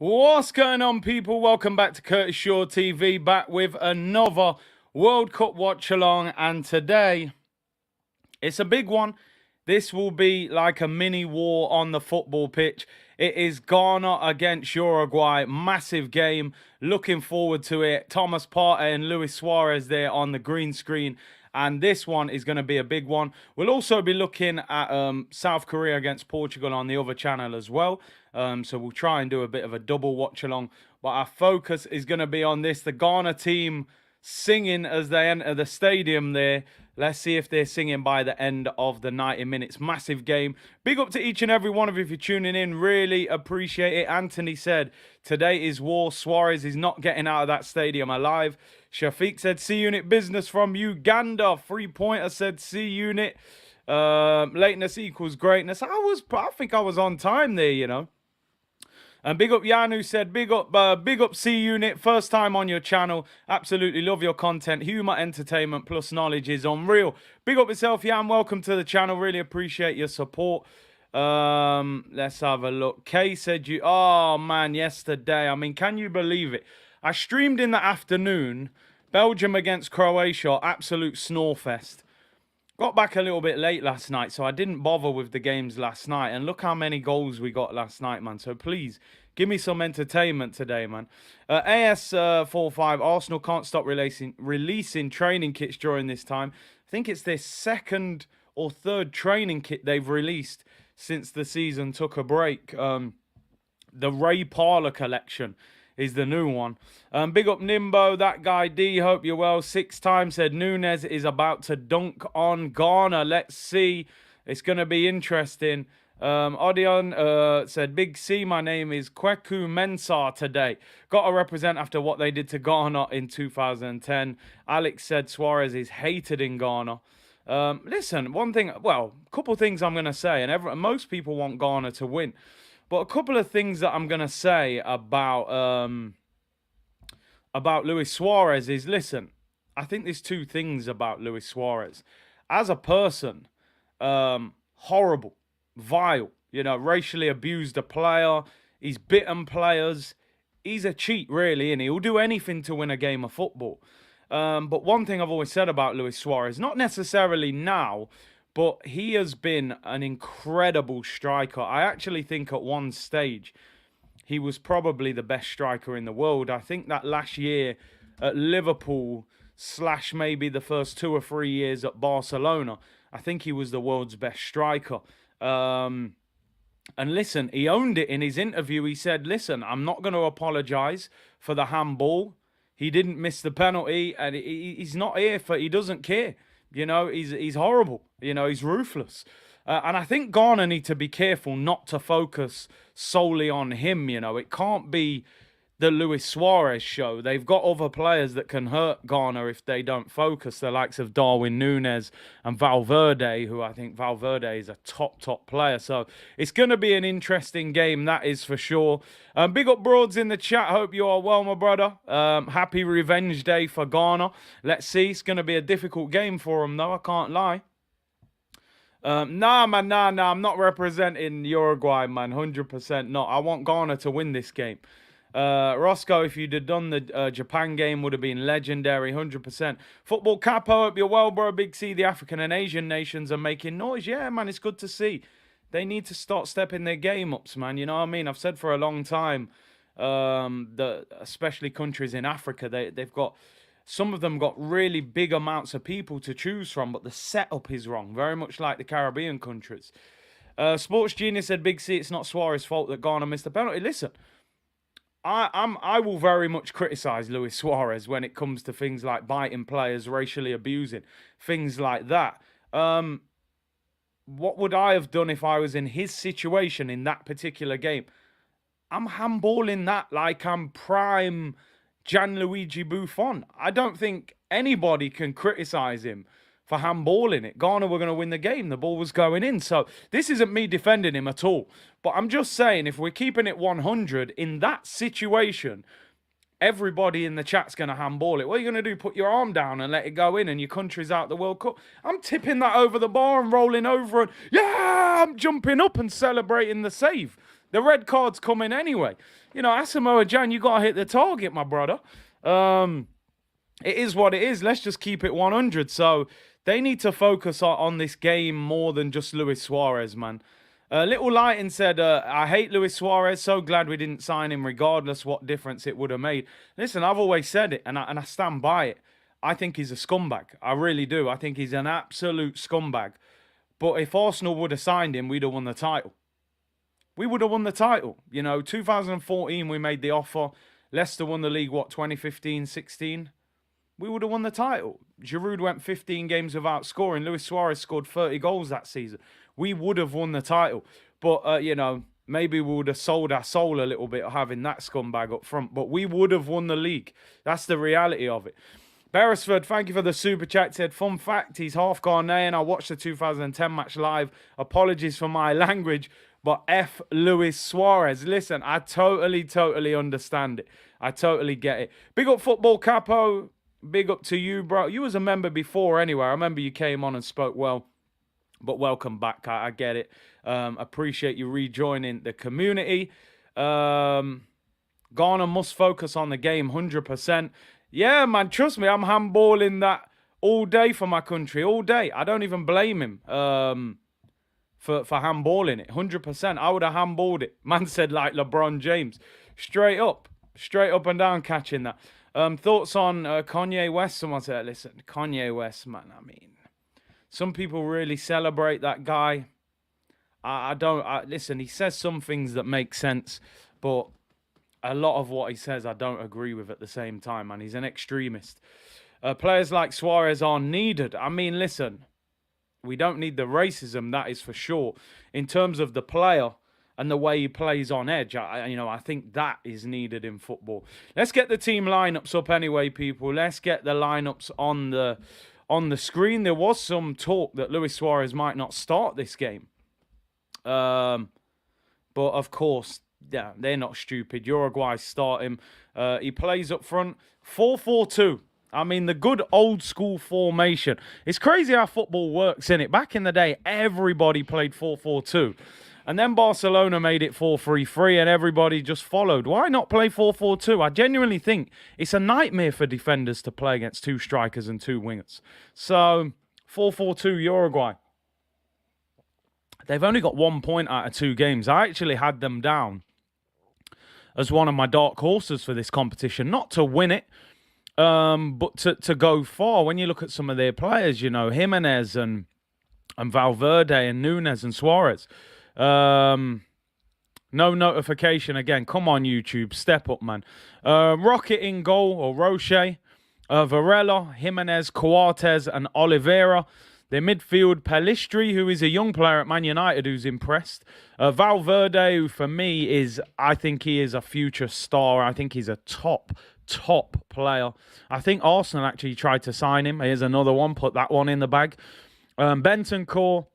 What's going on, people? Welcome back to Curtis Shaw TV, back with another World Cup watch along. And today, it's a big one. This will be like a mini war on the football pitch. It is Ghana against Uruguay. Massive game. Looking forward to it. Thomas Partey and Luis Suarez there on the green screen. And this one is going to be a big one. We'll also be looking at South Korea against Portugal on the other channel as well. So we'll try and do a bit of a double watch along. But our focus is going to be on this. The Ghana team singing as they enter the stadium there. Let's see if they're singing by the end of the 90 minutes. Massive game. Big up to each and every one of you if you're tuning in. Really appreciate it. Anthony said, today is war. Suarez is not getting out of that stadium alive. Shafiq said, C-Unit business from Uganda. 3-pointer said, C-Unit. Lateness equals greatness. I think I was on time there, you know. And big up Yanu said, big up C-Unit, first time on your channel. Absolutely love your content. Humor, entertainment, plus knowledge is unreal. Big up yourself, Yan. Welcome to the channel. Really appreciate your support. Let's have a look. Kay said oh man, yesterday. I mean, can you believe it? I streamed in the afternoon. Belgium against Croatia, absolute snorefest. Got back a little bit late last night, so I didn't bother with the games last night. And look how many goals we got last night, man. So please, give me some entertainment today, man. AS45, Arsenal can't stop releasing training kits during this time. I think it's their second or third training kit they've released since the season took a break. The Ray Parlour collection is the new one. Big up Nimbo, that guy D, hope you're well. 6 times said Nunes is about to dunk on Ghana. Let's see. It's going to be interesting. Odeon said, Big C, my name is Kweku Mensah today. Got to represent after what they did to Ghana in 2010. Alex said Suarez is hated in Ghana. Listen, a couple things I'm going to say, and most people want Ghana to win. But a couple of things that I'm going to say about Luis Suarez is, listen, I think there's two things about Luis Suarez. As a person, horrible, vile, you know, racially abused a player. He's bitten players. He's a cheat, really, and he'll do anything to win a game of football. But one thing I've always said about Luis Suarez, not necessarily now, but he has been an incredible striker. I actually think at one stage he was probably the best striker in the world. I think that last year at Liverpool / maybe the first 2 or 3 years at Barcelona, I think he was the world's best striker. And listen, he owned it in his interview. He said, listen, I'm not going to apologise for the handball. He didn't miss the penalty, and he's not here for, he doesn't care. You know, he's horrible. You know, he's ruthless. And I think Ghana need to be careful not to focus solely on him. You know, it can't be the Luis Suarez show. They've got other players that can hurt Ghana if they don't focus. The likes of Darwin Núñez and Valverde, who I think Valverde is a top player. So it's going to be an interesting game, that is for sure. Big up Broads in the chat. Hope you are well, my brother. Happy Revenge Day for Ghana. Let's see. It's going to be a difficult game for them, though. I can't lie. Nah, I'm not representing Uruguay, man. 100% not. I want Ghana to win this game. Roscoe, if you'd have done the Japan game, would have been legendary, 100%. Football Capo, hope you're well, bro. Big C, the African and Asian nations are making noise. Yeah, man, it's good to see. They need to start stepping their game ups, man. You know what I mean? I've said for a long time, especially countries in Africa, they've got, some of them got really big amounts of people to choose from, but the setup is wrong, very much like the Caribbean countries. Sports Genius said, Big C, it's not Suarez's fault that Ghana missed the penalty. Listen, I will very much criticise Luis Suarez when it comes to things like biting players, racially abusing, things like that. What would I have done if I was in his situation in that particular game? I'm handballing that like I'm prime Gianluigi Buffon. I don't think anybody can criticise him for handballing it. Ghana were going to win the game. The ball was going in. So this isn't me defending him at all. But I'm just saying, if we're keeping it 100, in that situation, everybody in the chat's going to handball it. What are you going to do? Put your arm down and let it go in and your country's out the World Cup? I'm tipping that over the bar and rolling over and, yeah, I'm jumping up and celebrating the save. The red card's coming anyway. You know, Asamoah Gyan, you got to hit the target, my brother. It is what it is. Let's just keep it 100. So they need to focus on this game more than just Luis Suarez, man. Little Lighten said, I hate Luis Suarez. So glad we didn't sign him regardless what difference it would have made. Listen, I've always said it, and I stand by it. I think he's a scumbag. I really do. I think he's an absolute scumbag. But if Arsenal would have signed him, we'd have won the title. We would have won the title. You know, 2014, we made the offer. Leicester won the league, 2015, 16? We would have won the title. Giroud went 15 games without scoring. Luis Suarez scored 30 goals that season. We would have won the title. But, you know, maybe we would have sold our soul a little bit having that scumbag up front. But we would have won the league. That's the reality of it. Beresford, thank you for the super chat. Said, fun fact, he's half Ghanaian. I watched the 2010 match live. Apologies for my language, but F. Luis Suarez. Listen, I totally understand it. I totally get it. Big up Football Capo. Big up to you, bro. You was a member before anyway. I remember you came on and spoke well. But welcome back. I get it. Appreciate you rejoining the community. Ghana must focus on the game 100%. Yeah, man, trust me, I'm handballing that all day for my country, all day. I don't even blame him for handballing it, 100%. I would have handballed it. Man said like LeBron James. Straight up and down catching that. Thoughts on Kanye West? Someone said, listen, Kanye West, man, I mean, some people really celebrate that guy. I don't, listen, he says some things that make sense, but a lot of what he says I don't agree with at the same time, man. He's an extremist. Players like Suarez are needed. I mean, listen, we don't need the racism, that is for sure. In terms of the player and the way he plays on edge, I think that is needed in football. Let's get the team lineups up anyway, people. Let's get the lineups on the screen. There was some talk that Luis Suarez might not start this game. But of course, yeah, they're not stupid. Uruguay start him. He plays up front. 4-4-2. I mean, the good old school formation. It's crazy how football works, isn't it? Back in the day, everybody played 4-4-2. And then Barcelona made it 4-3-3 and everybody just followed. Why not play 4-4-2? I genuinely think it's a nightmare for defenders to play against two strikers and two wingers. So, 4-4-2 Uruguay. They've only got 1 point out of 2 games. I actually had them down as one of my dark horses for this competition. Not to win it, but to go far. When you look at some of their players, you know, Jimenez and Valverde and Nunes and Suarez. No notification again. Come on, YouTube. Step up, man. Rocket in goal, or Roche. Varela, Jimenez, Coates and Oliveira. Their midfield, Pellistri, who is a young player at Man United who's impressed. Valverde, who for me I think he is a future star. I think he's a top player. I think Arsenal actually tried to sign him. Here's another one. Put that one in the bag. Bentancur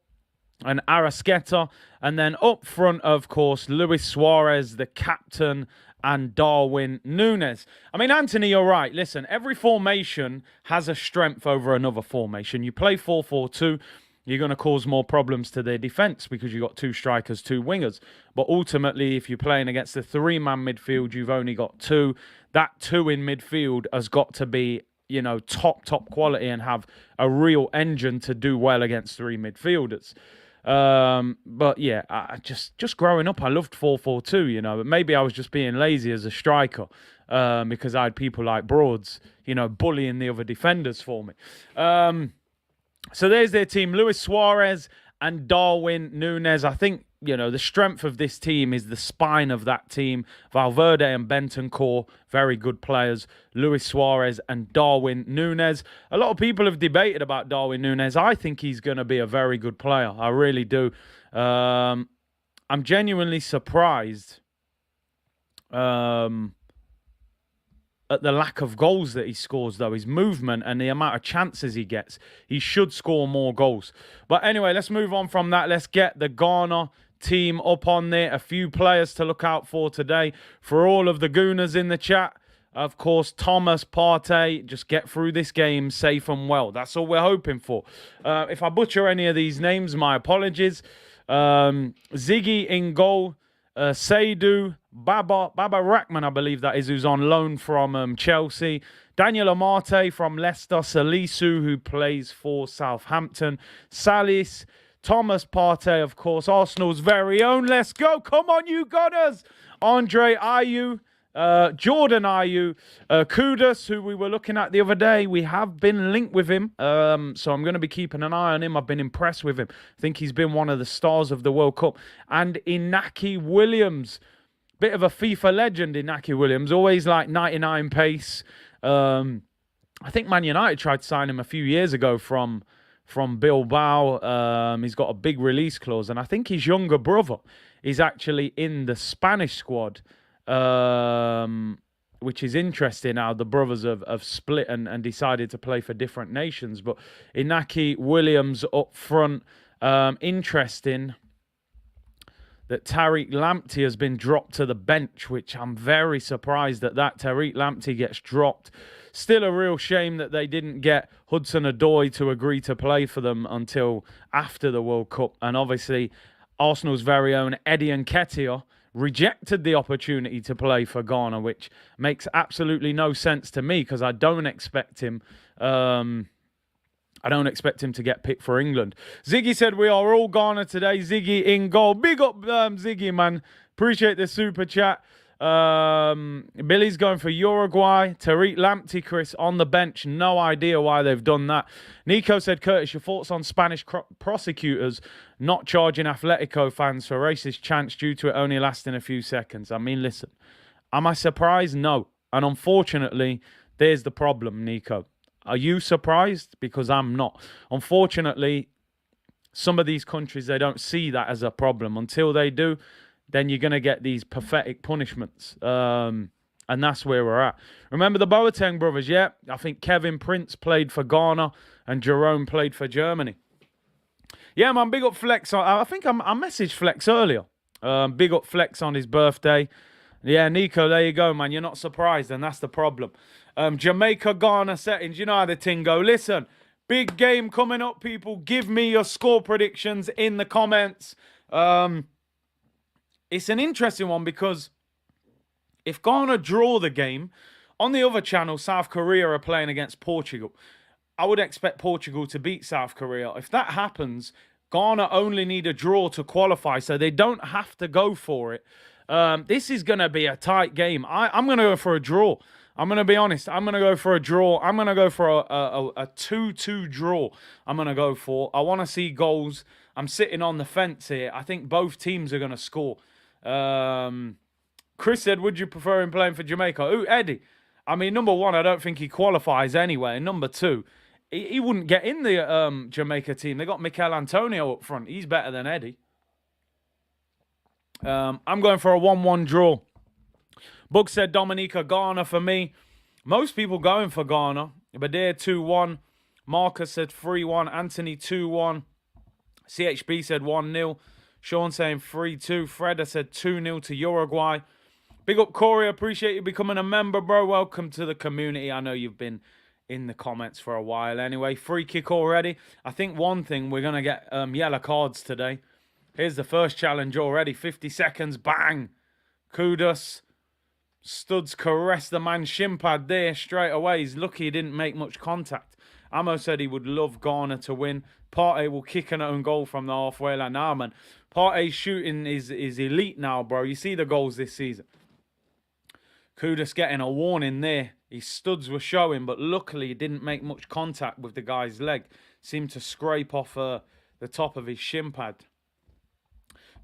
and Arrasqueta. And then up front, of course, Luis Suarez, the captain, and Darwin Núñez. I mean, Anthony, you're right. Listen, every formation has a strength over another formation. You play 4-4-2, you're going to cause more problems to their defence because you've got 2 strikers, 2 wingers. But ultimately, if you're playing against a 3-man midfield, you've only got 2. That 2 in midfield has got to be, you know, top quality and have a real engine to do well against 3 midfielders. But yeah, I just growing up, I loved 4-4-2, you know. Maybe I was just being lazy as a striker, because I had people like Broads, you know, bullying the other defenders for me. So there's their team, Luis Suarez and Darwin Núñez. I think, you know, the strength of this team is the spine of that team. Valverde and Bentancur, very good players. Luis Suarez and Darwin Núñez. A lot of people have debated about Darwin Núñez. I think he's going to be a very good player. I really do. I'm genuinely surprised at the lack of goals that he scores, though. His movement and the amount of chances he gets. He should score more goals. But anyway, let's move on from that. Let's get the Ghana team up on there. A few players to look out for today. For all of the Gooners in the chat, of course, Thomas Partey, just get through this game safe and well. That's all we're hoping for. If I butcher any of these names, my apologies. Ziggy in goal. Seydou, Baba Rahman, I believe that is, who's on loan from Chelsea. Daniel Amate from Leicester. Salisu, who plays for Southampton. Salis. Thomas Partey, of course, Arsenal's very own. Let's go. Come on, you Gunners. Andre Ayew. Jordan Ayew, Kudus, who we were looking at the other day. We have been linked with him, so I'm going to be keeping an eye on him. I've been impressed with him. I think he's been one of the stars of the World Cup. And Inaki Williams, bit of a FIFA legend, Inaki Williams, always like 99 pace. I think Man United tried to sign him a few years ago from Bilbao. He's got a big release clause, and I think his younger brother is actually in the Spanish squad. Which is interesting how the brothers have split and decided to play for different nations. But Inaki Williams up front. Interesting that Tariq Lamptey has been dropped to the bench, which I'm very surprised that Tariq Lamptey gets dropped. Still a real shame that they didn't get Hudson-Odoi to agree to play for them until after the World Cup. And obviously, Arsenal's very own Eddie Nketiah rejected the opportunity to play for Ghana, which makes absolutely no sense to me because I don't expect him. I don't expect him to get picked for England. Ziggy said we are all Ghana today. Ziggy in goal. Big up Ziggy, man. Appreciate the super chat. Billy's going for Uruguay. Tariq Lamptey, Chris, on the bench. No idea why they've done that. Nico said, Curtis, your thoughts on Spanish prosecutors not charging Atletico fans for racist chants due to it only lasting a few seconds? I mean, listen, am I surprised? No. And unfortunately, there's the problem, Nico. Are you surprised? Because I'm not. Unfortunately, some of these countries, they don't see that as a problem. Until they do, then you're going to get these pathetic punishments. And that's where we're at. Remember the Boateng brothers? Yeah, I think Kevin Prince played for Ghana and Jerome played for Germany. Yeah, man, big up Flex. I think I messaged Flex earlier. Big up Flex on his birthday. Yeah, Nico, there you go, man. You're not surprised, and that's the problem. Jamaica-Ghana settings. You know how the thing go. Listen, big game coming up, people. Give me your score predictions in the comments. It's an interesting one because if Ghana draw the game, on the other channel, South Korea are playing against Portugal. I would expect Portugal to beat South Korea. If that happens, Ghana only need a draw to qualify, so they don't have to go for it. This is going to be a tight game. I'm going to go for a draw. I'm going to be honest. I'm going to go for a draw. I'm going to go for a 2-2 draw. I'm going to go for. I want to see goals. I'm sitting on the fence here. I think both teams are going to score. Chris said, would you prefer him playing for Jamaica? Ooh, Eddie. I mean, number one, I don't think he qualifies anyway. And number two, he wouldn't get in the Jamaica team. They got Mikel Antonio up front. He's better than Eddie. I'm going for a 1-1 draw. Book said Dominica, Ghana for me. Most people going for Ghana. Badir 2-1. Marcus said 3-1. Anthony 2-1. CHB said 1-0. Sean saying 3-2. Freda said 2-0 to Uruguay. Big up Corey. Appreciate you becoming a member, bro. Welcome to the community. I know you've been in the comments for a while anyway. Free kick already. I think one thing, we're going to get yellow cards today. Here's the first challenge already. 50 seconds. Bang. Kudus. Studs caress the man's shin pad there straight away. He's lucky he didn't make much contact. Amo said he would love Ghana to win. Partey will kick an own goal from the halfway line. Nah, man. Partey's shooting is elite now, bro. You see the goals this season. Kudus getting a warning there. His studs were showing, but luckily he didn't make much contact with the guy's leg. Seemed to scrape off the top of his shin pad.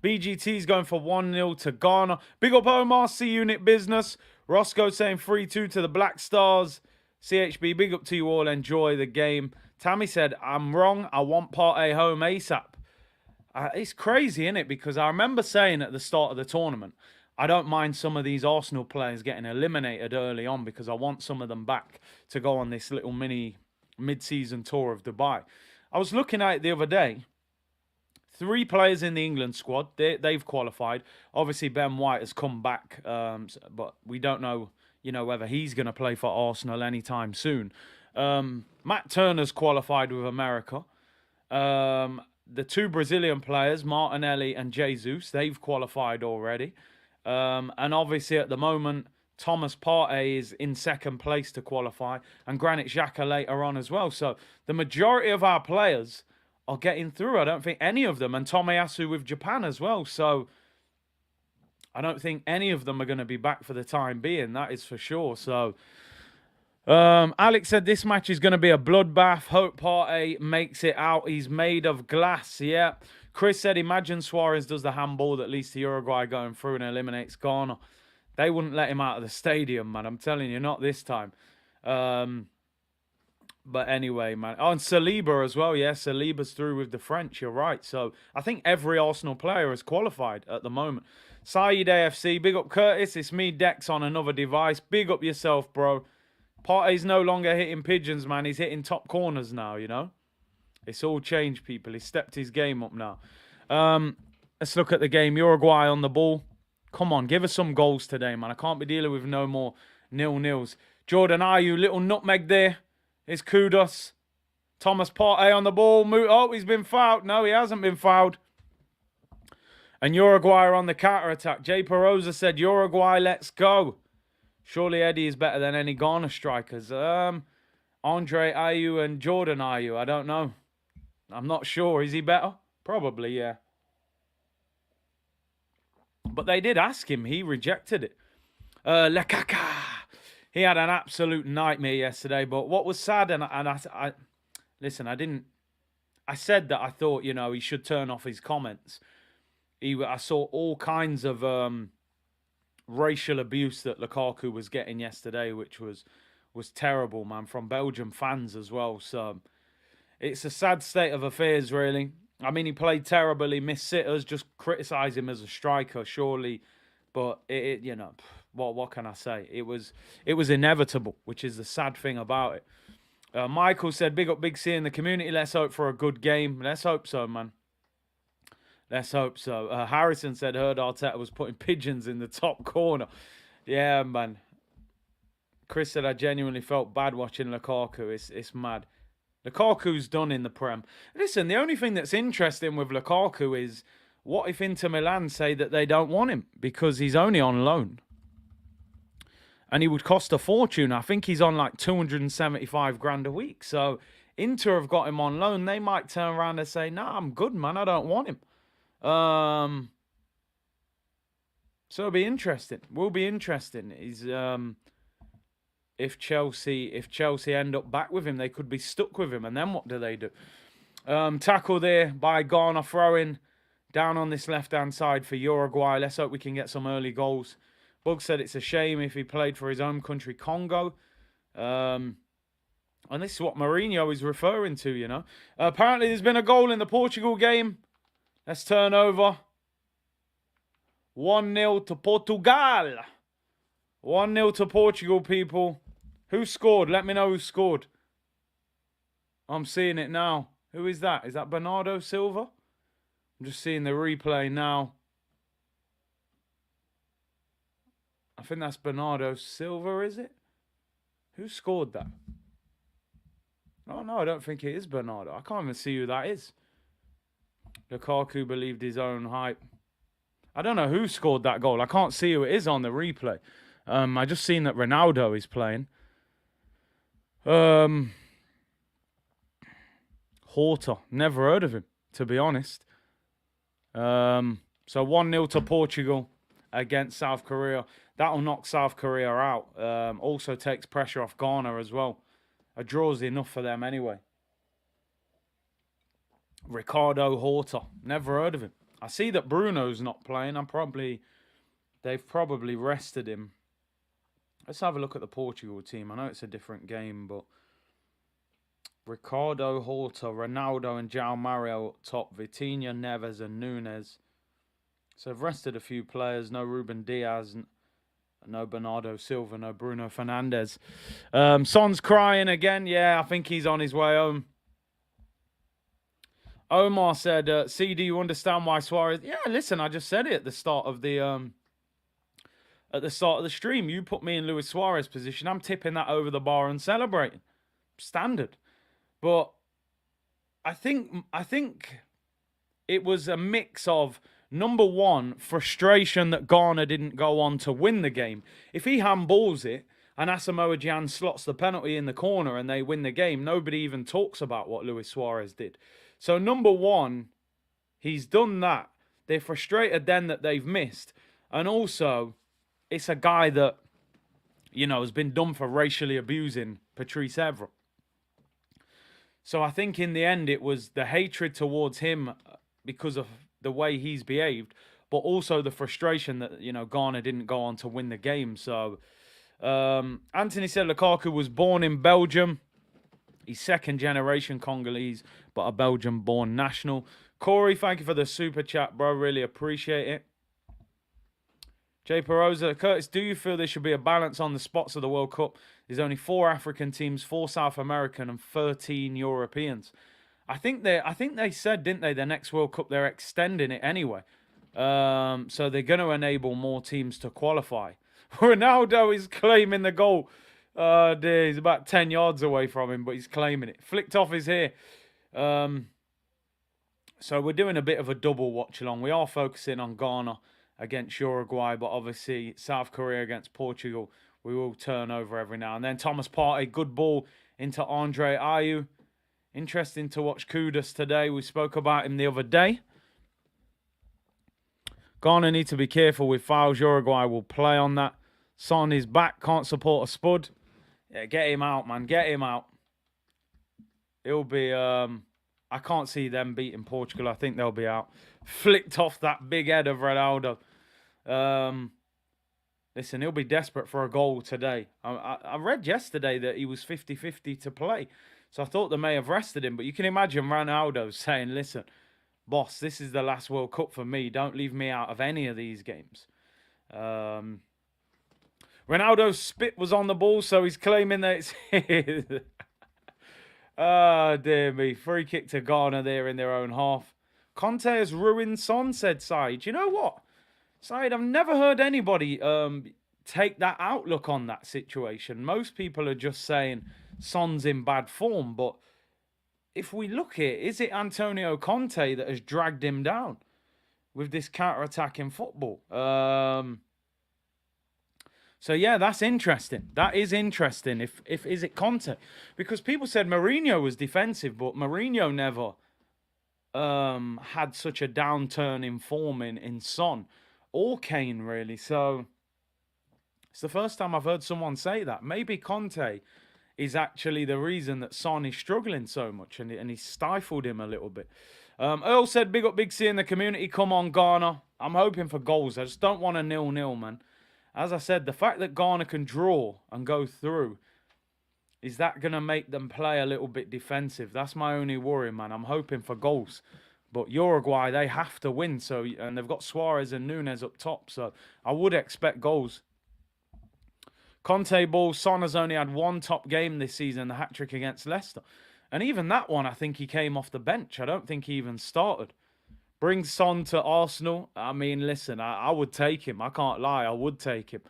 BGT's going for 1-0 to Ghana. Big up Omar, C-Unit Business. Roscoe saying 3-2 to the Black Stars. CHB, big up to you all. Enjoy the game. Tammy said, I'm wrong. I want Partey home ASAP. It's crazy, isn't it? Because I remember saying at the start of the tournament, I don't mind some of these Arsenal players getting eliminated early on because I want some of them back to go on this little mini mid-season tour of Dubai. I was looking at it the other day. 3 players in the England squad. They've qualified. Obviously, Ben White has come back, but we don't know, whether he's going to play for Arsenal anytime soon. Matt Turner's qualified with America. the two Brazilian players, Martinelli and Jesus, they've qualified already. And obviously at the moment, Thomas Partey is in second place to qualify, and Granit Xhaka later on as well. So the majority of our players are getting through. I don't think any of them, and Tomiyasu with Japan as well. So I don't think any of them are going to be back for the time being. That is for sure. So Alex said this match is going to be a bloodbath. Hope Partey makes it out. He's made of glass. Yeah. Chris said, imagine Suarez does the handball that leads to Uruguay going through and eliminates Ghana. They wouldn't let him out of the stadium, man. I'm telling you, not this time. But anyway, man. Oh, and Saliba as well. Yeah, Saliba's through with the French. You're right. So I think every Arsenal player has qualified at the moment. Saeed AFC, big up Curtis. It's me, Dex, on another device. Big up yourself, bro. Partey's no longer hitting pigeons, man. He's hitting top corners now, you know. It's all changed, people. He's stepped his game up now. Let's look at the game. Uruguay on the ball. Come on, give us some goals today, man. I can't be dealing with no more 0-0s. Jordan Ayew, little nutmeg there. It's kudos. Thomas Partey on the ball. Oh, he's been fouled. No, he hasn't been fouled. And Uruguay are on the counter-attack. Jay Perosa said, Uruguay, let's go. Surely Eddie is better than any Ghana strikers. Andre Ayew and Jordan Ayew, I don't know. I'm not sure. Is he better? Probably, yeah. But they did ask him. He rejected it. Lekaka. He had an absolute nightmare yesterday. But what was sad, and I listen, I said that I thought, you know, he should turn off his comments. I saw all kinds of racial abuse that Lukaku was getting yesterday, which was terrible, man, from Belgium fans as well. So it's a sad state of affairs, really. I mean, he played terribly, missed sitters, just criticise him as a striker, surely. But, you know, what can I say? It was inevitable, which is the sad thing about it. Michael said, big up Big C in the community. Let's hope for a good game. Let's hope so, man. Let's hope so. Harrison said, heard Arteta was putting pigeons in the top corner. Yeah, man. Chris said, I genuinely felt bad watching Lukaku. It's mad. Lukaku's done in the Prem. Listen, the only thing that's interesting with Lukaku is, what if Inter Milan say that they don't want him because he's only on loan? And he would cost a fortune. I think he's on like 275 grand a week. So Inter have got him on loan. They might turn around and say, nah, I'm good, man. I don't want him. So it'll be interesting. Will be interesting. He's if Chelsea end up back with him, they could be stuck with him. And then what do they do? Tackle there by Ghana, throwing down on this left-hand side for Uruguay. Let's hope we can get some early goals. Bug said it's a shame if he played for his home country, Congo. And this is what Mourinho is referring to, you know. Apparently there's been a goal in the Portugal game. Let's turn over. 1-0 to Portugal. 1-0 to Portugal, people. Who scored? Let me know who scored. I'm seeing it now. Who is that? Is that Bernardo Silva? I'm just seeing the replay now. I think that's Bernardo Silva, is it? Who scored that? Oh, no, I don't think it is Bernardo. I can't even see who that is. Lukaku believed his own hype. I don't know who scored that goal. I can't see who it is on the replay. I just seen that Ronaldo is playing. Horta. Never heard of him, to be honest. So 1-0 to Portugal against South Korea. That'll knock South Korea out. Also takes pressure off Ghana as well. A draw's enough for them anyway. Ricardo Horta. Never heard of him. I see that Bruno's not playing. They've probably rested him. Let's have a look at the Portugal team. I know it's a different game, but Ricardo Horta, Ronaldo and João Mario up top. Vitinha, Neves and Nunes. So they've rested a few players. No Ruben Diaz, no Bernardo Silva, no Bruno Fernandes. Son's crying again. Yeah, I think he's on his way home. Omar said, "See, do you understand why Suarez?" Yeah, listen, I just said it at the start of the stream. You put me in Luis Suarez position. I'm tipping that over the bar and celebrating. Standard. But I think it was a mix of, number one, frustration that Ghana didn't go on to win the game. If he handballs it and Asamoah Gyan slots the penalty in the corner and they win the game, nobody even talks about what Luis Suarez did. So number one, he's done that. They're frustrated then that they've missed. And also, it's a guy that, has been done for racially abusing Patrice Evra. So I think in the end, it was the hatred towards him because of the way he's behaved, but also the frustration that, Ghana didn't go on to win the game. So Anthony said Lukaku was born in Belgium. He's second generation Congolese, but a Belgian-born national. Corey, thank you for the super chat, bro. Really appreciate it. Jay Perosa, Curtis, do you feel there should be a balance on the spots of the World Cup? There's only 4 African teams, 4 South American, and 13 Europeans. I think they said, didn't they, the next World Cup they're extending it anyway. So they're going to enable more teams to qualify. Ronaldo is claiming the goal. Oh dear, he's about 10 yards away from him, but he's claiming it. Flicked off his hair. So we're doing a bit of a double watch along. We are focusing on Ghana against Uruguay, but obviously South Korea against Portugal, we will turn over every now and then. Thomas Partey, good ball into Andre Ayew. Interesting to watch Kudus today. We spoke about him the other day. Ghana need to be careful with fouls. Uruguay will play on that. Son is back, can't support a spud. Yeah, get him out, man. Get him out. It'll be... I can't see them beating Portugal. I think they'll be out. Flicked off that big head of Ronaldo. Listen, he'll be desperate for a goal today. I read yesterday that he was 50-50 to play. So I thought they may have rested him. But you can imagine Ronaldo saying, listen, boss, this is the last World Cup for me. Don't leave me out of any of these games. Ronaldo's spit was on the ball, so he's claiming that it's his. Oh, dear me. Free kick to Ghana there in their own half. Conte has ruined Son, said Said. You know what? Said, I've never heard anybody take that outlook on that situation. Most people are just saying Son's in bad form. But if we look here, is it Antonio Conte that has dragged him down with this counter-attacking football? So, yeah, that's interesting. That is interesting. If is it Conte? Because people said Mourinho was defensive, but Mourinho never had such a downturn in form in Son or Kane, really. So, it's the first time I've heard someone say that. Maybe Conte is actually the reason that Son is struggling so much and he stifled him a little bit. Earl said, big up Big C in the community. Come on, Ghana. I'm hoping for goals. I just don't want a 0-0, man. As I said, the fact that Ghana can draw and go through, is that going to make them play a little bit defensive? That's my only worry, man. I'm hoping for goals. But Uruguay, they have to win. And they've got Suarez and Nunes up top. So I would expect goals. Conte ball, Son has only had one top game this season, the hat-trick against Leicester. And even that one, I think he came off the bench. I don't think he even started. Brings Son to Arsenal. I mean, listen, I would take him. I can't lie. I would take him.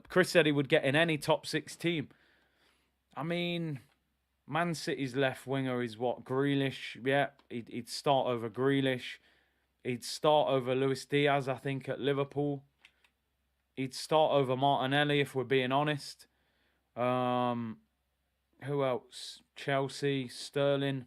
Chris said he would get in any top 6 team. I mean, Man City's left winger is what? Grealish. Yeah, he'd start over Grealish. He'd start over Luis Diaz, I think, at Liverpool. He'd start over Martinelli, if we're being honest. Who else? Chelsea, Sterling.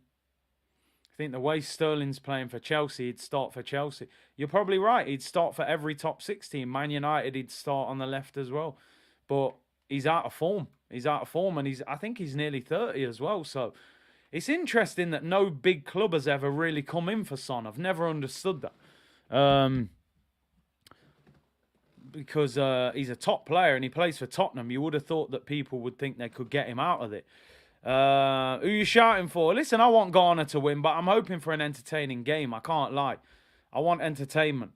I think the way Sterling's playing for Chelsea, he'd start for Chelsea. You're probably right. He'd start for every top 6 team. Man United, he'd start on the left as well. But he's out of form. He's out of form, and I think he's nearly 30 as well. So it's interesting that no big club has ever really come in for Son. I've never understood that. Because he's a top player and he plays for Tottenham. You would have thought that people would think they could get him out of it. Who are you shouting for? Listen, I want Ghana to win, but I'm hoping for an entertaining game. I can't lie. I want entertainment.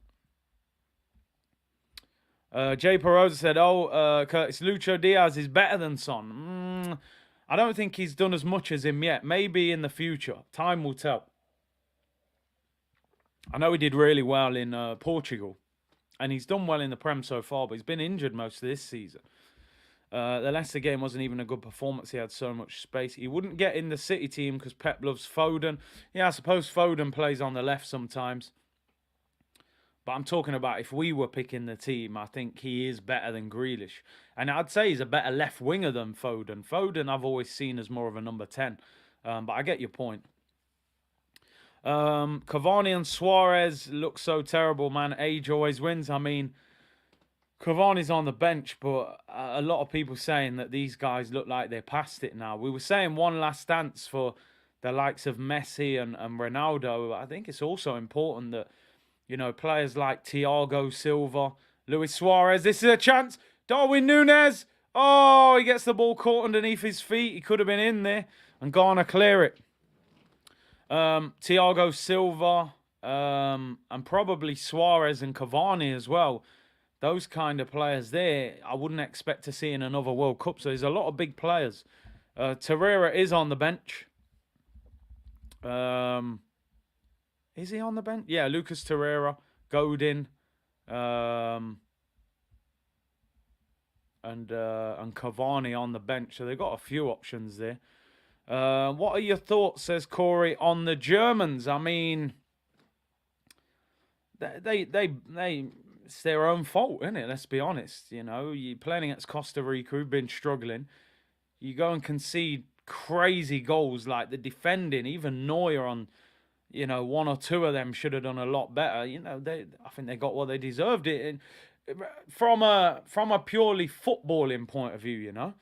Jay Perosa said, Curtis, Lucho Diaz is better than Son. I don't think he's done as much as him yet. Maybe in the future. Time will tell. I know he did really well in Portugal. And he's done well in the Prem so far, but he's been injured most of this season. The Leicester game wasn't even a good performance. He had so much space. He wouldn't get in the City team because Pep loves Foden. Yeah, I suppose Foden plays on the left sometimes. But I'm talking about if we were picking the team, I think he is better than Grealish. And I'd say he's a better left winger than Foden. Foden I've always seen as more of a number 10. But I get your point. Cavani and Suarez look so terrible, man. Age always wins. I mean, Cavani's on the bench, but a lot of people saying that these guys look like they're past it now. We were saying one last dance for the likes of Messi and Ronaldo. I think it's also important that, you know, players like Thiago Silva, Luis Suarez. This is a chance. Darwin Núñez. Oh, he gets the ball caught underneath his feet. He could have been in there and gone to clear it. Thiago Silva and probably Suarez and Cavani as well. Those kind of players there, I wouldn't expect to see in another World Cup. So there's a lot of big players. Torreira is on the bench. Is he on the bench? Yeah, Lucas Torreira, Godin, and Cavani on the bench. So they've got a few options there. What are your thoughts, says Corey, on the Germans? I mean, they it's their own fault, isn't it? Let's be honest. You know, you're playing against Costa Rica, who've been struggling. You go and concede crazy goals like the defending, even Neuer on, you know, one or two of them should have done a lot better. You know, I think they got what they deserved it from a purely footballing point of view. You know,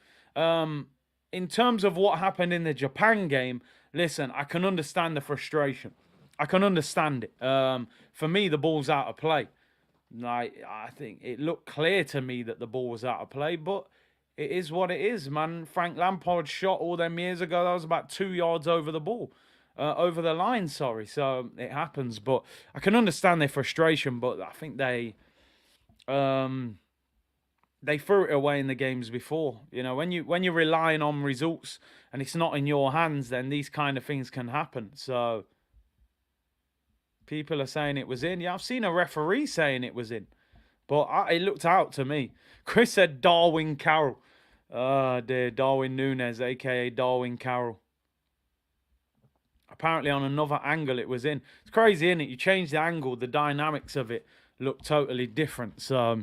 in terms of what happened in the Japan game, listen, I can understand the frustration. I can understand it. For me, the ball's out of play. Like, I think it looked clear to me that the ball was out of play, but it is what it is, man. Frank Lampard shot all them years ago. That was about 2 yards over the ball. Over the line, sorry. So it happens, but I can understand their frustration, but I think they threw it away in the games before. You know, when you're relying on results and it's not in your hands, then these kind of things can happen. So people are saying it was in. Yeah, I've seen a referee saying it was in, but it looked out to me. Chris said Darwin Carroll. Dear Darwin Núñez, a.k.a. Darwin Carroll. Apparently on another angle it was in. It's crazy, isn't it? You change the angle, the dynamics of it look totally different. So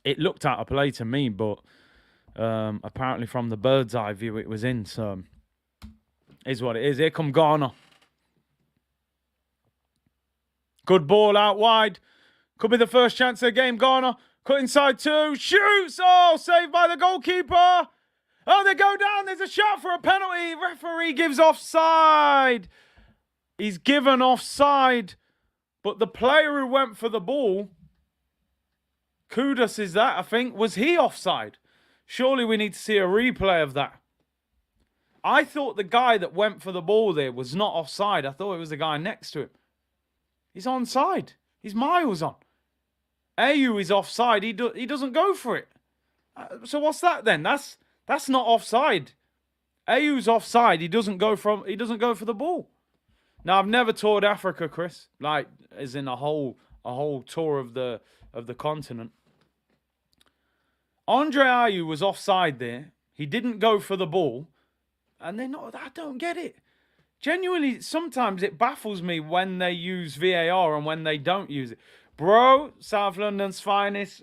it looked out of play to me, but apparently from the bird's eye view it was in. So is what it is. Here come Ghana. Good ball out wide. Could be the first chance of the game. Ghana cut inside two. Shoots. Oh, saved by the goalkeeper. Oh, they go down. There's a shot for a penalty. Referee gives offside. He's given offside. But the player who went for the ball, Kudus is that, I think, was he offside? Surely we need to see a replay of that. I thought the guy that went for the ball there was not offside. I thought it was the guy next to him. He's onside. He's miles on. Ayew is offside. He doesn't go for it. So what's that then? That's not offside. Ayew's offside. He doesn't go for the ball. Now I've never toured Africa, Chris. Like, as in a whole tour of the continent. Andre Ayew was offside there. He didn't go for the ball, and they're not. I don't get it. Genuinely, sometimes it baffles me when they use VAR and when they don't use it. Bro, South London's finest,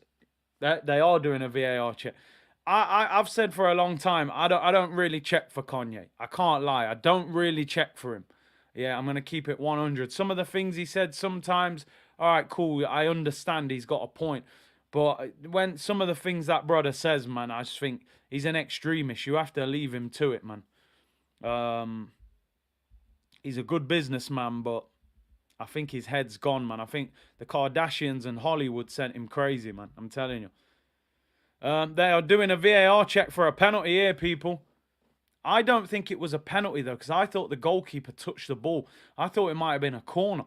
they are doing a VAR check. I've said for a long time, I don't really check for Kanye. I can't lie. I don't really check for him. Yeah, I'm going to keep it 100. Some of the things he said sometimes, all right, cool, I understand he's got a point. But when some of the things that brother says, man, I just think he's an extremist. You have to leave him to it, man. He's a good businessman, but I think his head's gone, man. I think the Kardashians and Hollywood sent him crazy, man. I'm telling you. They are doing a VAR check for a penalty here, people. I don't think it was a penalty, though, because I thought the goalkeeper touched the ball. I thought it might have been a corner.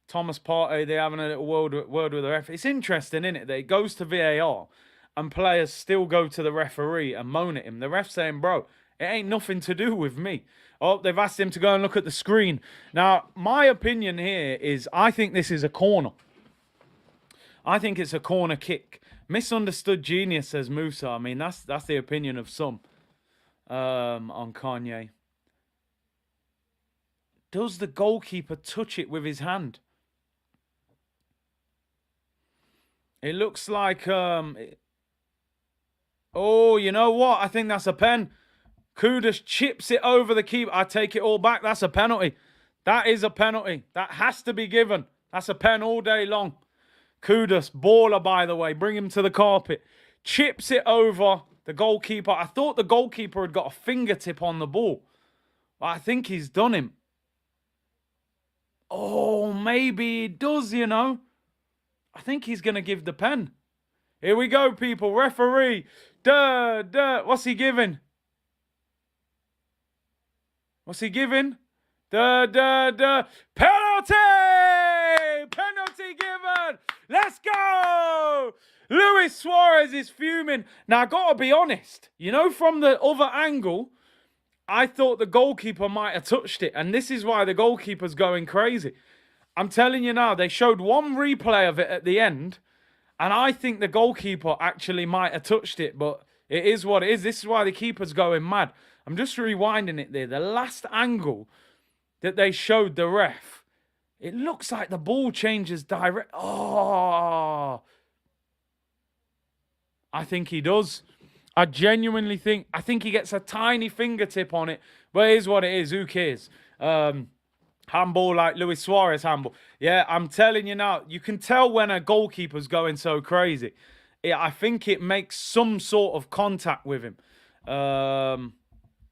Thomas Partey, they're having a little word with the ref. It's interesting, isn't it, that it goes to VAR and players still go to the referee and moan at him. The ref's saying, bro, it ain't nothing to do with me. Oh, they've asked him to go and look at the screen. Now, my opinion here is I think this is a corner. I think it's a corner kick. Misunderstood genius, says Musa. I mean, that's the opinion of some on Kanye. Does the goalkeeper touch it with his hand? It looks like oh, you know what? I think that's a pen. Kudus chips it over the keeper. I take it all back. That's a penalty. That is a penalty. That has to be given. That's a pen all day long. Kudus, baller, by the way. Bring him to the carpet. Chips it over the goalkeeper. I thought the goalkeeper had got a fingertip on the ball. But I think he's done him. Oh, maybe he does, you know. I think he's going to give the pen. Here we go, people. Referee. What's he giving? What's he giving? Penalty! Penalty given! Let's go! Luis Suarez is fuming. Now, I got to be honest. You know, from the other angle, I thought the goalkeeper might have touched it. And this is why the goalkeeper's going crazy. I'm telling you now, they showed one replay of it at the end. And I think the goalkeeper actually might have touched it. But it is what it is. This is why the keeper's going mad. I'm just rewinding it there. The last angle that they showed the ref, it looks like the ball changes direct. Oh, I think he does. I genuinely think, I think he gets a tiny fingertip on it. But it is what it is. Who cares? Handball like Luis Suarez handball. Yeah, I'm telling you now, you can tell when a goalkeeper's going so crazy. I think it makes some sort of contact with him.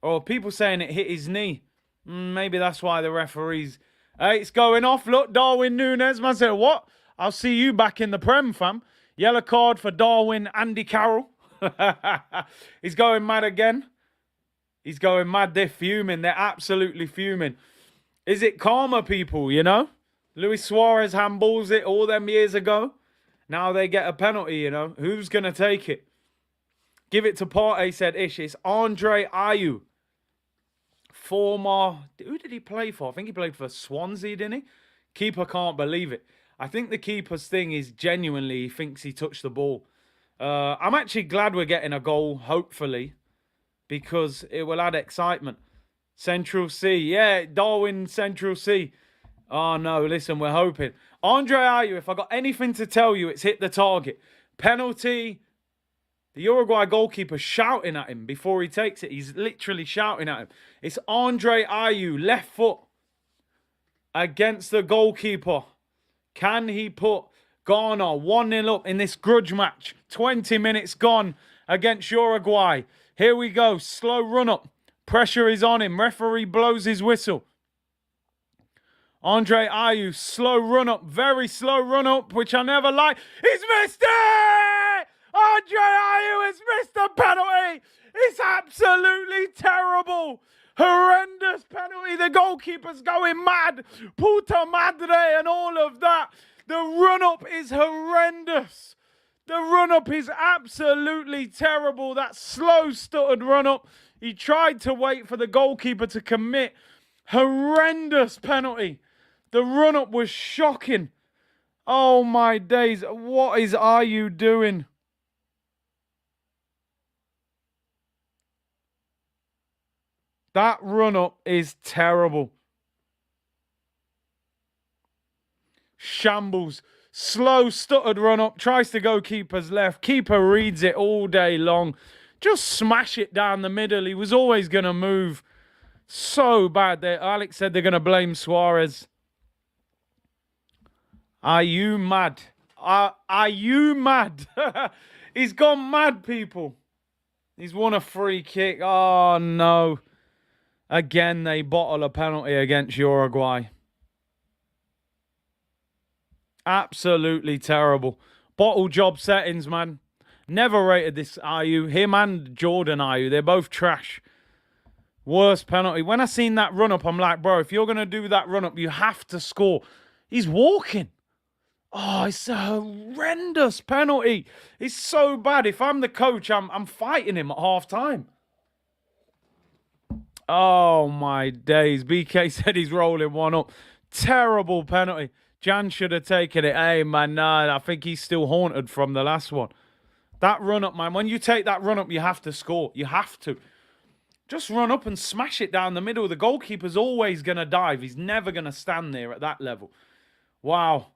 Or people saying it hit his knee. Maybe that's why the referees... Hey, it's going off. Look, Darwin Núñez. Man said, what? I'll see you back in the Prem, fam. Yellow card for Darwin Andy Carroll. He's going mad again. He's going mad. They're fuming. They're absolutely fuming. Is it karma, people, you know? Luis Suarez handballs it all them years ago. Now they get a penalty, you know? Who's going to take it? Give it to Partey, said Ish. It's Andre Ayew. Former... Who did he play for? I think he played for Swansea, didn't he? Keeper can't believe it. I think the keeper's thing is genuinely he thinks he touched the ball. I'm actually glad we're getting a goal, hopefully, because it will add excitement. Central C. Yeah, Darwin, Central C. Oh, no, listen, we're hoping. Andre Ayew, if I got anything to tell you, it's hit the target. Penalty. The Uruguay goalkeeper shouting at him before he takes it. He's literally shouting at him. It's Andre Ayew, left foot, against the goalkeeper. Can he put Ghana 1-0 up in this grudge match? 20 minutes gone against Uruguay. Here we go. Slow run up. Pressure is on him. Referee blows his whistle. Andre Ayew, slow run up. Very slow run up, which I never like. He's missed it! Andre Ayew has missed the penalty. It's absolutely terrible. Horrendous penalty. The goalkeeper's going mad. Puta madre and all of that. The run-up is horrendous. The run-up is absolutely terrible. That slow, stuttered run-up. He tried to wait for the goalkeeper to commit. Horrendous penalty. The run-up was shocking. Oh, my days. What are you doing? That run-up is terrible. Shambles. Slow, stuttered run-up. Tries to go keeper's left. Keeper reads it all day long. Just smash it down the middle. He was always going to move. So bad. Alex said they're going to blame Suarez. Are you mad? Are you mad? He's gone mad, people. He's won a free kick. Oh, no. Again, they bottle a penalty against Uruguay. Absolutely terrible. Bottle job settings, man. Never rated this Ayew. Him and Jordan Ayew. They're both trash. Worst penalty. When I seen that run-up, I'm like, bro, if you're going to do that run-up, you have to score. He's walking. Oh, it's a horrendous penalty. It's so bad. If I'm the coach, I'm fighting him at half-time. Oh, my days. BK said he's rolling one up. Terrible penalty. Jan should have taken it. Hey, man, nah, I think he's still haunted from the last one. That run-up, man. When you take that run-up, you have to score. You have to. Just run up and smash it down the middle. The goalkeeper's always going to dive. He's never going to stand there at that level. Wow.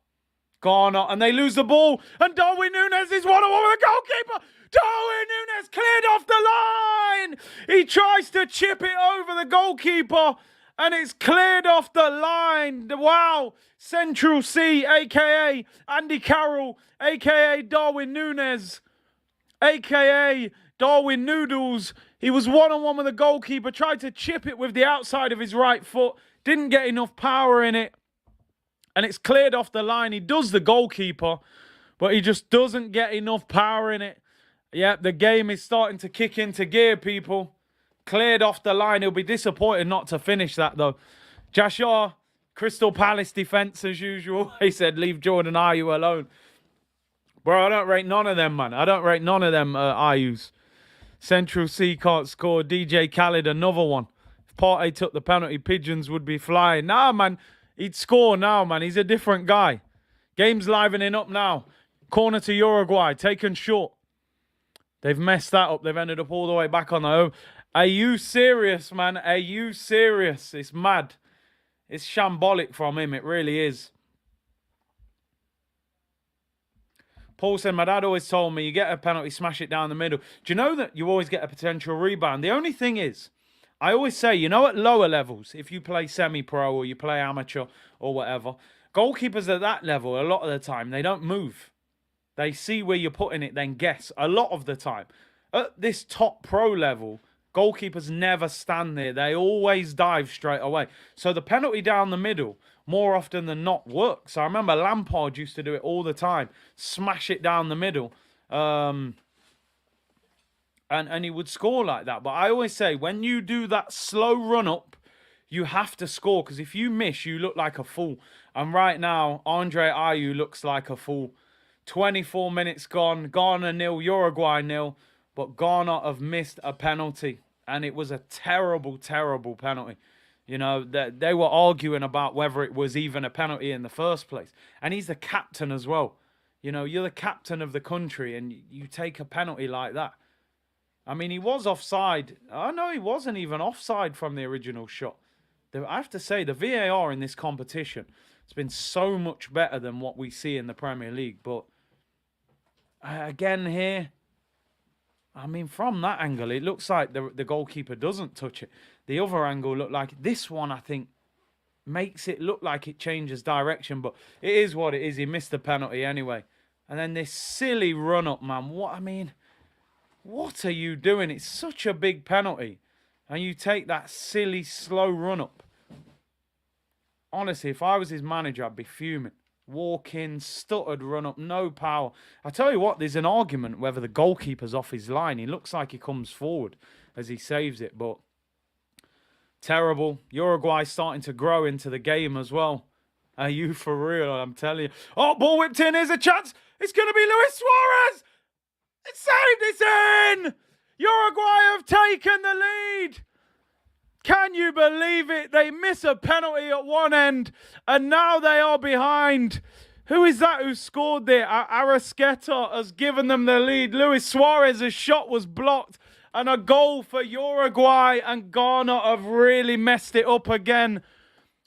Ghana, and they lose the ball. And Darwin Núñez is one-on-one with the goalkeeper. Darwin Núñez cleared off the line. He tries to chip it over the goalkeeper, and it's cleared off the line. Wow. Central C, a.k.a. Andy Carroll, a.k.a. Darwin Núñez, a.k.a. Darwin Noodles. He was one-on-one with the goalkeeper, tried to chip it with the outside of his right foot, didn't get enough power in it, and it's cleared off the line. He does the goalkeeper, but he just doesn't get enough power in it. Yep, the game is starting to kick into gear, people. Cleared off the line. He'll be disappointed not to finish that, though. Jashar, Crystal Palace defence as usual. He said, leave Jordan Ayew alone. Bro, I don't rate none of them, man. I don't rate none of them Ayews. Central C can't score. DJ Khaled, another one. If Partey took the penalty, Pigeons would be flying. Nah, man. He'd score now, man. He's a different guy. Game's livening up now. Corner to Uruguay. Taken short. They've messed that up. They've ended up all the way back on their own. Are you serious, man? Are you serious? It's mad. It's shambolic from him. It really is. Paul said, my dad always told me, you get a penalty, smash it down the middle. Do you know that you always get a potential rebound? The only thing is, I always say, you know, at lower levels, if you play semi-pro or you play amateur or whatever, goalkeepers at that level, a lot of the time, they don't move. They see where you're putting it, then guess. A lot of the time. At this top pro level, goalkeepers never stand there. They always dive straight away. So the penalty down the middle, more often than not, works. I remember Lampard used to do it all the time. Smash it down the middle. And he would score like that. But I always say, when you do that slow run-up, you have to score. Because if you miss, you look like a fool. And right now, Andre Ayew looks like a fool. 24 minutes gone. Ghana 0, Uruguay 0. But Ghana have missed a penalty. And it was a terrible, terrible penalty. You know, they were arguing about whether it was even a penalty in the first place. And he's the captain as well. You know, you're the captain of the country and you take a penalty like that. I mean, he was offside. Oh, no, he wasn't even offside from the original shot. I have to say, the VAR in this competition has been so much better than what we see in the Premier League. But again here, I mean, from that angle, it looks like the goalkeeper doesn't touch it. The other angle looked like this one, I think, makes it look like it changes direction. But it is what it is. He missed the penalty anyway. And then this silly run-up, man. What are you doing? It's such a big penalty. And you take that silly, slow run-up. Honestly, if I was his manager, I'd be fuming. Walk in, stuttered run-up, no power. I tell you what, there's an argument whether the goalkeeper's off his line. He looks like he comes forward as he saves it, but terrible. Uruguay starting to grow into the game as well. Are you for real? I'm telling you. Oh, ball whipped in. Here's a chance. It's going to be Luis Suarez. It's saved. It's in. Uruguay have taken the lead. Can you believe it? They miss a penalty at one end, and now they are behind. Who is that who scored there? Arrasqueta has given them the lead. Luis Suarez's shot was blocked, and a goal for Uruguay, and Ghana have really messed it up again.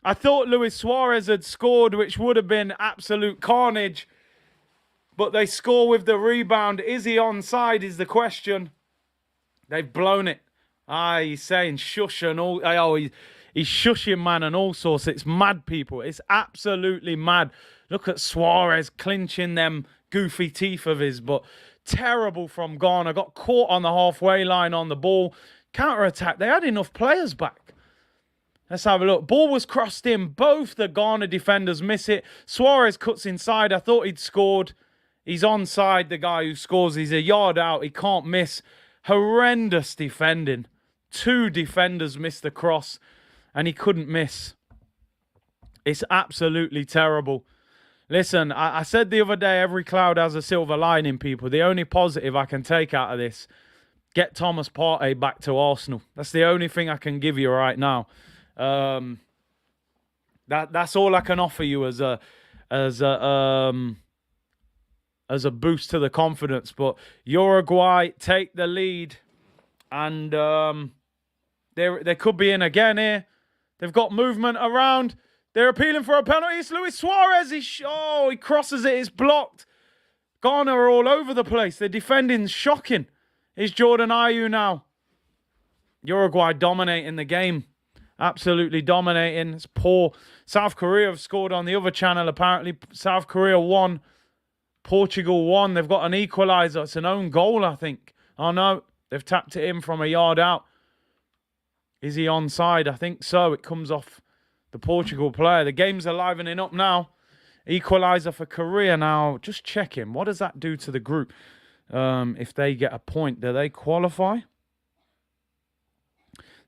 I thought Luis Suarez had scored, which would have been absolute carnage, but they score with the rebound. Is he onside is the question. They've blown it. He's saying shush and all. Oh, he's shushing, man, and all sorts. It's mad, people. It's absolutely mad. Look at Suarez clinching them goofy teeth of his, but terrible from Ghana. Got caught on the halfway line on the ball. Counter-attack. They had enough players back. Let's have a look. Ball was crossed in. Both the Ghana defenders miss it. Suarez cuts inside. I thought he'd scored. He's onside, the guy who scores. He's a yard out. He can't miss. Horrendous defending. Two defenders missed the cross, and he couldn't miss. It's absolutely terrible. Listen, I said the other day, every cloud has a silver lining, people. The only positive I can take out of this, get Thomas Partey back to Arsenal. That's the only thing I can give you right now. That's all I can offer you as a as a boost to the confidence. But Uruguay take the lead, and they could be in again here. They've got movement around. They're appealing for a penalty. It's Luis Suarez. He crosses it. It's blocked. Ghana are all over the place. Their defending's shocking. It's Jordan Ayew now. Uruguay dominating the game. Absolutely dominating. It's poor. South Korea have scored on the other channel. Apparently, South Korea won. Portugal won. They've got an equaliser. It's an own goal, I think. Oh, no. They've tapped it in from a yard out. Is he onside? I think so. It comes off the Portugal player. The game's livening up now. Equaliser for Korea now. Just checking. What does that do to the group? If they get a point, do they qualify?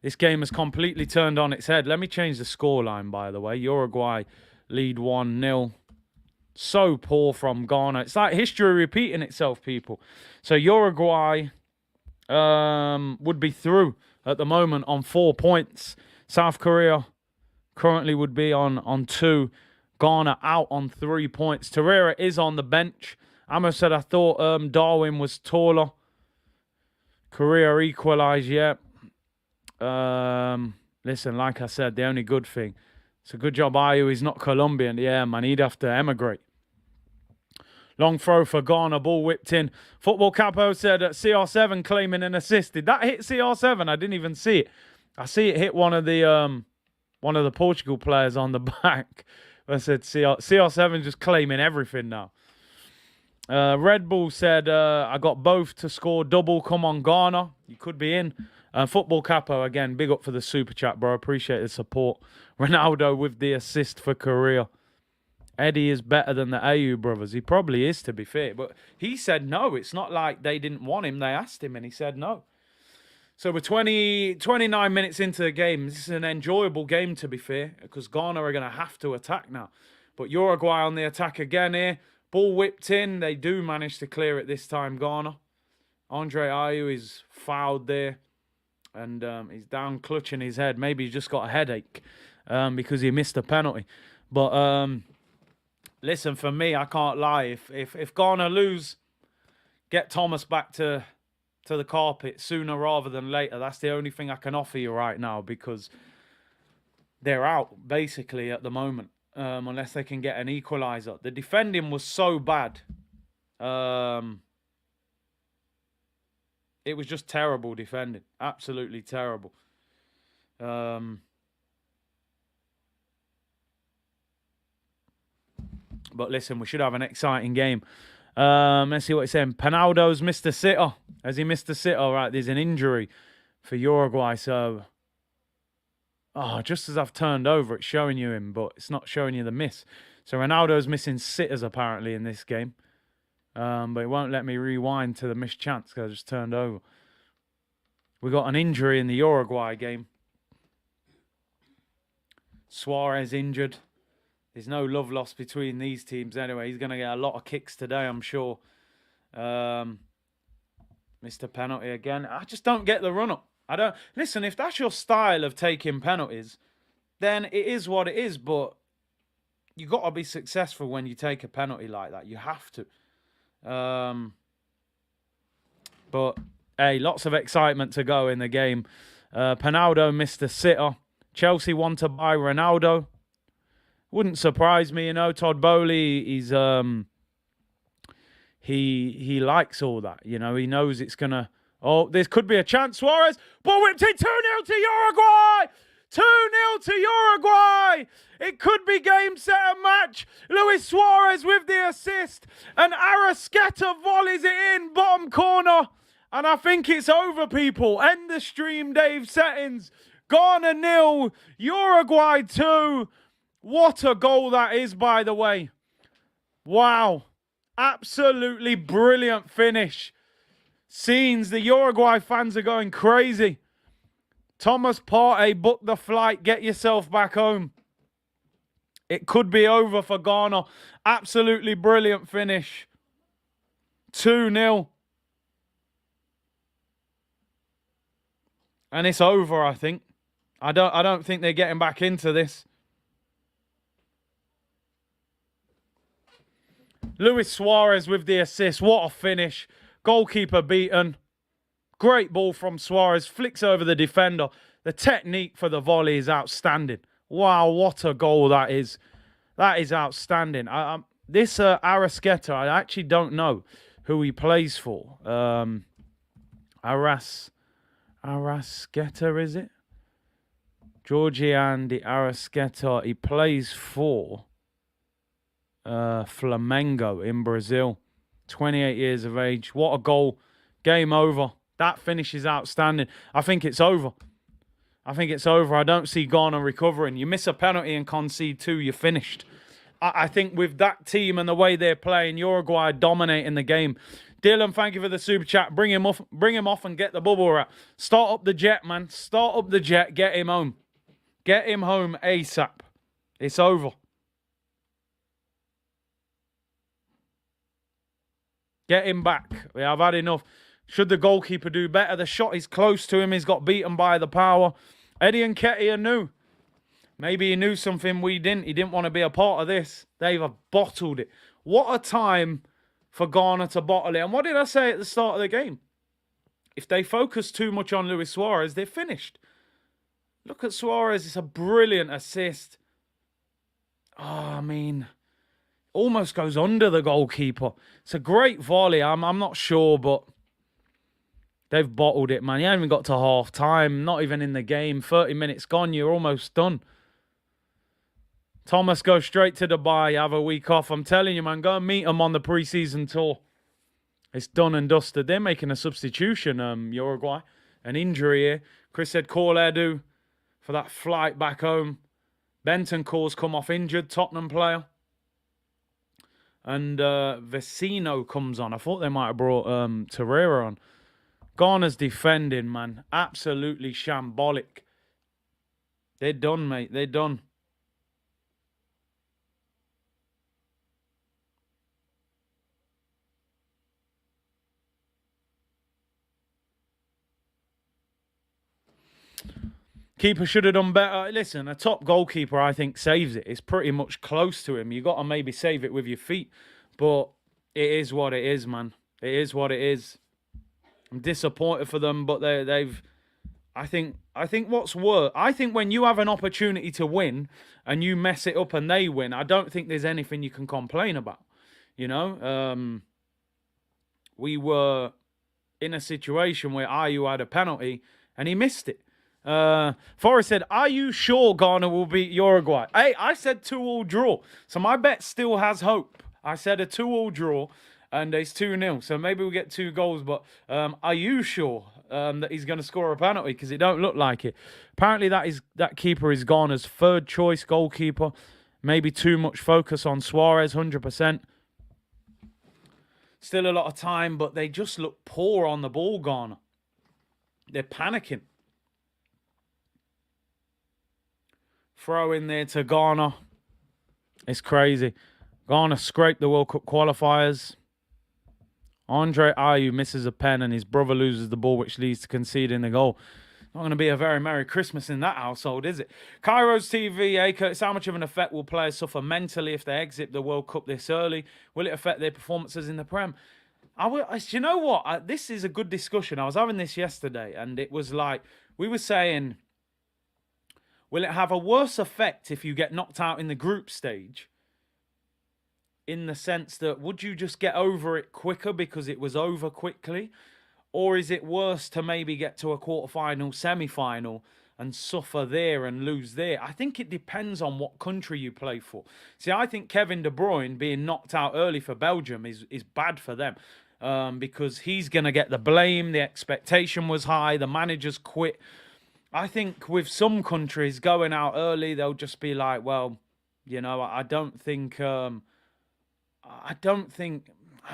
This game has completely turned on its head. Let me change the scoreline, by the way. Uruguay lead 1-0. So poor from Ghana. It's like history repeating itself, people. So Uruguay would be through at the moment on 4 points. South Korea currently would be on 2. Ghana out on 3 points. Torreira is on the bench. Amo said, I thought Darwin was taller. Korea equalised, yeah. Listen, like I said, the only good thing, it's a good job Ayew is not Colombian. Yeah, man, he'd have to emigrate. Long throw for Ghana, ball whipped in. Football Capo said CR7 claiming an assist. Did that hit CR7? I didn't even see it. I see it hit one of the Portugal players on the back. I said CR7 just claiming everything now. Red Bull said, I got both to score double. Come on, Ghana. You could be in. Football Capo, again, big up for the super chat, bro. Appreciate the support. Ronaldo with the assist for Korea. Eddie is better than the Ayew brothers. He probably is, to be fair. But he said no. It's not like they didn't want him. They asked him and he said no. So we're 29 minutes into the game. This is an enjoyable game, to be fair, because Ghana are going to have to attack now. But Uruguay on the attack again here. Ball whipped in. They do manage to clear it this time, Ghana. Andre Ayew is fouled there. And he's down clutching his head. Maybe he's just got a headache because he missed a penalty. But listen, for me, I can't lie. If Ghana lose, get Thomas back to the carpet sooner rather than later. That's the only thing I can offer you right now, because they're out, basically, at the moment. Unless they can get an equaliser. The defending was so bad. It was just terrible defending. Absolutely terrible. But listen, we should have an exciting game. Let's see what he's saying. Pinaldo's missed a sitter. Has he missed a sitter? Right, there's an injury for Uruguay. So, just as I've turned over, it's showing you him, but it's not showing you the miss. So Ronaldo's missing sitters, apparently, in this game. But it won't let me rewind to the missed chance because I just turned over. We got an injury in the Uruguay game. Suarez injured. There's no love lost between these teams anyway. He's going to get a lot of kicks today, I'm sure. Missed a penalty again. I just don't get the run-up. Listen, if that's your style of taking penalties, then it is what it is. But you got to be successful when you take a penalty like that. You have to. But hey, lots of excitement to go in the game. Pinaldo missed a sitter. Chelsea want to buy Ronaldo. Wouldn't surprise me, you know. Todd Bowley, he's he likes all that, you know. He knows it's gonna. Oh, this could be a chance. Suarez, ball whipped in, 2-0 to Uruguay. 2-0 to Uruguay. It could be game, set, and match. Luis Suarez with the assist. And Arrasqueta volleys it in, bottom corner. And I think it's over, people. End the stream, Dave Settings. Ghana 0, Uruguay 2. What a goal that is, by the way. Wow. Absolutely brilliant finish. Scenes, the Uruguay fans are going crazy. Thomas Partey, book the flight. Get yourself back home. It could be over for Ghana. Absolutely brilliant finish. 2-0. And it's over, I think. I don't think they're getting back into this. Luis Suarez with the assist. What a finish. Goalkeeper beaten. Great ball from Suarez. Flicks over the defender. The technique for the volley is outstanding. Wow, what a goal that is. That is outstanding. This Arrasqueta, I actually don't know who he plays for. Arrasqueta, is it? Georgian de Arrasqueta. He plays for Flamengo in Brazil. 28 years of age. What a goal. Game over. That finish is outstanding. I think it's over. I think it's over. I don't see Ghana recovering. You miss a penalty and concede two, you're finished. I think with that team and the way they're playing, Uruguay dominating the game. Dylan, thank you for the super chat. Bring him off and get the bubble wrap. Start up the jet, man. Start up the jet. Get him home. Get him home ASAP. It's over. Get him back. Yeah, I've had enough. Should the goalkeeper do better? The shot is close to him. He's got beaten by the power. Eddie and Nketiah knew. Maybe he knew something we didn't. He didn't want to be a part of this. They've bottled it. What a time for Ghana to bottle it. And what did I say at the start of the game? If they focus too much on Luis Suarez, they're finished. Look at Suarez. It's a brilliant assist. Oh, I mean, almost goes under the goalkeeper. It's a great volley. I'm not sure, but they've bottled it, man. You haven't even got to half time. Not even in the game. 30 minutes gone. You're almost done. Thomas, go straight to Dubai. Have a week off. I'm telling you, man. Go and meet them on the pre-season tour. It's done and dusted. They're making a substitution, Uruguay. An injury here. Chris said, call Edu for that flight back home. Benton calls come off injured. Tottenham player. And Vecino comes on. I thought they might have brought Torreira on. Ghana's defending, man. Absolutely shambolic. They're done, mate. They're done. Keeper should have done better. Listen, a top goalkeeper, I think, saves it. It's pretty much close to him. You got to maybe save it with your feet. But it is what it is, man. It is what it is. I'm disappointed for them, but they've... I think what's worse... I think when you have an opportunity to win and you mess it up and they win, I don't think there's anything you can complain about. You know? We were in a situation where Ayew had a penalty and he missed it. Forrest said, are you sure Ghana will beat Uruguay? Hey, I said 2-2 draw. So my bet still has hope. I said a 2-2 draw and it's 2-0. So maybe we'll get 2 goals. But are you sure that he's going to score a penalty? Because it don't look like it. Apparently that keeper is Ghana's third choice goalkeeper. Maybe too much focus on Suarez, 100%. Still a lot of time, but they just look poor on the ball, Ghana. They're panicking. Throw in there to Ghana. It's crazy. Ghana scraped the World Cup qualifiers. Andre Ayew misses a pen and his brother loses the ball, which leads to conceding the goal. Not going to be a very Merry Christmas in that household, is it? Kairos TV, hey Curtis, how much of an effect will players suffer mentally if they exit the World Cup this early? Will it affect their performances in the Prem? You know what? This is a good discussion. I was having this yesterday and it was like, we were saying... Will it have a worse effect if you get knocked out in the group stage? In the sense that, would you just get over it quicker because it was over quickly? Or is it worse to maybe get to a quarterfinal, semi-final and suffer there and lose there? I think it depends on what country you play for. See, I think Kevin De Bruyne being knocked out early for Belgium is bad for them. Because he's going to get the blame. The expectation was high. The managers quit. I think with some countries going out early, they'll just be like, well, you know, I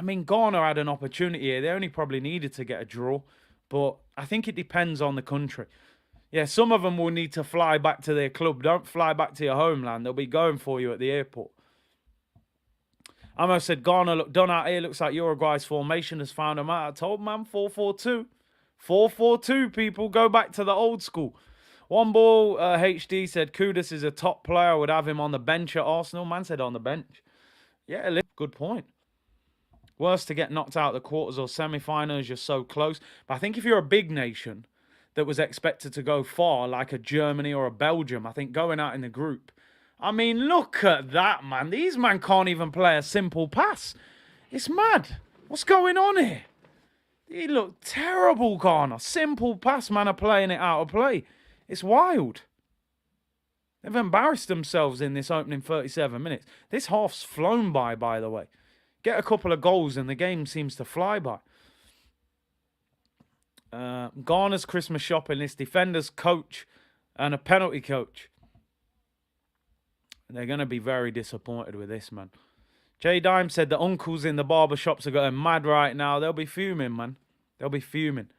mean, Ghana had an opportunity here. They only probably needed to get a draw. But I think it depends on the country. Yeah, some of them will need to fly back to their club. Don't fly back to your homeland. They'll be going for you at the airport. I almost said Ghana look done out here. Looks like Uruguay's formation has found them out. I told man 4-4-2. 4-4-2, people. Go back to the old school. One Ball HD said, Kudus is a top player. I would have him on the bench at Arsenal. Man said on the bench. Yeah, good point. Worse to get knocked out of the quarters or semi-finals, you're so close. But I think if you're a big nation that was expected to go far, like a Germany or a Belgium, I think going out in the group. I mean, look at that, man. These men can't even play a simple pass. It's mad. What's going on here? He looked terrible, Ghana. Simple pass, man, are playing it out of play. It's wild. They've embarrassed themselves in this opening 37 minutes. This half's flown by the way. Get a couple of goals and the game seems to fly by. Ghana's Christmas shopping list, defenders, coach, and a penalty coach. They're going to be very disappointed with this, man. Jay Dime said the uncles in the barber shops are going mad right now. They'll be fuming, man. They'll be fuming.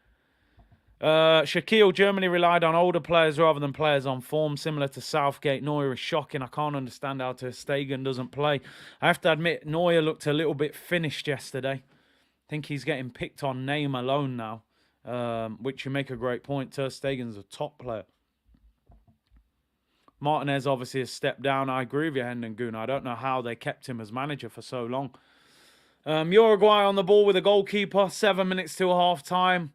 Shaquille, Germany relied on older players rather than players on form, similar to Southgate. Neuer is shocking. I can't understand how Ter Stegen doesn't play. I have to admit, Neuer looked a little bit finished yesterday. I think he's getting picked on name alone now, which you make a great point. Ter Stegen's a top player. Martinez obviously has stepped down. I agree with you, Hendon Goon. I don't know how they kept him as manager for so long. Uruguay on the ball with a goalkeeper. 7 minutes till half-time.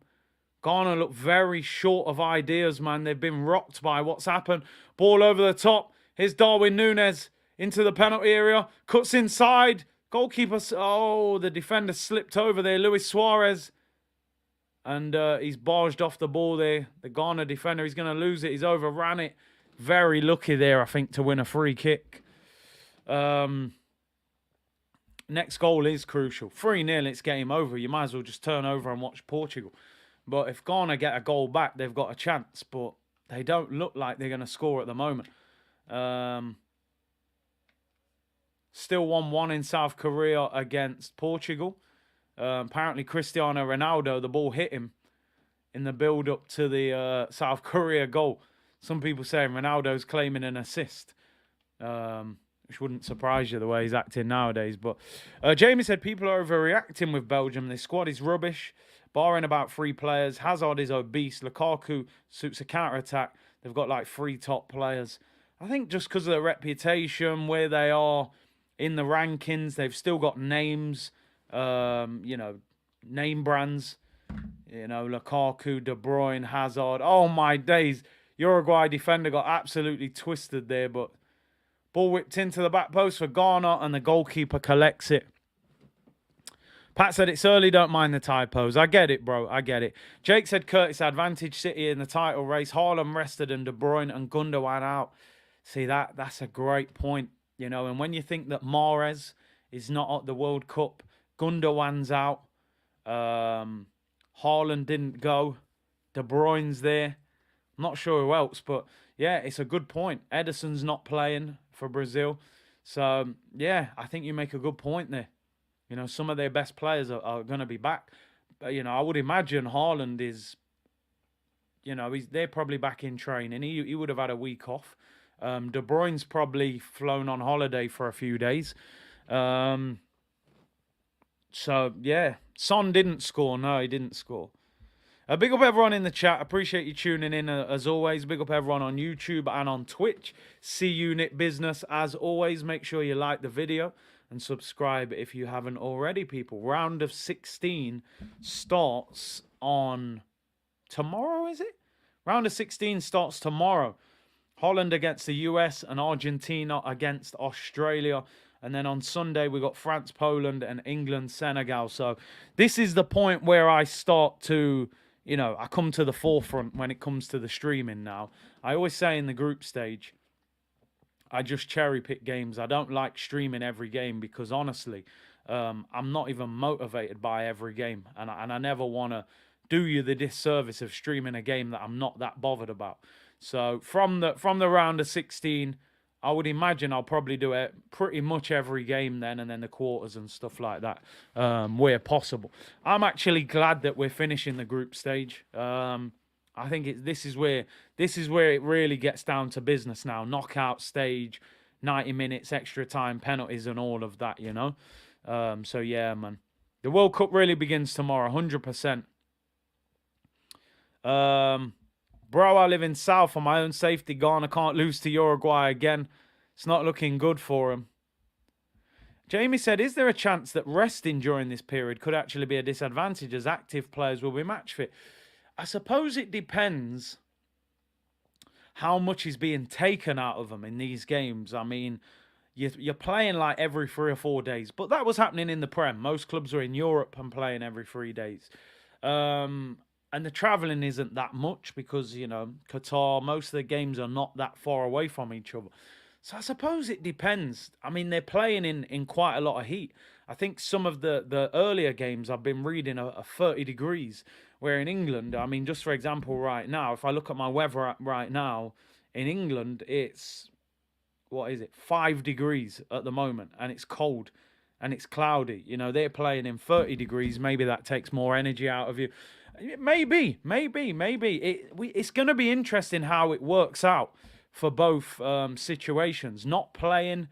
Ghana look very short of ideas, man. They've been rocked by what's happened. Ball over the top. Here's Darwin Núñez into the penalty area. Cuts inside. Goalkeeper. Oh, the defender slipped over there. Luis Suarez. And he's barged off the ball there. The Ghana defender, he's going to lose it. He's overran it. Very lucky there, I think, to win a free kick. Next goal is crucial. 3-0, it's game over. You might as well just turn over and watch Portugal. But if Ghana get a goal back, they've got a chance. But they don't look like they're going to score at the moment. Still 1-1 in South Korea against Portugal. Apparently, Cristiano Ronaldo, the ball hit him in the build-up to the South Korea goal. Some people saying Ronaldo's claiming an assist, which wouldn't surprise you the way he's acting nowadays. But Jamie said people are overreacting with Belgium. Their squad is rubbish, barring about 3 players. Hazard is obese. Lukaku suits a counter-attack. They've got like 3 top players. I think just because of their reputation, where they are in the rankings, they've still got names, name brands. Lukaku, De Bruyne, Hazard. Oh, my days. Uruguay defender got absolutely twisted there, but ball whipped into the back post for Ghana, and the goalkeeper collects it. Pat said it's early, don't mind the typos. I get it, bro. I get it. Jake said Curtis advantage City in the title race. Haaland rested and De Bruyne and Gundogan out. See, that's a great point, and when you think that Mahrez is not at the World Cup, Gundogan's out, Haaland didn't go, De Bruyne's there. Not sure who else, but yeah, it's a good point. Ederson's not playing for Brazil. So, yeah, I think you make a good point there. Some of their best players are going to be back. But, I would imagine Haaland is, they're probably back in training. He would have had a week off. De Bruyne's probably flown on holiday for a few days. So, yeah, Son didn't score. No, he didn't score. Big up everyone in the chat. Appreciate you tuning in as always. Big up everyone on YouTube and on Twitch. C-Unit Business. As always, make sure you like the video and subscribe if you haven't already, people. Round of 16 starts on tomorrow, is it? Round of 16 starts tomorrow. Holland against the US and Argentina against Australia. And then on Sunday, we got France, Poland, and England, Senegal. So this is the point where I start to... I come to the forefront when it comes to the streaming now. I always say in the group stage, I just cherry pick games. I don't like streaming every game because honestly, I'm not even motivated by every game. And I never want to do you the disservice of streaming a game that I'm not that bothered about. So from the round of 16, I would imagine I'll probably do it pretty much every game then, and then the quarters and stuff like that, where possible. I'm actually glad that we're finishing the group stage. I think this is where it really gets down to business now. Knockout stage, 90 minutes, extra time, penalties, and all of that. So yeah, man, the World Cup really begins tomorrow, 100%. Bro, I live in South for my own safety. Ghana can't lose to Uruguay again. It's not looking good for him. Jamie said, is there a chance that resting during this period could actually be a disadvantage as active players will be match fit? I suppose it depends how much is being taken out of them in these games. I mean, you're playing like every 3 or 4 days, but that was happening in the Prem. Most clubs are in Europe and playing every 3 days. And the travelling isn't that much because, Qatar, most of the games are not that far away from each other. So I suppose it depends. I mean, they're playing in quite a lot of heat. I think some of the earlier games I've been reading are 30 degrees, where in England, I mean, just for example, right now, if I look at my weather app right now, in England, it's, 5 degrees at the moment, and it's cold and it's cloudy. They're playing in 30 degrees. Maybe that takes more energy out of you. Maybe. It's going to be interesting how it works out for both situations. Not playing,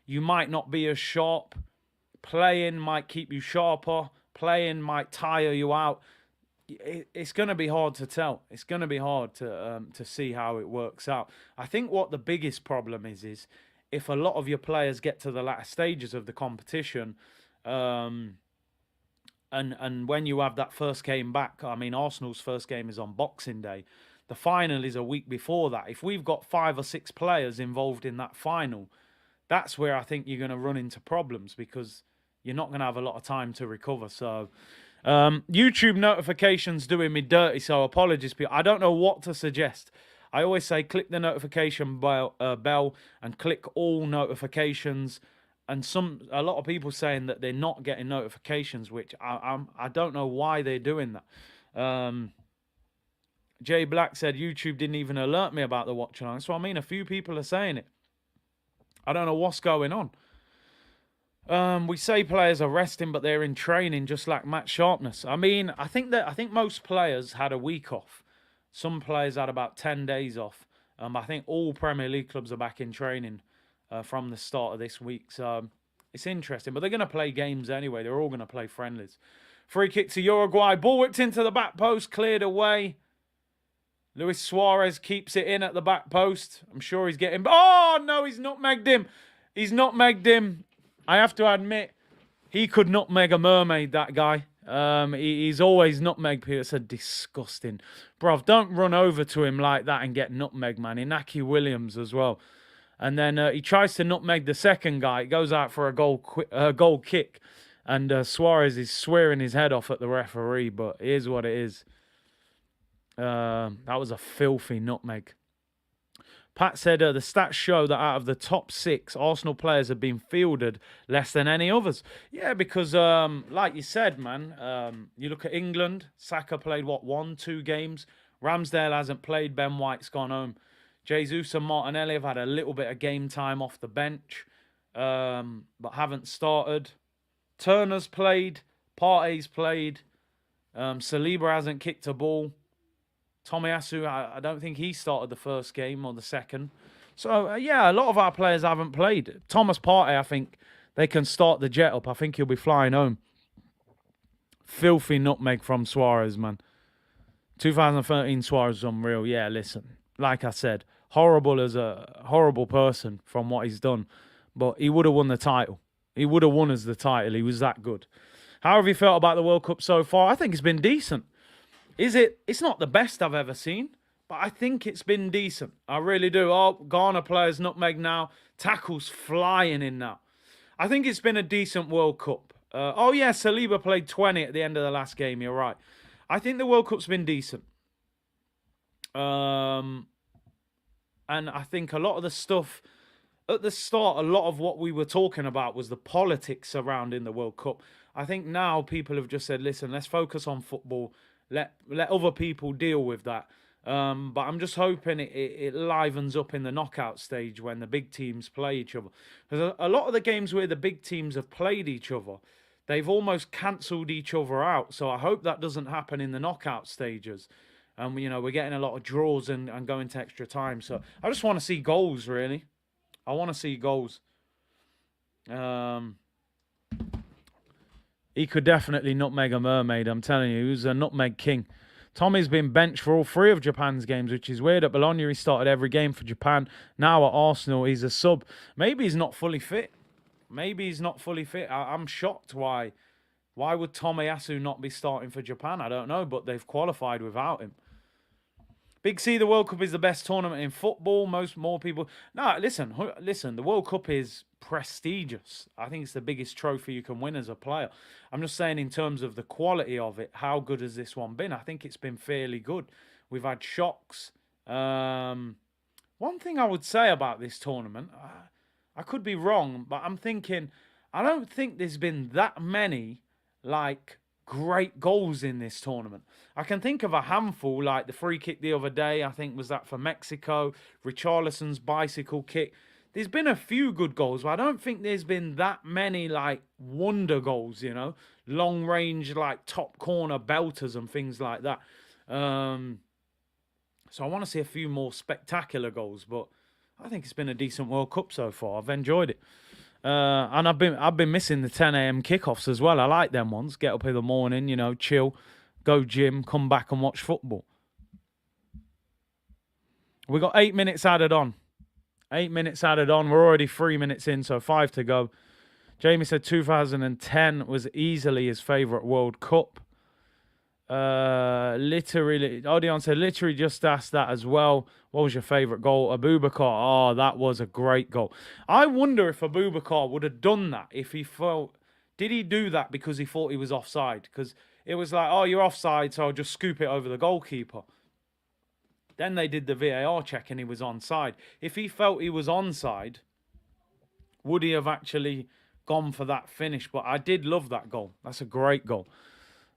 you might not be as sharp. Playing might keep you sharper. Playing might tire you out. It's going to be hard to tell. It's going to be hard to see how it works out. I think what the biggest problem is if a lot of your players get to the latter stages of the competition, and when you have that first game back, I mean, Arsenal's first game is on Boxing Day. The final is a week before that. If we've got 5 or 6 players involved in that final, that's where I think you're going to run into problems because you're not going to have a lot of time to recover. So YouTube notifications doing me dirty, so apologies, people. I don't know what to suggest. I always say click the notification bell and click all notifications. And a lot of people saying that they're not getting notifications, which I don't know why they're doing that. Jay Black said YouTube didn't even alert me about the watch along. So I mean, a few people are saying it. I don't know what's going on. We say players are resting, but they're in training, just like Matt Sharpness. I mean, I think most players had a week off. Some players had about 10 days off. I think all Premier League clubs are back in training from the start of this week. So it's interesting. But they're going to play games anyway. They're all going to play friendlies. Free kick to Uruguay. Ball whipped into the back post. Cleared away. Luis Suarez keeps it in at the back post. I'm sure he's getting... Oh, no, he's nutmegged him. He's nutmegged him. I have to admit, he could nutmeg a mermaid, that guy. He's always nutmeg people. It's a disgusting. Bruv, don't run over to him like that and get nutmeg, man. Inaki Williams as well. And then he tries to nutmeg the second guy. It goes out for a goal kick. And Suarez is swearing his head off at the referee, but here's what it is. That was a filthy nutmeg. Pat said the stats show that out of the top 6, Arsenal players have been fielded less than any others. Yeah, because like you said, man, you look at England. Saka played, 1-2 games. Ramsdale hasn't played. Ben White's gone home. Jesus and Martinelli have had a little bit of game time off the bench, but haven't started. Turner's played. Partey's played. Saliba hasn't kicked a ball. Tomiyasu, I don't think he started the first game or the second. So, yeah, a lot of our players haven't played. Thomas Partey, I think they can start the jet up. I think he'll be flying home. Filthy nutmeg from Suarez, man. 2013 Suarez is unreal. Yeah, listen, like I said, horrible as a horrible person from what he's done. But he would have won the title. He would have won us the title. He was that good. How have you felt about the World Cup so far? I think it's been decent. It's not the best I've ever seen, but I think it's been decent. I really do. Oh, Ghana players nutmeg now. Tackles flying in now. I think it's been a decent World Cup. Oh, yeah, Saliba played 20 at the end of the last game. You're right. I think the World Cup's been decent. And I think a lot of the stuff... At the start, a lot of what we were talking about was the politics surrounding the World Cup. I think now people have just said, listen, let's focus on football. Let other people deal with that. But I'm just hoping it livens up in the knockout stage when the big teams play each other. Because a lot of the games where the big teams have played each other, they've almost cancelled each other out. So I hope that doesn't happen in the knockout stages. We're getting a lot of draws and going to extra time. So I just want to see goals, really. I want to see goals. He could definitely nutmeg a mermaid, I'm telling you. He was a nutmeg king. Tommy's been benched for all 3 of Japan's games, which is weird. At Bologna, he started every game for Japan. Now at Arsenal, he's a sub. Maybe he's not fully fit. Maybe he's not fully fit. I'm shocked why. Why would Tomiyasu not be starting for Japan? I don't know, but they've qualified without him. Big C, the World Cup is the best tournament in football. More people. No, listen. The World Cup is prestigious. I think it's the biggest trophy you can win as a player. I'm just saying in terms of the quality of it, how good has this one been? I think it's been fairly good. We've had shocks. One thing I would say about this tournament, I could be wrong, but I'm thinking, I don't think there's been that many, like, great goals in this tournament. I can think of a handful, like the free kick the other day, I think was that for Mexico, Richarlison's bicycle kick. There's been a few good goals, but I don't think there's been that many, like, wonder goals, you know, long range, like, top corner belters and things like that. So I want to see a few more spectacular goals, but I think it's been a decent World Cup so far. I've enjoyed it. And I've been missing the 10 a.m. kickoffs as well. I like them ones. Get up in the morning, you know, chill, go gym, come back and watch football. We got 8 minutes added on. 8 minutes added on. We're already 3 minutes in, so 5 to go. Jamie said 2010 was easily his favourite World Cup. Odion said, literally just asked that as well. What was your favourite goal? Abubakar. Oh, that was a great goal. I wonder if Abubakar would have done that if he felt... Did he do that because he thought he was offside? Because it was like, oh, you're offside, so I'll just scoop it over the goalkeeper. Then they did the VAR check and he was onside. If he felt he was onside, would he have actually gone for that finish? But I did love that goal. That's a great goal.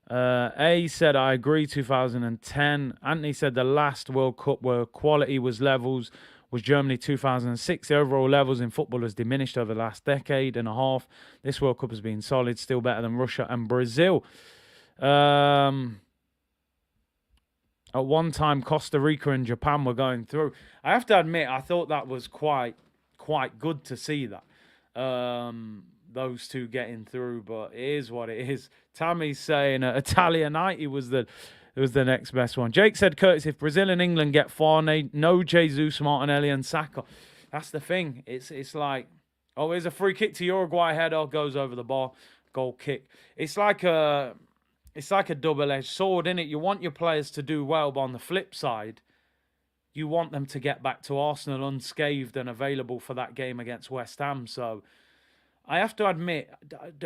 A said, I agree, 2010. Anthony said the last World Cup where quality was levels was Germany 2006. The overall levels in football has diminished over the last decade and a half. This World Cup has been solid, still better than Russia and Brazil. At one time, Costa Rica and Japan were going through. I have to admit, I thought that was quite good to see that. Those two getting through, but it is what it is. Tammy's saying Italianite was the next best one. Jake said, Curtis, if Brazil and England get far, no Jesus, Martinelli and Saka. That's the thing. It's like, oh, here's a free kick to Uruguay, header, goes over the bar, goal kick. It's like a double-edged sword, isn't it? You want your players to do well, but on the flip side, you want them to get back to Arsenal unscathed and available for that game against West Ham. So I have to admit,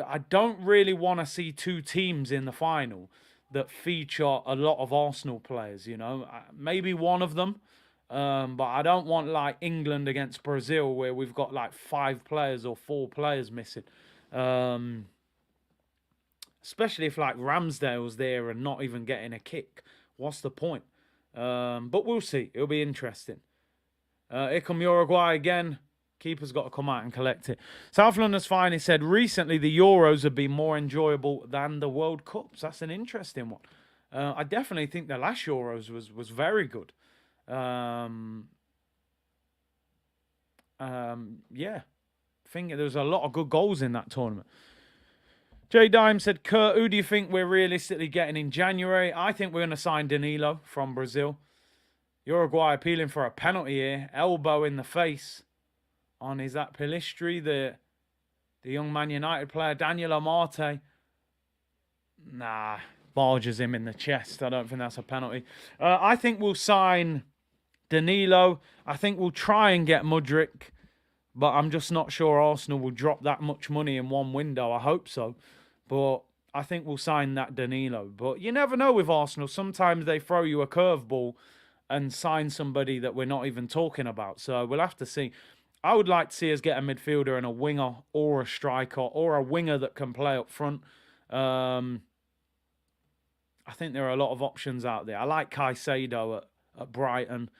I don't really want to see two teams in the final that feature a lot of Arsenal players, you know. Maybe one of them, but I don't want, like, England against Brazil where we've got, like, 5 players or 4 players missing. Especially if, like, Ramsdale's there and not even getting a kick. What's the point? But we'll see. It'll be interesting. Here come Uruguay again. Keeper's got to come out and collect it. South London's Finest said, recently the Euros have been more enjoyable than the World Cups. That's an interesting one. I definitely think the last Euros was very good. Yeah. I think there was a lot of good goals in that tournament. Jay Dime said, Kurt, who do you think we're realistically getting in January? I think we're going to sign Danilo from Brazil. Uruguay appealing for a penalty here. Elbow in the face. Is that Pelistri, the young Man United player, Daniel Amate? Nah, barges him in the chest. I don't think that's a penalty. I think we'll sign Danilo. I think we'll try and get Mudryk, but I'm just not sure Arsenal will drop that much money in one window. I hope so, but I think we'll sign that Danilo. But you never know with Arsenal. Sometimes they throw you a curveball and sign somebody that we're not even talking about. So we'll have to see. I would like to see us get a midfielder and a winger or a striker or a winger that can play up front. I think there are a lot of options out there. I like Caicedo at Brighton.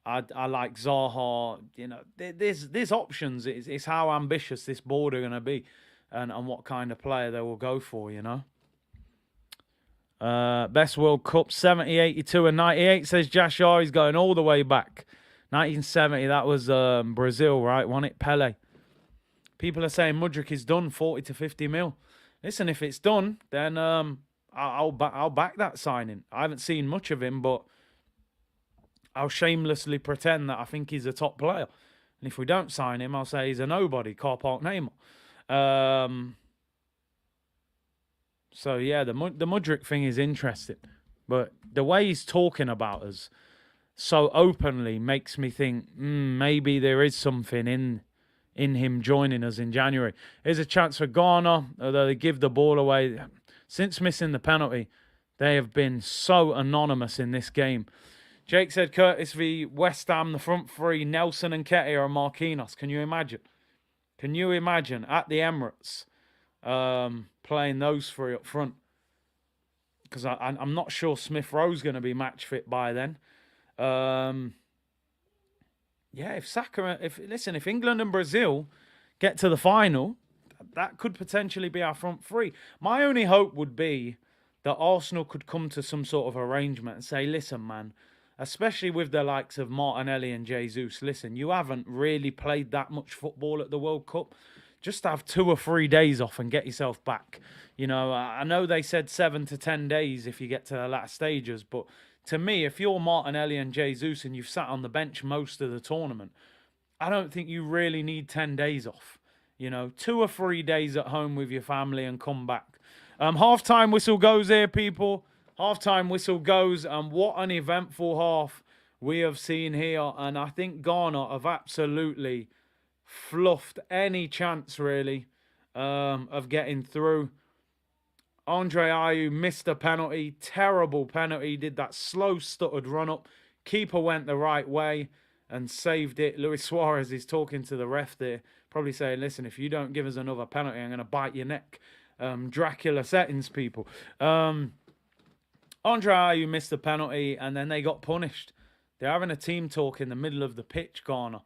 I like Zaha. You know, there's options. It's how ambitious this board are going to be and what kind of player they will go for, you know. Best World Cup, 70, 82 and 98, says Jashar. He's going all the way back. 1970, that was Brazil, right? Won it? Pele. People are saying Mudryk is done, 40 to 50 mil. Listen, if it's done, then I'll back that signing. I haven't seen much of him, but I'll shamelessly pretend that I think he's a top player. And if we don't sign him, I'll say he's a nobody, Car Park Neymar. Um, so yeah, the Mudryk thing is interesting, but the way he's talking about us so openly makes me think maybe there is something in him joining us in January. Here's a chance for Ghana, although they give the ball away. Since missing the penalty, they have been so anonymous in this game. Jake said Curtis v West Ham, the front three, Nelson and Ketia and Marquinhos. Can you imagine? Can you imagine at the Emirates playing those three up front? Because I'm not sure Smith Rowe's going to be match fit by then. Yeah, if England and Brazil get to the final, that could potentially be our front three. My only hope would be that Arsenal could come to some sort of arrangement and say, listen, man, especially with the likes of Martinelli and Jesus, listen, you haven't really played that much football at the World Cup. Just have 2 or 3 days off and get yourself back. You know, I know they said 7 to 10 days if you get to the latter stages, but to me, if you're Martinelli and Jesus and you've sat on the bench most of the tournament, I don't think you really need 10 days off. You know, 2 or 3 days at home with your family and come back. Half-time whistle goes here, people. Half-time whistle goes, and what an eventful half we have seen here. And I think Ghana have absolutely fluffed any chance, really, of getting through. Andre Ayew missed a penalty. Terrible penalty. Did that slow, stuttered run-up. Keeper went the right way and saved it. Luis Suarez is talking to the ref there, probably saying, listen, if you don't give us another penalty, I'm going to bite your neck. Dracula settings, people. Andre Ayew missed the penalty, and then they got punished. They're having a team talk in the middle of the pitch, Ghana.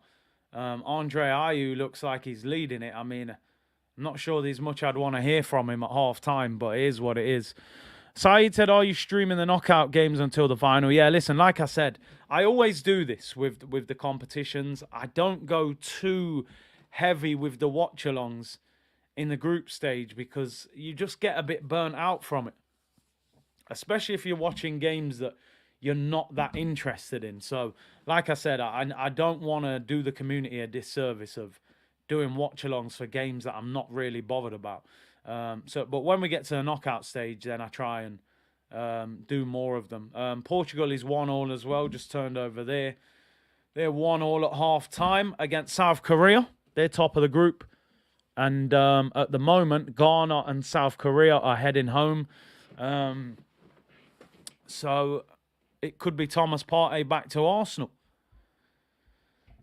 Andre Ayew looks like he's leading it. I mean, I'm not sure there's much I'd want to hear from him at half-time, but it is what it is. Saeed said, are you streaming the knockout games until the final? Yeah, listen, like I said, I always do this with the competitions. I don't go too heavy with the watch-alongs in the group stage because you just get a bit burnt out from it, especially if you're watching games that you're not that interested in. So, like I said, I don't want to do the community a disservice of doing watch-alongs for games that I'm not really bothered about. But when we get to the knockout stage, then I try and do more of them. Portugal is 1-1 as well, just turned over there. They're 1-1 at half-time against South Korea. They're top of the group. And at the moment, Ghana and South Korea are heading home. So it could be Thomas Partey back to Arsenal.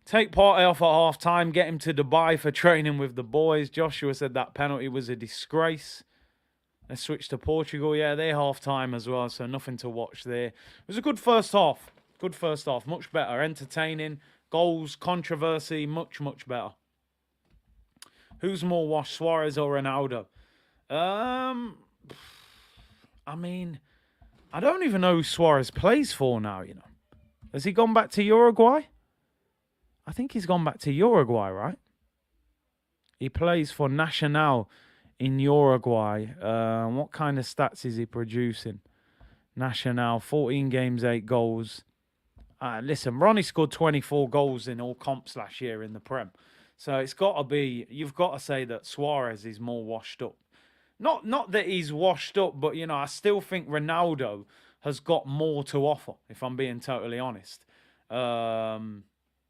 Take Partey off at half-time, get him to Dubai for training with the boys. Joshua said that penalty was a disgrace. Let's switch to Portugal. Yeah, they're half-time as well, so nothing to watch there. It was a good first half. Good first half. Much better. Entertaining. Goals, controversy, much, much better. Who's more washed, Suarez or Ronaldo? I mean, I don't even know who Suarez plays for now, you know. Has he gone back to Uruguay? I think he's gone back to Uruguay, right? He plays for Nacional in Uruguay. What kind of stats is he producing? Nacional, 14 games, 8 goals. Listen, Ronnie scored 24 goals in all comps last year in the Prem. So it's got to be, you've got to say that Suarez is more washed up. Not that he's washed up, but, you know, I still think Ronaldo has got more to offer, if I'm being totally honest.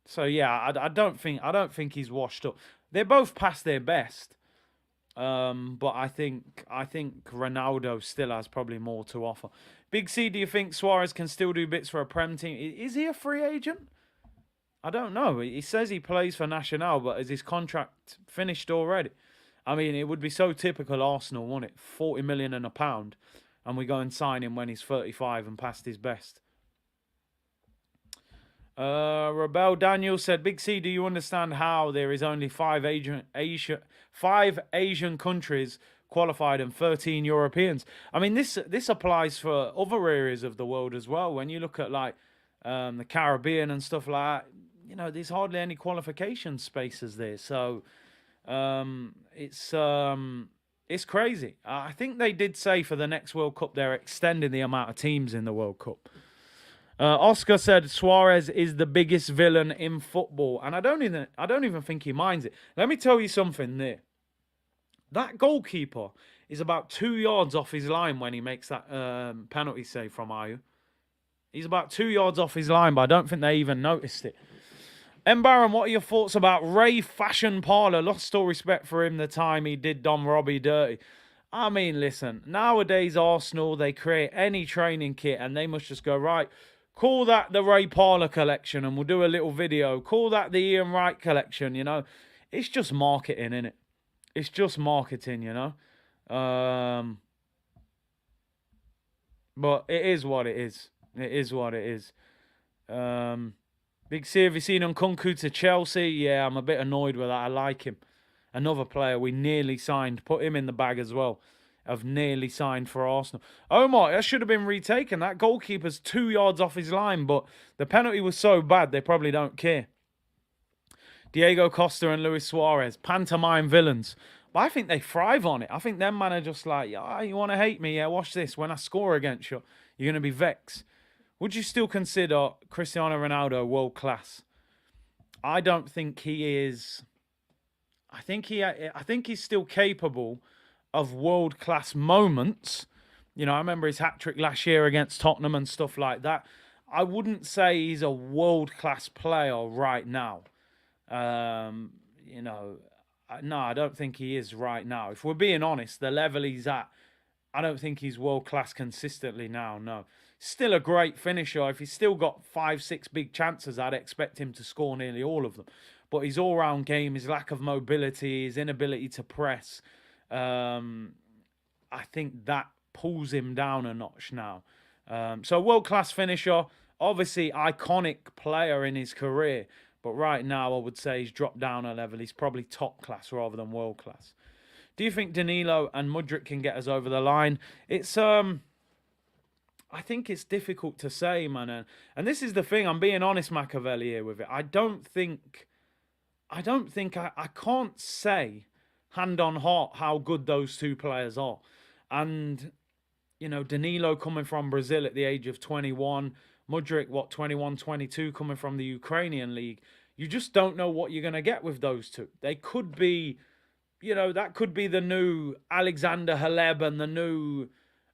So yeah, I don't think he's washed up. They're both past their best, but I think Ronaldo still has probably more to offer. Big C, do you think Suarez can still do bits for a Prem team? Is he a free agent? I don't know. He says he plays for Nacional, but is his contract finished already? I mean, it would be so typical Arsenal, wouldn't it? 40 million and £1, and we go and sign him when he's 35 and past his best. Rebel Daniel said, Big C, do you understand how there is only 5 Asian countries qualified and 13 Europeans? I mean, this applies for other areas of the world as well. When you look at like the Caribbean and stuff like that, you know, there's hardly any qualification spaces there. So it's crazy. I think they did say for the next World Cup they're extending the amount of teams in the World Cup. Oscar said Suarez is the biggest villain in football, and I don't even think he minds it. Let me tell you something there. That goalkeeper is about 2 yards off his line when he makes that penalty save from Ayu. He's about 2 yards off his line, but I don't think they even noticed it. M. Baron, what are your thoughts about Ray Fashion Parlour? Lost all respect for him the time he did Don Robbie dirty. I mean, listen, nowadays Arsenal, they create any training kit and they must just go, right, call that the Ray Parlour collection and we'll do a little video. Call that the Ian Wright collection, you know. It's just marketing, innit? It's just marketing, you know. But it is what it is. It is what it is. Big C, have you seen Nkunku to Chelsea? Yeah, I'm a bit annoyed with that. I like him. Another player we nearly signed. Put him in the bag as well. I've nearly signed for Arsenal. Omar, that should have been retaken. That goalkeeper's 2 yards off his line, but the penalty was so bad they probably don't care. Diego Costa and Luis Suarez, pantomime villains. But I think they thrive on it. I think them man are just like, yeah, you want to hate me? Yeah, watch this. When I score against you, you're going to be vexed. Would you still consider Cristiano Ronaldo world class? I don't think he is. I think he's still capable of world class moments. You know, I remember his hat trick last year against Tottenham and stuff like that. I wouldn't say he's a world class player right now. You know, no, I don't think he is right now. If we're being honest, the level he's at, I don't think he's world class consistently now. No, still a great finisher. If he's still got 5-6 big chances, I'd expect him to score nearly all of them. But his all-round game, his lack of mobility, his inability to press, I think that pulls him down a notch now. So world-class finisher, obviously iconic player in his career. But right now, I would say he's dropped down a level. He's probably top class rather than world class. Do you think Danilo and Mudryk can get us over the line? It's I think it's difficult to say, man. And this is the thing. I'm being honest, Machiavelli, here with it. I can't say hand on heart how good those two players are. And, you know, Danilo coming from Brazil at the age of 21, Mudryk, 21, 22, coming from the Ukrainian league. You just don't know what you're going to get with those two. They could be, you know, that could be the new Alexander Haleb and the new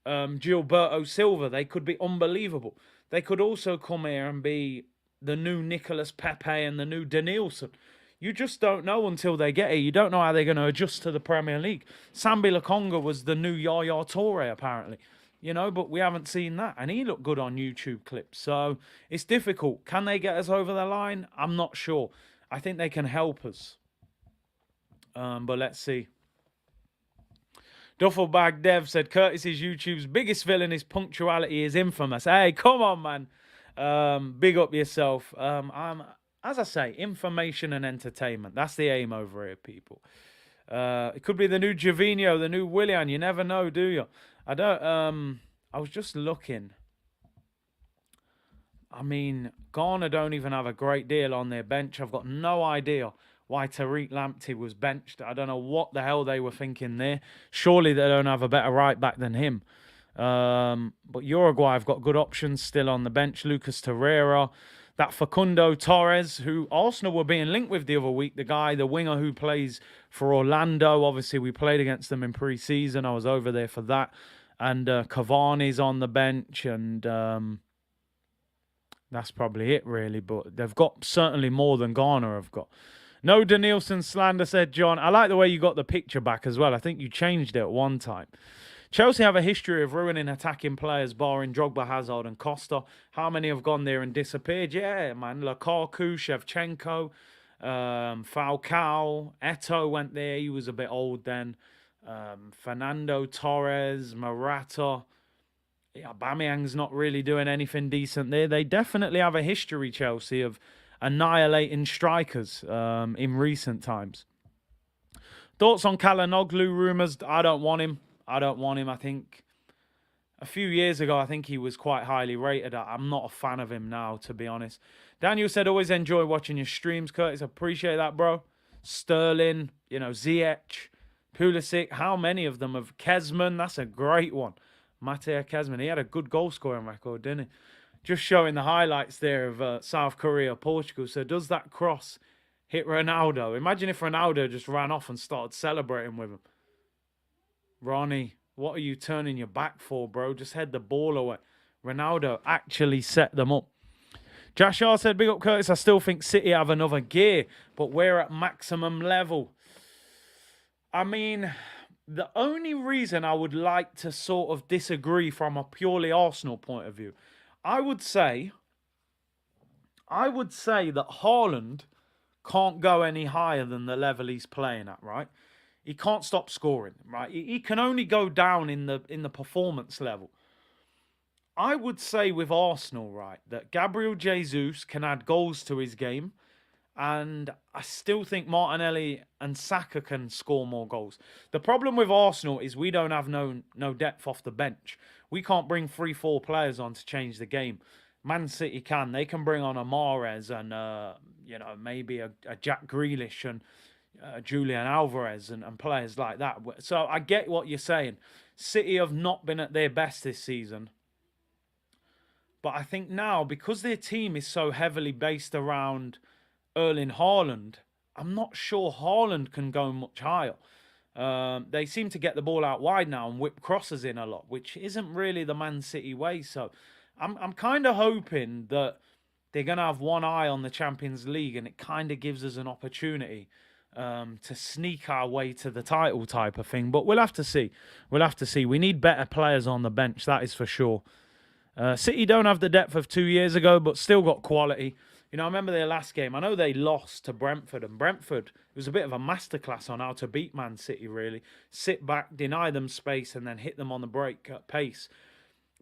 Gilberto Silva. They could be unbelievable. They could also come here and be the new Nicolas Pepe and the new Denilson. You just don't know until they get here. You don't know how they're going to adjust to the Premier League. Sambi Lokonga was the new Yaya Toure, apparently. You know, but we haven't seen that. And he looked good on YouTube clips. So it's difficult. Can they get us over the line? I'm not sure. I think they can help us. But let's see. Duffelbag Dev said, Curtis is YouTube's biggest villain. His punctuality is infamous. Hey, come on, man. Big up yourself. As I say, information and entertainment. That's the aim over here, people. It could be the new Gervinho, the new Willian. You never know, do you? I was just looking. I mean, Ghana don't even have a great deal on their bench. I've got no idea why Tariq Lamptey was benched. I don't know what the hell they were thinking there. Surely they don't have a better right back than him. But Uruguay have got good options still on the bench. Lucas Torreira, that Facundo Torres, who Arsenal were being linked with the other week. The winger who plays for Orlando. Obviously, we played against them in pre-season. I was over there for that. And Cavani's on the bench. And that's probably it, really. But they've got certainly more than Ghana have got. No Danielson slander, said John. I like the way you got the picture back as well. I think you changed it at one time. Chelsea have a history of ruining attacking players, barring Drogba, Hazard and Costa. How many have gone there and disappeared? Yeah, man. Lukaku, Shevchenko, Falcao, Eto'o went there. He was a bit old then. Fernando Torres, Morata. Yeah, Aubameyang's not really doing anything decent there. They definitely have a history, Chelsea, of annihilating strikers in recent times. Thoughts on Kalanoglu rumours? I don't want him. I think a few years ago, I think he was quite highly rated. I'm not a fan of him now, to be honest. Daniel said, always enjoy watching your streams, Curtis. Appreciate that, bro. Sterling, Ziyech, Pulisic. How many of them have... Kezman, that's a great one. Matej Kezman. He had a good goal-scoring record, didn't he? Just showing the highlights there of South Korea, Portugal. So does that cross hit Ronaldo? Imagine if Ronaldo just ran off and started celebrating with him. Ronnie, what are you turning your back for, bro? Just head the ball away. Ronaldo actually set them up. Jashar said, big up Curtis, I still think City have another gear, but we're at maximum level. I mean, the only reason I would like to sort of disagree from a purely Arsenal point of view, I would say that Haaland can't go any higher than the level he's playing at, right? He can't stop scoring, right? He can only go down in the performance level. I would say with Arsenal, right, that Gabriel Jesus can add goals to his game, and I still think Martinelli and Saka can score more goals. The problem with Arsenal is we don't have no depth off the bench. We can't bring 3-4 players on to change the game. Man City can. They can bring on a Mahrez and maybe a Jack Grealish and Julian Alvarez and players like that. So I get what you're saying. City have not been at their best this season. But I think now, because their team is so heavily based around Erling Haaland, I'm not sure Haaland can go much higher. They seem to get the ball out wide now and whip crosses in a lot, which isn't really the Man City way. So I'm kind of hoping that they're going to have one eye on the Champions League, and it kind of gives us an opportunity to sneak our way to the title type of thing. But we'll have to see. We'll have to see. We need better players on the bench, that is for sure. City don't have the depth of 2 years ago, but still got quality. You know, I remember their last game. I know they lost to Brentford, and Brentford, it was a bit of a masterclass on how to beat Man City, really. Sit back, deny them space, and then hit them on the break at pace.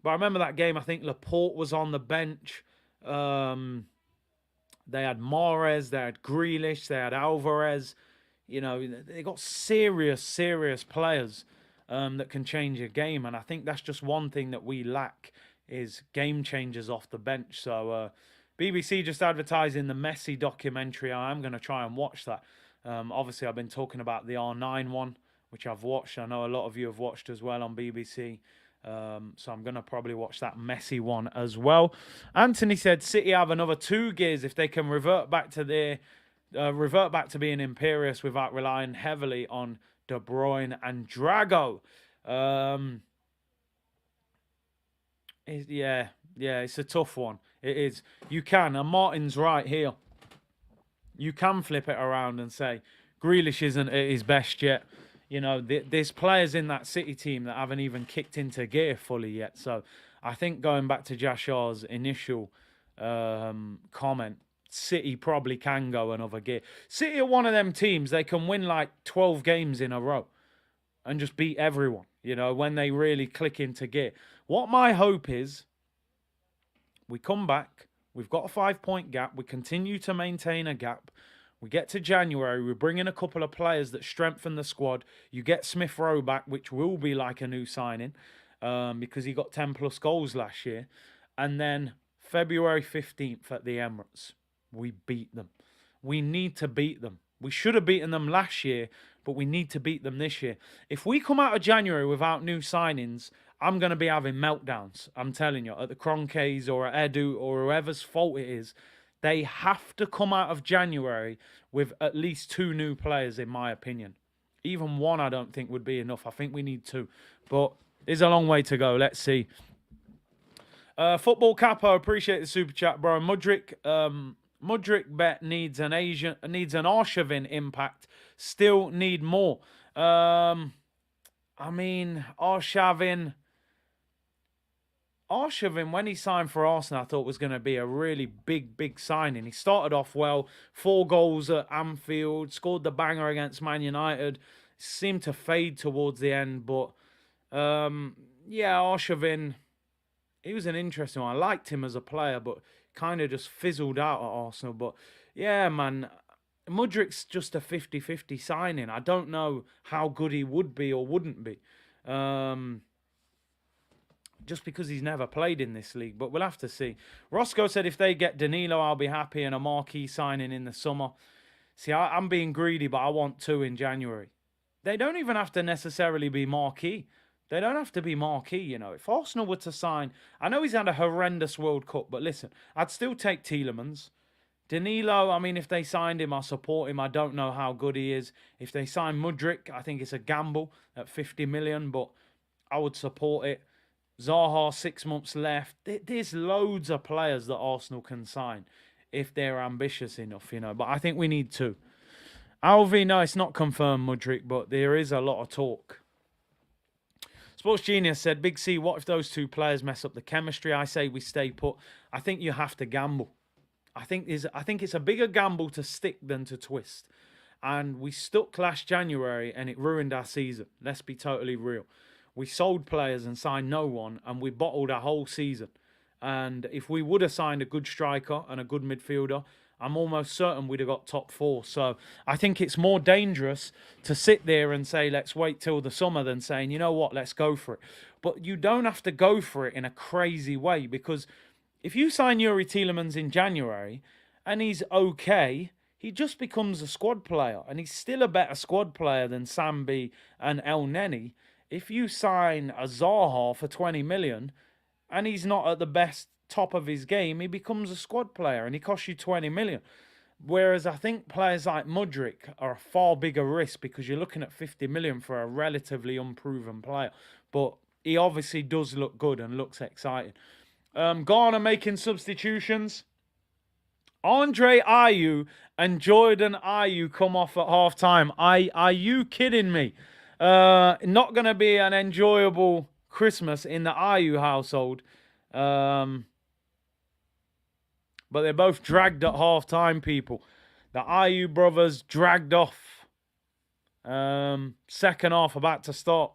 But I remember that game, I think Laporte was on the bench. They had Mahrez, they had Grealish, they had Alvarez. You know, they got serious players that can change a game. And I think that's just one thing that we lack, is game changers off the bench. So BBC just advertising the Messi documentary. I am going to try and watch that. Obviously, I've been talking about the R9 one, which I've watched. I know a lot of you have watched as well on BBC. So I'm going to probably watch that Messi one as well. Anthony said City have another 2 gears if they can revert back to being imperious without relying heavily on De Bruyne and Drago. Yeah, it's a tough one. It is. You can, and Martin's right here. You can flip it around and say Grealish isn't at his best yet. You know, there's players in that City team that haven't even kicked into gear fully yet. So I think going back to Jashar's initial comment, City probably can go another gear. City are one of them teams, they can win like 12 games in a row and just beat everyone, you know, when they really click into gear. What my hope is, we come back, we've got a 5-point gap, we continue to maintain a gap. We get to January, we bring in a couple of players that strengthen the squad. You get Smith Rowe back, which will be like a new signing because he got 10 plus goals last year. And then February 15th at the Emirates, we beat them. We need to beat them. We should have beaten them last year, but we need to beat them this year. If we come out of January without new signings, I'm going to be having meltdowns. I'm telling you, at the Cronkays or at Edu or whoever's fault it is, they have to come out of January with at least 2 new players, in my opinion. Even 1, I don't think would be enough. I think we need 2. But there's a long way to go. Let's see. Football Capo, appreciate the super chat, bro. Mudryk bet needs an Arshavin impact. Still need more. I mean, Arshavin, when he signed for Arsenal, I thought was going to be a really big signing. He started off well, 4 goals at Anfield, scored the banger against Man United. Seemed to fade towards the end, but Arshavin, he was an interesting one. I liked him as a player, but kind of just fizzled out at Arsenal. But yeah, man, Mudryk's just a 50-50 signing. I don't know how good he would be or wouldn't be. Just because he's never played in this league, but we'll have to see. Roscoe said if they get Danilo, I'll be happy, and a marquee signing in the summer. See, I'm being greedy, but I want 2 in January. They don't even have to necessarily be marquee. They don't have to be marquee, you know. If Arsenal were to sign, I know he's had a horrendous World Cup, but listen, I'd still take Tielemans. Danilo, I mean, if they signed him, I support him. I don't know how good he is. If they sign Mudryk, I think it's a gamble at 50 million, but I would support it. Zaha, 6 months left. There's loads of players that Arsenal can sign if they're ambitious enough, you know. But I think we need two. Alvey, no, it's not confirmed, Mudryk, but there is a lot of talk. Sports Genius said, Big C, what if those two players mess up the chemistry? I say we stay put. I think you have to gamble. I think it's a bigger gamble to stick than to twist. And we stuck last January and it ruined our season. Let's be totally real. We sold players and signed no one, and we bottled our whole season. And if we would have signed a good striker and a good midfielder, I'm almost certain we'd have got top 4. So I think it's more dangerous to sit there and say, let's wait till the summer than saying, you know what, let's go for it. But you don't have to go for it in a crazy way, because if you sign Yuri Tielemans in January and he's okay, he just becomes a squad player, and he's still a better squad player than Sambi and El Neni. If you sign a Zaha for 20 million and he's not at the best top of his game, he becomes a squad player and he costs you 20 million. Whereas I think players like Mudryk are a far bigger risk, because you're looking at 50 million for a relatively unproven player. But he obviously does look good and looks exciting. Ghana making substitutions. Andre Ayew and Jordan Ayew come off at half time. Are you kidding me? Not going to be an enjoyable Christmas in the Ayew household. But they're both dragged at half time, people. The Ayew brothers dragged off. Second half about to start.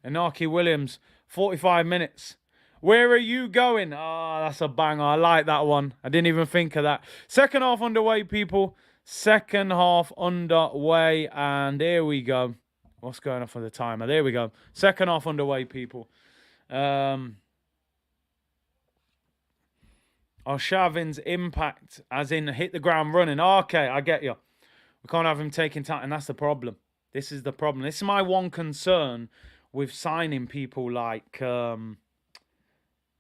Inaki Williams, 45 minutes. Where are you going? Ah, that's a banger. I like that one. I didn't even think of that. Second half underway, people. Second half underway. And here we go. What's going on for the timer? There we go. Second half underway, people. Arshavin's impact, as in hit the ground running. Okay, I get you. We can't have him taking time, and that's the problem. This is the problem. This is my one concern with signing people like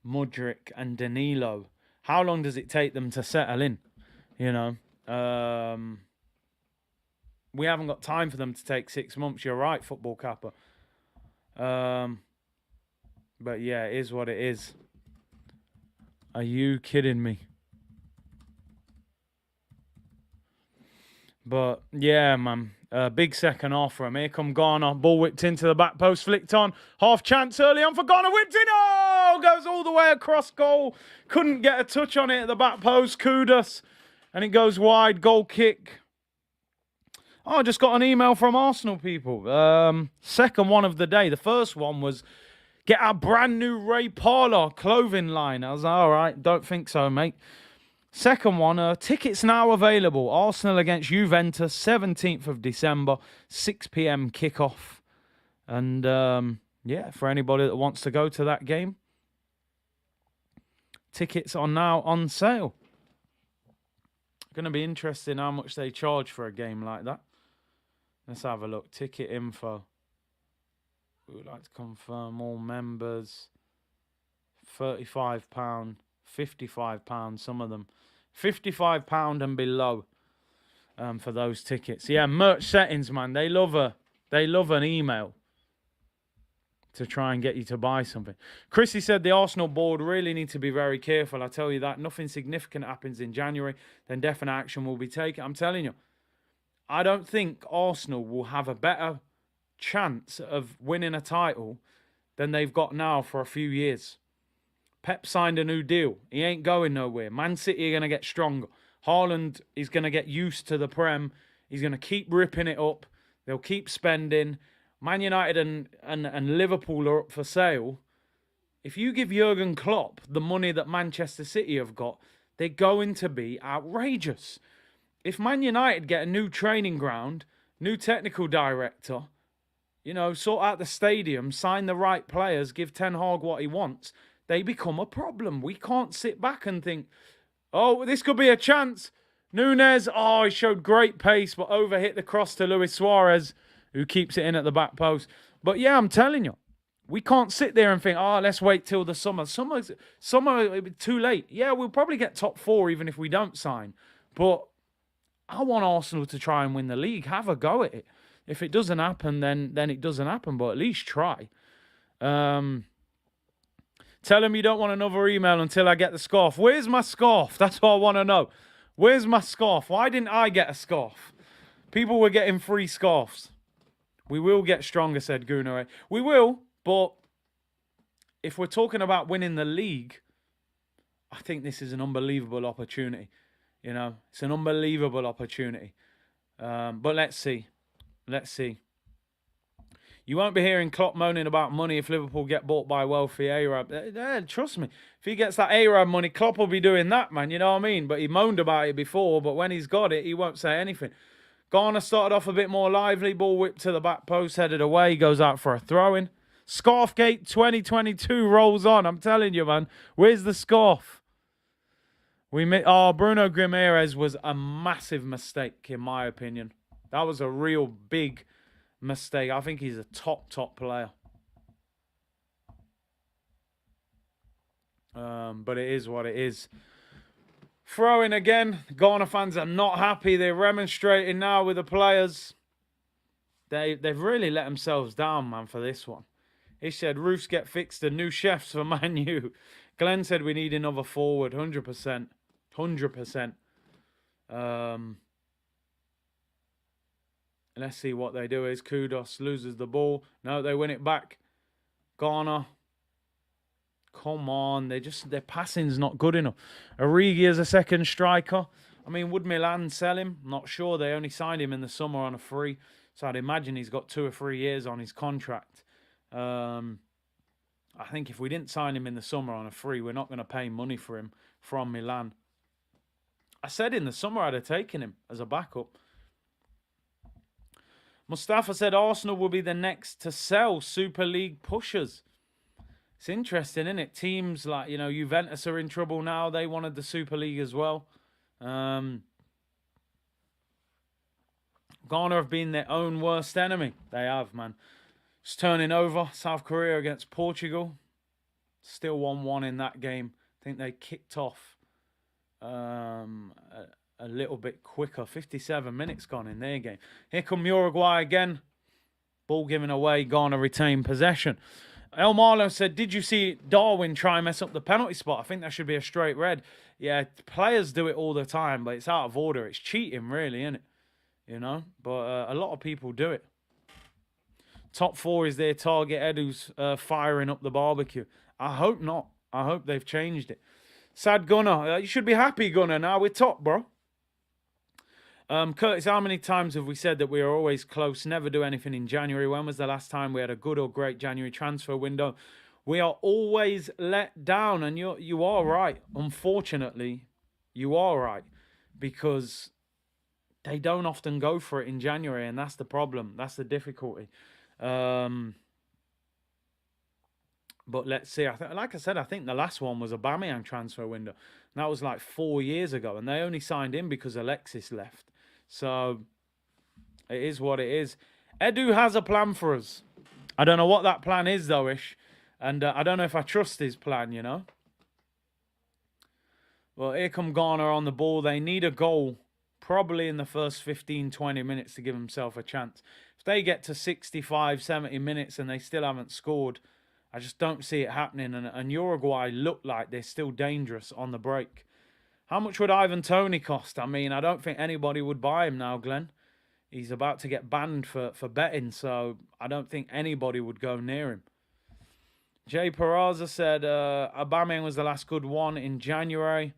Mudryk and Danilo. How long does it take them to settle in? You know, we haven't got time for them to take 6 months. You're right, Football Kappa. But yeah, it is what it is. Are you kidding me? But yeah, man. Big second half for him. Here come Ghana. Ball whipped into the back post. Flicked on. Half chance early on for Ghana. Whipped in. Oh! Goes all the way across goal. Couldn't get a touch on it at the back post. Kudus. And it goes wide. Goal kick. Oh, I just got an email from Arsenal people. Second one of the day. The first one was, get our brand new Ray Parlour clothing line. I was like, all right, don't think so, mate. Second one, tickets now available. Arsenal against Juventus, 17th of December, 6 p.m. kickoff. And, yeah, for anybody that wants to go to that game, tickets are now on sale. Going to be interesting how much they charge for a game like that. Let's have a look. Ticket info. We would like to confirm all members. £35, £55, some of them. £55 and below for those tickets. Yeah, merch settings, man. They love an email to try and get you to buy something. Chrissy said the Arsenal board really need to be very careful. I tell you that. Nothing significant happens in January, then definite action will be taken. I'm telling you, I don't think Arsenal will have a better chance of winning a title than they've got now for a few years. Pep signed a new deal. He ain't going nowhere. Man City are going to get stronger. Haaland is going to get used to the Prem. He's going to keep ripping it up. They'll keep spending. Man United and Liverpool are up for sale. If you give Jurgen Klopp the money that Manchester City have got, they're going to be outrageous. If Man United get a new training ground, new technical director, you know, sort out the stadium, sign the right players, give Ten Hag what he wants, they become a problem. We can't sit back and think, oh, this could be a chance. Nunez, oh, he showed great pace, but overhit the cross to Luis Suarez, who keeps it in at the back post. But yeah, I'm telling you, We can't sit there and think, oh, let's wait till the summer. Summer, it'll be too late. Yeah, we'll probably get top 4 even if we don't sign. But I want Arsenal to try and win the league. Have a go at it. If it doesn't happen, then it doesn't happen. But at least try. Tell him you don't want another email until I get the scarf. Where's my scarf? That's what I want to know. Where's my scarf? Why didn't I get a scarf? People were getting free scarves. We will get stronger, said Gunnar. We will, but if we're talking about winning the league, I think this is an unbelievable opportunity. You know, it's an unbelievable opportunity. But let's see. Let's see. You won't be hearing Klopp moaning about money if Liverpool get bought by a wealthy Arab. Trust me, if he gets that Arab money, Klopp will be doing that, man. You know what I mean? But he moaned about it before, but when he's got it, he won't say anything. Garner started off a bit more lively. Ball whipped to the back post, headed away. Goes out for a throw-in. Scarfgate 2022 rolls on. I'm telling you, man. Where's the scarf? Bruno Guimaraes was a massive mistake, in my opinion. That was a real big mistake. I think he's a top player. But it is what it is. Throw-in again. Ghana fans are not happy. They're remonstrating now with the players. They've really let themselves down, man, for this one. He said, roofs get fixed and new chefs for Man U. Glenn said we need another forward. 100%. 100%. Let's see what they do. Is Kudos loses the ball. No, they win it back. Ghana. Come on. Their passing's not good enough. Origi is a second striker. I mean, would Milan sell him? Not sure. They only signed him in the summer on a free. So I'd imagine he's got 2 or 3 years on his contract. I think if we didn't sign him in the summer on a free, we're not going to pay money for him from Milan. I said in the summer I'd have taken him as a backup. Mustafa said Arsenal will be the next to sell. Super League pushers. It's interesting, isn't it? Teams like, you know, Juventus are in trouble now. They wanted the Super League as well. Ghana have been their own worst enemy. They have, man. It's turning over. South Korea against Portugal. Still 1-1 in that game. I think they kicked off a little bit quicker. 57 minutes gone in their game. Here come Uruguay again. Ball given away. Ghana retain possession. El Marlo said, did you see Darwin try and mess up the penalty spot? I think that should be a straight red. Yeah, players do it all the time, but it's out of order. It's cheating, really, isn't it? You know? But a lot of people do it. Top 4 is their target. Edu's firing up the barbecue. I hope not. I hope they've changed it. Sad Gunner. You should be happy, Gunner. Now we're top, bro. Curtis, how many times have we said that we are always close, never do anything in January? When was the last time we had a good or great January transfer window? We are always let down, and you are right. Unfortunately, you are right, because they don't often go for it in January, and that's the problem. That's the difficulty. But let's see. Like I said, I think the last one was a Aubameyang transfer window. And that was like 4 years ago, and they only signed him because Alexis left. So it is what it is. Edu has a plan for us. I don't know what that plan is, though, Ish. And I don't know if I trust his plan, you know. Well, here come Ghana on the ball. They need a goal probably in the first 15, 20 minutes to give themselves a chance. If they get to 65, 70 minutes and they still haven't scored, I just don't see it happening. And Uruguay look like they're still dangerous on the break. How much would Ivan Toney cost? I mean, I don't think anybody would buy him now, Glenn. He's about to get banned for betting, so I don't think anybody would go near him. Jay Peraza said Aubameyang was the last good one in January.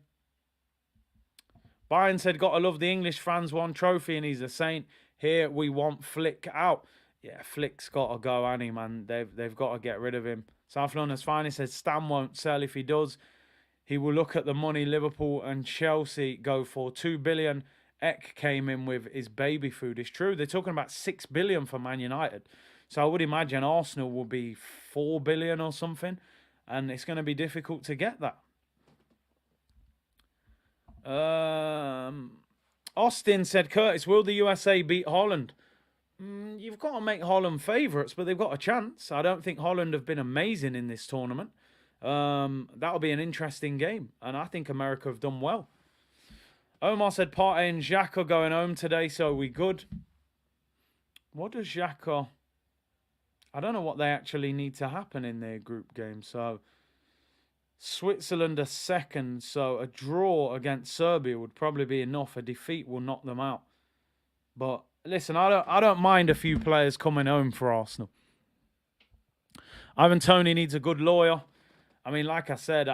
Bayern said, gotta love the English fans, one trophy and he's a saint. Here we want Flick out. Yeah, Flick's got to go, Annie, man. They've got to get rid of him. South London's finest said Stam won't sell. If he does, he will look at the money Liverpool and Chelsea go for. 2 billion. Eck came in with his baby food. It's true. They're talking about 6 billion for Man United. So I would imagine Arsenal will be 4 billion or something. And it's going to be difficult to get that. Austin said, Curtis, will the USA beat Holland? You've got to make Holland favourites, but they've got a chance. I don't think Holland have been amazing in this tournament. That'll be an interesting game, and I think America have done well. Omar said Partey and Xhaka going home today, so we good. What does Xhaka... I don't know what they actually need to happen in their group game. So Switzerland are second, so a draw against Serbia would probably be enough. A defeat will knock them out. But listen, I don't mind a few players coming home for Arsenal. Ivan Toney needs a good lawyer. I mean, like I said,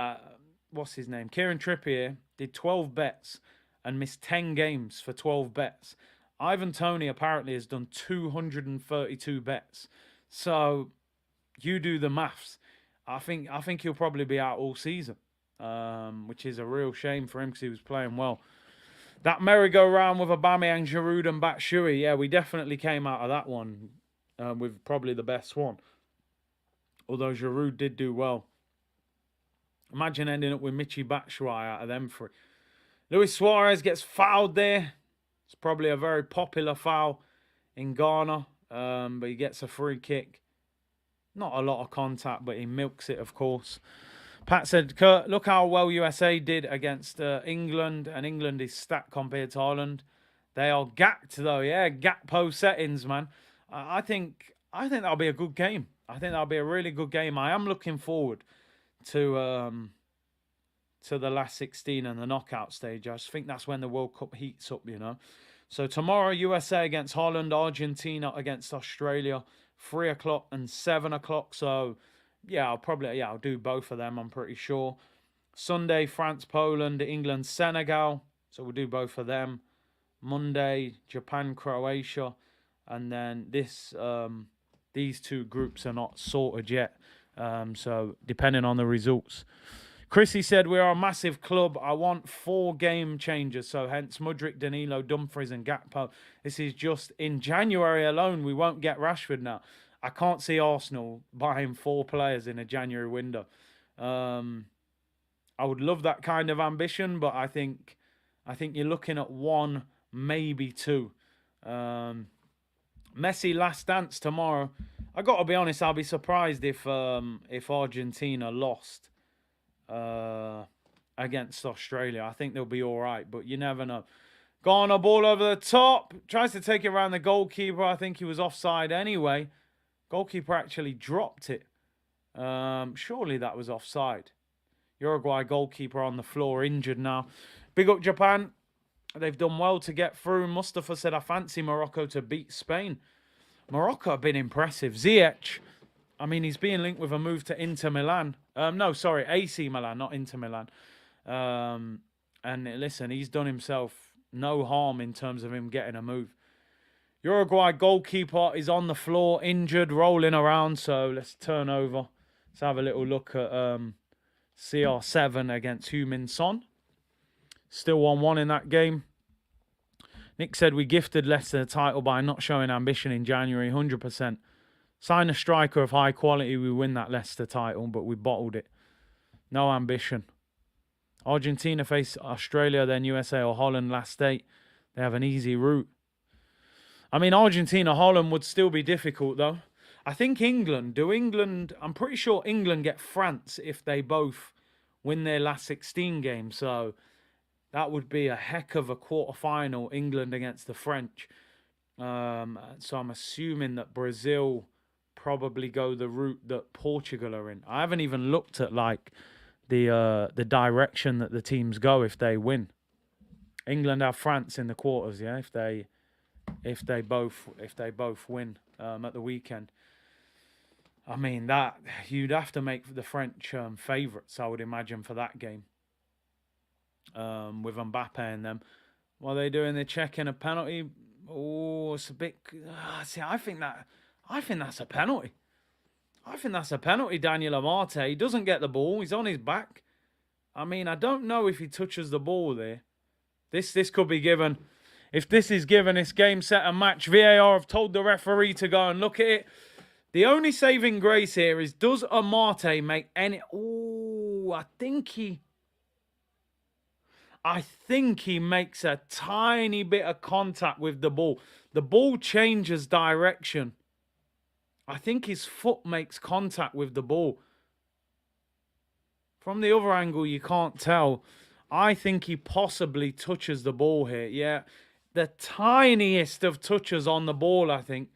what's his name? Kieran Trippier did 12 bets and missed 10 games for 12 bets. Ivan Toney apparently has done 232 bets. So you do the maths. I think he'll probably be out all season, which is a real shame for him because he was playing well. That merry-go-round with Aubameyang, Giroud and Batshuayi, yeah, we definitely came out of that one with probably the best one. Although Giroud did do well. Imagine ending up with Michy Batshuayi out of them three. Luis Suarez gets fouled there. It's probably a very popular foul in Ghana, but he gets a free kick. Not a lot of contact, but he milks it, of course. Pat said, Kurt, look how well USA did against England, and England is stacked compared to Ireland. They are gacked, though. Yeah, Gakpo settings, man. I think that'll be a good game. I think that'll be a really good game. I am looking forward to the last 16 and the knockout stage. I just think that's when the World Cup heats up, you know. So tomorrow, USA against Holland, Argentina against Australia, 3 o'clock and 7 o'clock. So, yeah, I'll do both of them, I'm pretty sure. Sunday, France, Poland, England, Senegal. So we'll do both of them. Monday, Japan, Croatia. And then these two groups are not sorted yet. So depending on the results. Chrissy said, we are a massive club. I want 4 game changers. So hence Mudryk, Danilo, Dumfries and Gakpo. This is just in January alone. We won't get Rashford now. I can't see Arsenal buying 4 players in a January window. I would love that kind of ambition, but I think you're looking at 1, maybe 2. Messi last dance tomorrow. I got to be honest, I'll be surprised if Argentina lost against Australia. I think they'll be all right, but you never know. Ghana ball over the top. Tries to take it around the goalkeeper. I think he was offside anyway. Goalkeeper actually dropped it. Surely that was offside. Uruguay goalkeeper on the floor, injured now. Big up Japan. They've done well to get through. Mustafa said, I fancy Morocco to beat Spain. Morocco have been impressive. Ziyech, I mean, he's being linked with a move to Inter Milan. AC Milan, not Inter Milan. And listen, he's done himself no harm in terms of him getting a move. Uruguay goalkeeper is on the floor, injured, rolling around. So let's turn over. Let's have a little look at CR7 against Heung-min Son. Still 1-1 in that game. Nick said we gifted Leicester the title by not showing ambition in January, 100%. Sign a striker of high quality, we win that Leicester title, but we bottled it. No ambition. Argentina face Australia, then USA or Holland last 8. They have an easy route. I mean, Argentina, Holland would still be difficult, though. I think I'm pretty sure England get France if they both win their last 16 games. So that would be a heck of a quarter-final, England against the French. So I'm assuming that Brazil probably go the route that Portugal are in. I haven't even looked at like the direction that the teams go if they win. England have France in the quarters, yeah, if they both win at the weekend. I mean, that you'd have to make the French favourites, I would imagine, for that game. With Mbappe and them. What are they doing? They're checking a penalty. Oh, it's a bit... see, I think that's a penalty. I think that's a penalty, Daniel Amate. He doesn't get the ball. He's on his back. I mean, I don't know if he touches the ball there. This could be given. If this is given, it's game, set, and match. VAR have told the referee to go and look at it. The only saving grace here is, does Amate make any... Oh, I think I think he makes a tiny bit of contact with the ball. The ball changes direction. I think his foot makes contact with the ball. From the other angle, you can't tell. I think he possibly touches the ball here. Yeah, the tiniest of touches on the ball, I think.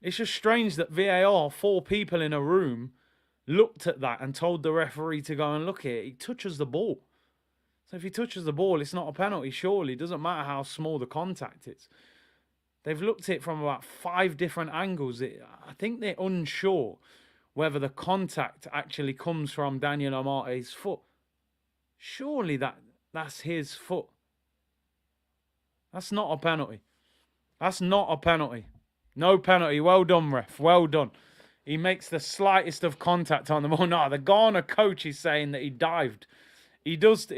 It's just strange that VAR, 4 people in a room, looked at that and told the referee to go and look at it. He touches the ball. So if he touches the ball, it's not a penalty, surely. It doesn't matter how small the contact is. They've looked at it from about 5 different angles. I think they're unsure whether the contact actually comes from Daniel Amate's foot. Surely that's his foot. That's not a penalty. That's not a penalty. No penalty. Well done, ref. Well done. He makes the slightest of contact on the ball. No, the Ghana coach is saying that he dived. He does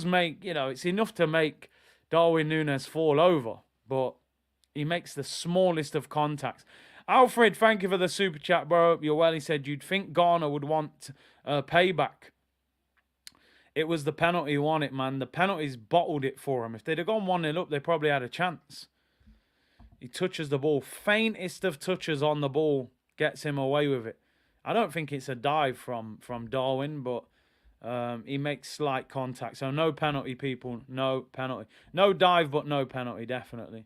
make, it's enough to make Darwin Núñez fall over, but he makes the smallest of contacts. Alfred, thank you for the super chat, bro. You're well. He said you'd think Ghana would want payback. It was the penalty who won it, man. The penalties bottled it for him. If they'd have gone 1-0 up, they probably had a chance. He touches the ball. Faintest of touches on the ball gets him away with it. I don't think it's a dive from Darwin, but he makes slight contact. So no penalty, people. No penalty. No dive, but no penalty, definitely.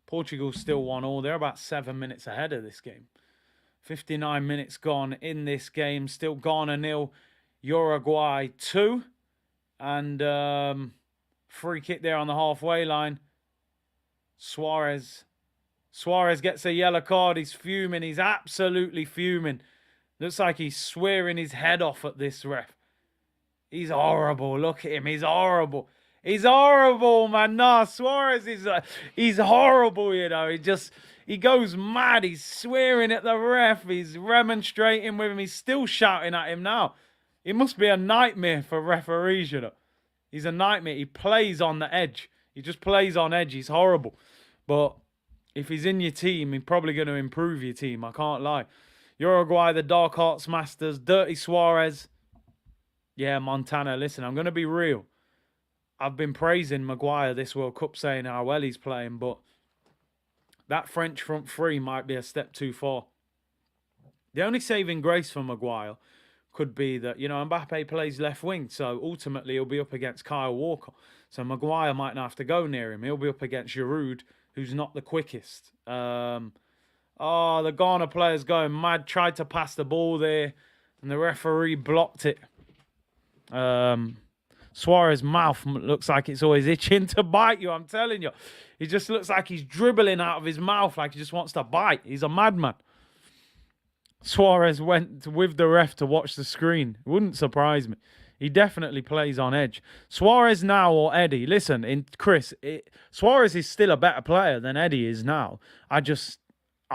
Portugal still 1-1. They're about 7 minutes ahead of this game. 59 minutes gone in this game. Still Ghana 0, Uruguay 2. And free kick there on the halfway line. Suarez gets a yellow card. He's fuming. He's absolutely fuming. Looks like he's swearing his head off at this ref. He's horrible. Look at him. He's horrible. He's horrible, man. Nah, Suarez he's horrible, He goes mad. He's swearing at the ref. He's remonstrating with him. He's still shouting at him now. It must be a nightmare for referees, He's a nightmare. He plays on the edge. He just plays on edge. He's horrible. But if he's in your team, he's probably going to improve your team. I can't lie. Uruguay, the Dark Arts Masters. Dirty Suarez. Yeah, Montana, listen, I'm going to be real. I've been praising Maguire this World Cup, saying how well he's playing, but that French front three might be a step too far. The only saving grace for Maguire could be that, Mbappe plays left wing, so ultimately he'll be up against Kyle Walker. So Maguire might not have to go near him. He'll be up against Giroud, who's not the quickest. The Ghana player's going mad, tried to pass the ball there, and the referee blocked it. Suarez's mouth looks like it's always itching to bite you, I'm telling you. He just looks like he's dribbling out of his mouth like he just wants to bite. He's a madman. Suarez went with the ref to watch the screen. It wouldn't surprise me. He definitely plays on edge. Suarez now or Eddie? Listen, Chris, Suarez is still a better player than Eddie is now. I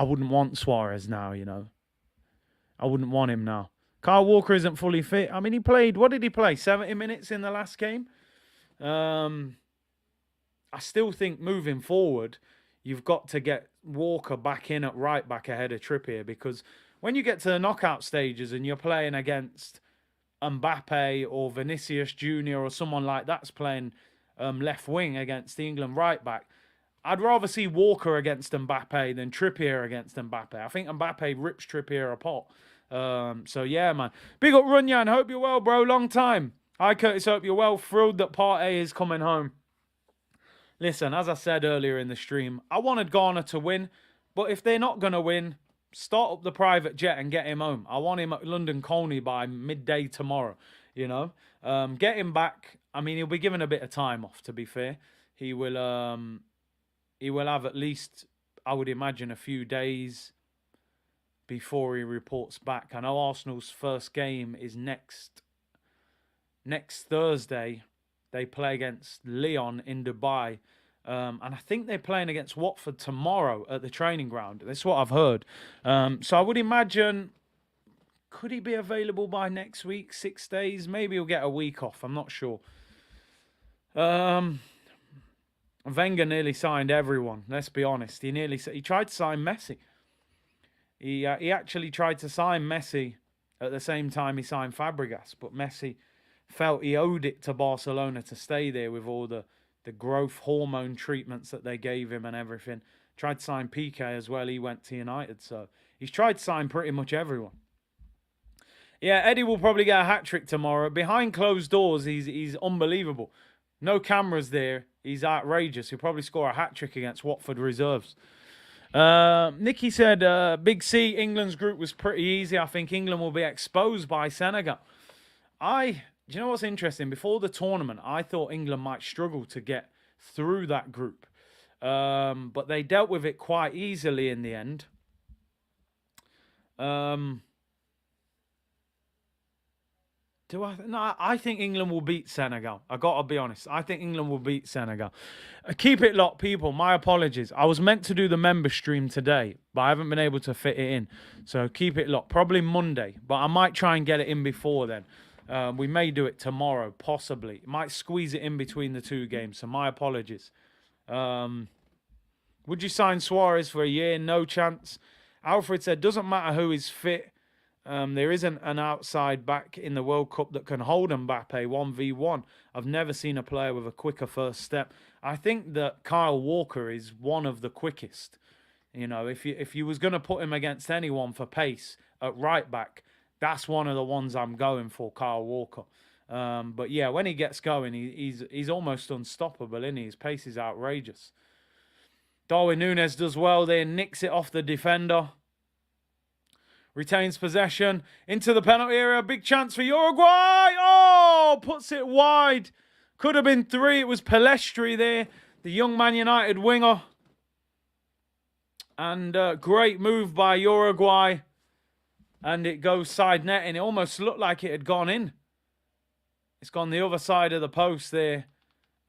wouldn't want Suarez now, I wouldn't want him now. Kyle Walker isn't fully fit. I mean, he played, what did he play? 70 minutes in the last game? I still think moving forward, you've got to get Walker back in at right back ahead of Trippier, because when you get to the knockout stages and you're playing against Mbappe or Vinicius Jr. or someone like that's playing left wing against the England right back, I'd rather see Walker against Mbappe than Trippier against Mbappe. I think Mbappe rips Trippier apart. So yeah, man. Big up Runyan. Hope you're well, bro. Long time. Hi, Curtis. Hope you're well. Thrilled that Part A is coming home. Listen, as I said earlier in the stream, I wanted Ghana to win, but if they're not going to win, start up the private jet and get him home. I want him at London Colney by midday tomorrow, Get him back. I mean, he'll be given a bit of time off, to be fair. He will have at least, I would imagine, a few days before he reports back. I know Arsenal's first game is next Thursday. They play against Lyon in Dubai. And I think they're playing against Watford tomorrow at the training ground. That's what I've heard. So I would imagine, could he be available by next week? 6 days? Maybe he'll get a week off. I'm not sure. Wenger nearly signed everyone. Let's be honest. He tried to sign Messi. He actually tried to sign Messi At the same time, he signed Fabregas, but Messi felt he owed it to Barcelona to stay there with all the growth hormone treatments that they gave him and everything. Tried to sign Piqué as well. He went to United, so he's tried to sign pretty much everyone. Yeah, Eddie will probably get a hat-trick tomorrow. Behind closed doors, he's unbelievable. No cameras there. He's outrageous. He'll probably score a hat-trick against Watford reserves. Nicky said, Big C, England's group was pretty easy. I think England will be exposed by Senegal. Do you know what's interesting? Before the tournament, I thought England might struggle to get through that group. But they dealt with it quite easily in the end. No, I think England will beat Senegal. I got to be honest. I think England will beat Senegal. Keep it locked, people. My apologies. I was meant to do the member stream today, but I haven't been able to fit it in. So keep it locked. Probably Monday, but I might try and get it in before then. We may do it tomorrow, possibly. Might squeeze it in between the two games, so my apologies. Would you sign Suarez for a year? No chance. Alfred said, doesn't matter who is fit. There isn't an outside back in the World Cup that can hold Mbappe 1v1. I've never seen a player with a quicker first step. I think that Kyle Walker is one of the quickest. You know, if you was going to put him against anyone for pace at right back, that's one of the ones I'm going for, Kyle Walker. But yeah, when he gets going, he's almost unstoppable, isn't he? His pace is outrageous. Darwin Núñez does well there, nicks it off the defender. Retains possession into the penalty area. Big chance for Uruguay. Oh, puts it wide. Could have been 3. It was Pelestri there, the young Man United winger. And great move by Uruguay. And it goes side netting. It almost looked like it had gone in. It's gone the other side of the post there.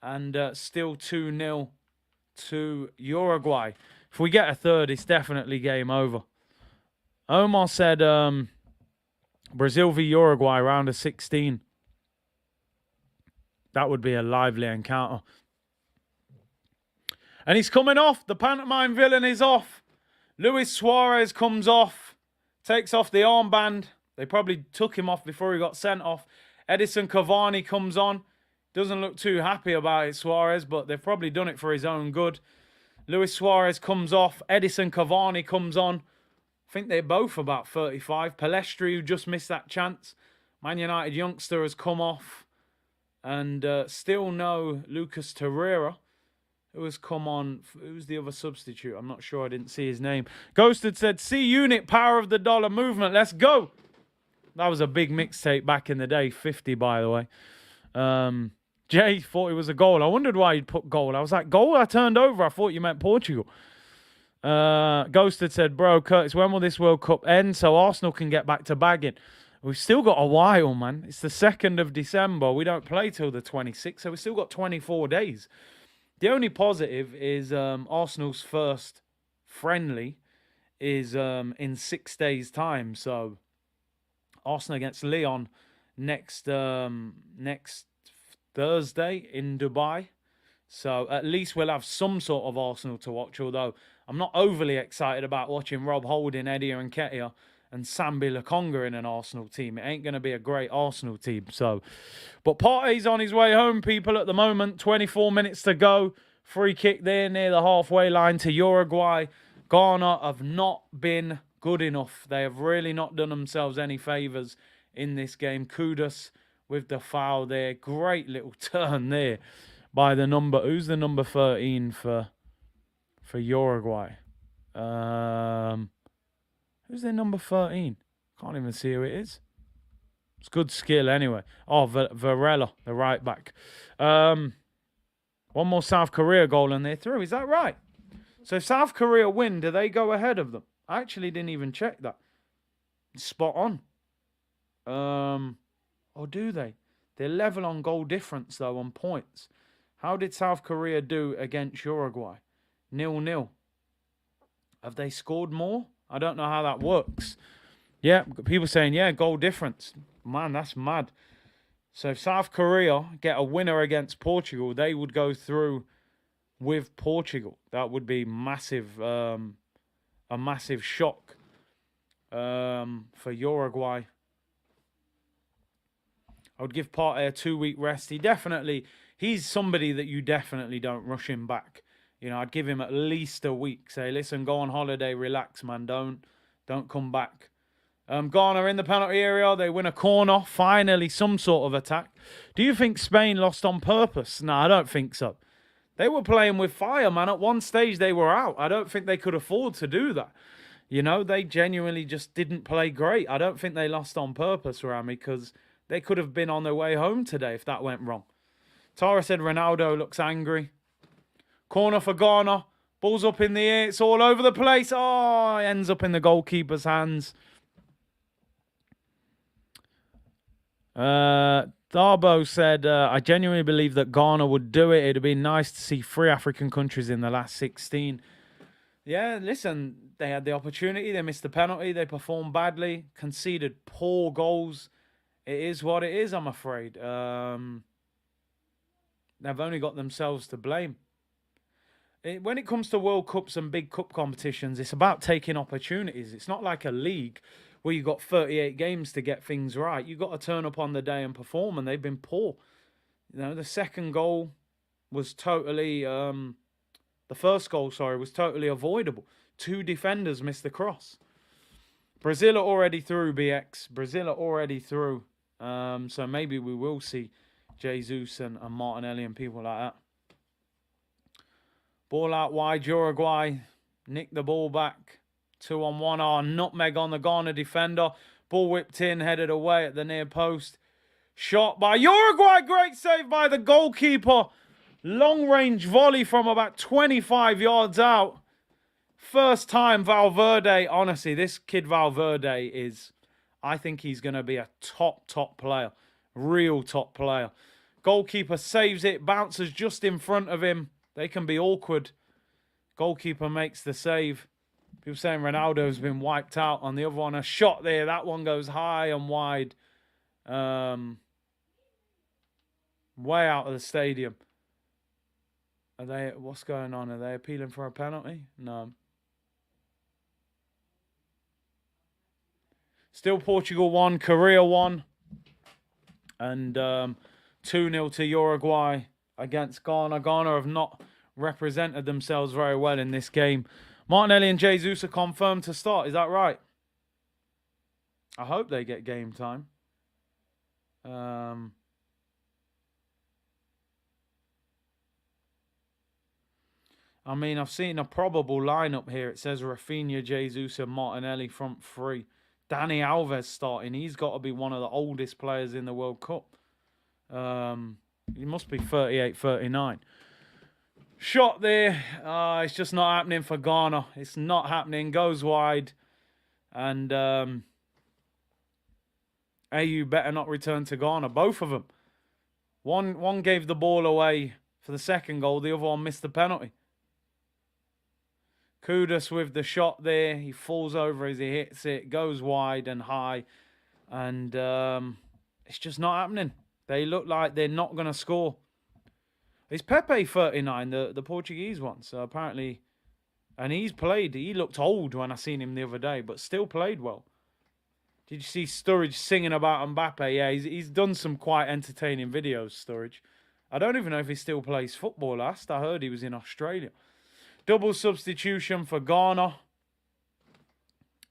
And still 2-0 to Uruguay. If we get a third, it's definitely game over. Omar said Brazil v Uruguay, round of 16. That would be a lively encounter. And he's coming off. The pantomime villain is off. Luis Suarez comes off. Takes off the armband. They probably took him off before he got sent off. Edison Cavani comes on. Doesn't look too happy about it, Suarez, but they've probably done it for his own good. Luis Suarez comes off. Edison Cavani comes on. I think they're both about 35. Pelestri, who just missed that chance. Man United youngster has come off. And still no Lucas Torreira, who has come on. Who's the other substitute? I'm not sure. I didn't see his name. Ghosted said, C unit, power of the dollar movement. Let's go. That was a big mixtape back in the day. 50, by the way. Jay thought it was a goal. I wondered why he'd put goal. I was like, goal? I turned over. I thought you meant Portugal. Ghosted said, bro, Curtis, when will this World Cup end so Arsenal can get back to bagging? We've still got a while, man. It's the 2nd of December. We don't play till the 26th, so we've still got 24 days. The only positive is Arsenal's first friendly is in 6 days' time. So Arsenal against Lyon next Thursday in Dubai. So at least we'll have some sort of Arsenal to watch, although I'm not overly excited about watching Rob Holding, Eddie Nketiah, and Sambi Lokonga in an Arsenal team. It ain't going to be a great Arsenal team. So, but Partey's on his way home, people, at the moment. 24 minutes to go. Free kick there near the halfway line to Uruguay. Ghana have not been good enough. They have really not done themselves any favours in this game. Kudus with the foul there. Great little turn there by the number. Who's the number 13 for Uruguay? Who's their number 13? Can't even see who it is. It's good skill anyway. Oh, Varela, the right back. One more South Korea goal and they're through. Is that right? So if South Korea win, do they go ahead of them? I actually didn't even check that. Spot on. Or do they? They're level on goal difference, though, on points. How did South Korea do against Uruguay? 0-0. Have they scored more? I don't know how that works. Yeah, people saying, yeah, goal difference. Man, that's mad. So if South Korea get a winner against Portugal, they would go through with Portugal. That would be massive, a massive shock for Uruguay. I would give Partey a 2-week rest. He's somebody that you definitely don't rush him back. You know, I'd give him at least a week. Say, listen, go on holiday, relax, man. Don't come back. Ghana in the penalty area. They win a corner. Finally, some sort of attack. Do you think Spain lost on purpose? No, I don't think so. They were playing with fire, man. At one stage, they were out. I don't think they could afford to do that. You know, they genuinely just didn't play great. I don't think they lost on purpose, Rami, because they could have been on their way home today if that went wrong. Tara said Ronaldo looks angry. Corner for Ghana. Ball's up in the air. It's all over the place. Oh, it ends up in the goalkeeper's hands. Darbo said, I genuinely believe that Ghana would do it. It'd be nice to see 3 African countries in the last 16. Yeah, listen, they had the opportunity. They missed the penalty. They performed badly, conceded poor goals. It is what it is, I'm afraid. They've only got themselves to blame. When it comes to World Cups and big cup competitions, it's about taking opportunities. It's not like a league where you've got 38 games to get things right. You've got to turn up on the day and perform, and they've been poor. You know, the second goal was totally... the first goal, was totally avoidable. 2 defenders missed the cross. Brazil are already through, BX. Brazil are already through. So maybe we will see Jesus and Martinelli and people like that. Ball out wide, Uruguay. Nick the ball back. 2-on-1. Oh, nutmeg on the Ghana defender. Ball whipped in, headed away at the near post. Shot by Uruguay. Great save by the goalkeeper. Long-range volley from about 25 yards out. First time Valverde. Honestly, this kid Valverde is... I think he's going to be a top player. Real top player. Goalkeeper saves it. Bounces just in front of him. They can be awkward. Goalkeeper makes the save. People saying Ronaldo's been wiped out. On the other one, a shot there. That one goes high and wide. Way out of the stadium. Are they? What's going on? Are they appealing for a penalty? No. Still Portugal 1, Korea 1. And 2-0 to Uruguay against Ghana. Ghana have not represented themselves very well in this game. Martinelli and Jesus are confirmed to start. Is that right? I hope they get game time. I mean, I've seen a probable lineup here. It says Rafinha, Jesus, and Martinelli front 3. Dani Alves starting. He's got to be one of the oldest players in the World Cup. He must be 38, 39. Shot there. It's just not happening for Ghana. It's not happening. Goes wide. And AU better not return to Ghana. Both of them. One gave the ball away for the second goal. The other one missed the penalty. Kudus with the shot there. He falls over as he hits it. Goes wide and high. And it's just not happening. They look like they're not going to score. It's Pepe 39, the Portuguese one. So apparently... And he's played. He looked old when I seen him the other day. But still played well. Did you see Sturridge singing about Mbappe? Yeah, he's done some quite entertaining videos, Sturridge. I don't even know if he still plays football. Last I heard he was in Australia. Double substitution for Ghana.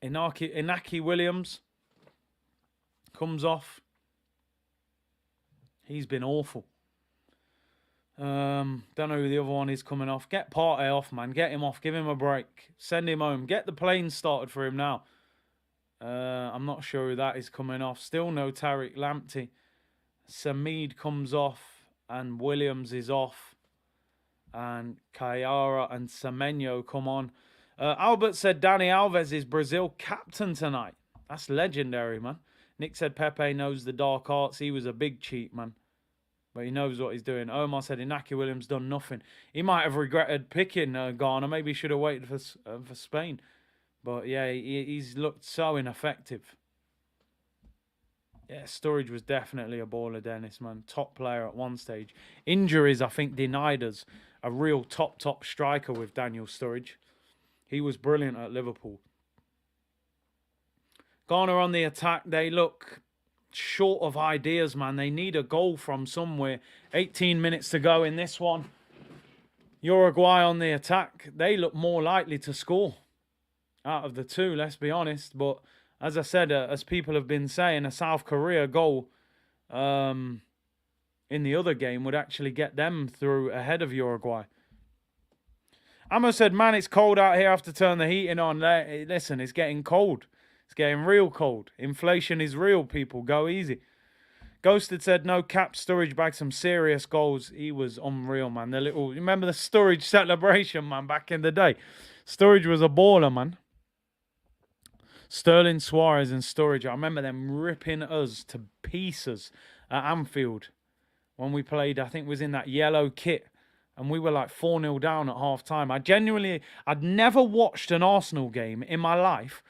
Inaki Williams comes off. He's been awful. Don't know who the other one is coming off. Get Partey off, man. Get him off. Give him a break. Send him home. Get the plane started for him now. I'm not sure who that is coming off. Still no Tariq Lamptey. Samid comes off. And Williams is off. And Kayara and Semenyo come on. Albert said Dani Alves is Brazil captain tonight. That's legendary, man. Nick said Pepe knows the dark arts. He was a big cheat, man. But he knows what he's doing. Omar said Inaki Williams done nothing. He might have regretted picking Ghana. Maybe he should have waited for Spain. But yeah, he's looked so ineffective. Yeah, Sturridge was definitely a baller, Dennis, man. Top player at one stage. Injuries, I think, denied us a real top striker with Daniel Sturridge. He was brilliant at Liverpool. Ghana on the attack. They look short of ideas, man. They need a goal from somewhere. 18 minutes to go in this one. Uruguay on the attack. They look more likely to score out of the two, let's be honest. But as I said, as people have been saying, a South Korea goal in the other game would actually get them through ahead of Uruguay. Amo said, man, it's cold out here. I have to turn the heating on. Listen, it's getting cold. It's getting real cold. Inflation is real, people. Go easy. Ghosted said, no cap, Sturridge bagged some serious goals. He was unreal, man. The little, remember the Sturridge celebration, man, back in the day? Sturridge was a baller, man. Sterling, Suarez and Sturridge. I remember them ripping us to pieces at Anfield when we played, I think it was in that yellow kit. And we were like 4-0 down at half time. I'd never watched an Arsenal game in my life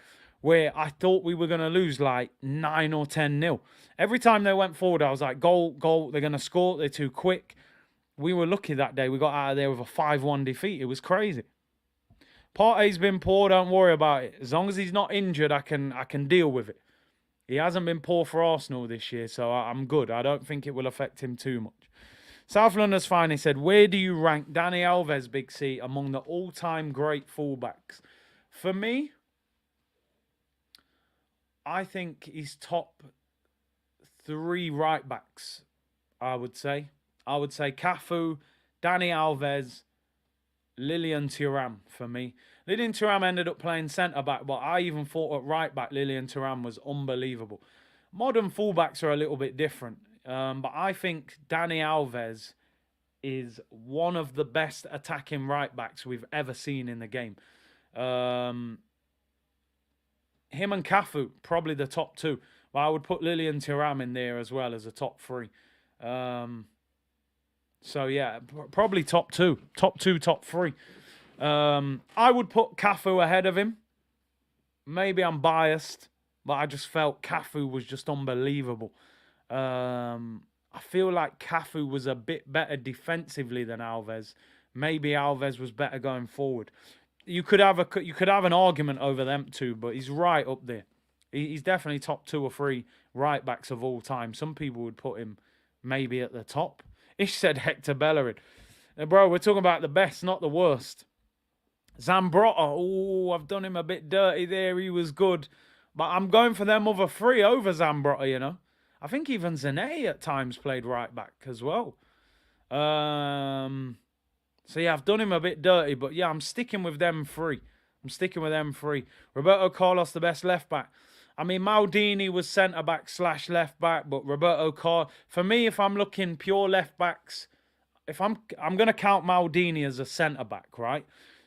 where I thought we were going to lose like 9 or 10-0. Every time they went forward, I was like, goal, they're going to score, they're too quick. We were lucky that day. We got out of there with a 5-1 defeat. It was crazy. Partey's been poor, don't worry about it. As long as he's not injured, I can deal with it. He hasn't been poor for Arsenal this year, so I'm good. I don't think it will affect him too much. South London's finally said, where do you rank Dani Alves, Big C, among the all-time great fullbacks? For me, I think he's top 3 right backs, I would say. I would say Cafu, Dani Alves, Lilian Thuram for me. Lilian Thuram ended up playing centre-back, but I even thought at right-back Lilian Thuram was unbelievable. Modern fullbacks are a little bit different, but I think Dani Alves is one of the best attacking right-backs we've ever seen in the game. Him and Cafu, probably the top 2. But I would put Lilian Thuram in there as well as a top 3. So, yeah, probably top 2. Top 2, top 3. I would put Cafu ahead of him. Maybe I'm biased, but I just felt Cafu was just unbelievable. I feel like Cafu was a bit better defensively than Alves. Maybe Alves was better going forward. You could have an argument over them two, but he's right up there. He's definitely top 2 or 3 right backs of all time. Some people would put him maybe at the top. Ish said Hector Bellerin. Bro, we're talking about the best, not the worst. Zambrotta. Oh, I've done him a bit dirty there. He was good. But I'm going for them other 3 over Zambrotta, you know. I think even Zanetti at times played right back as well. So, yeah, I've done him a bit dirty. But, yeah, I'm sticking with them 3. Roberto Carlos, the best left back. I mean, Maldini was centre-back / left-back. But Roberto Carlos... For me, if I'm looking pure left-backs... I'm going to count Maldini as a centre-back, right?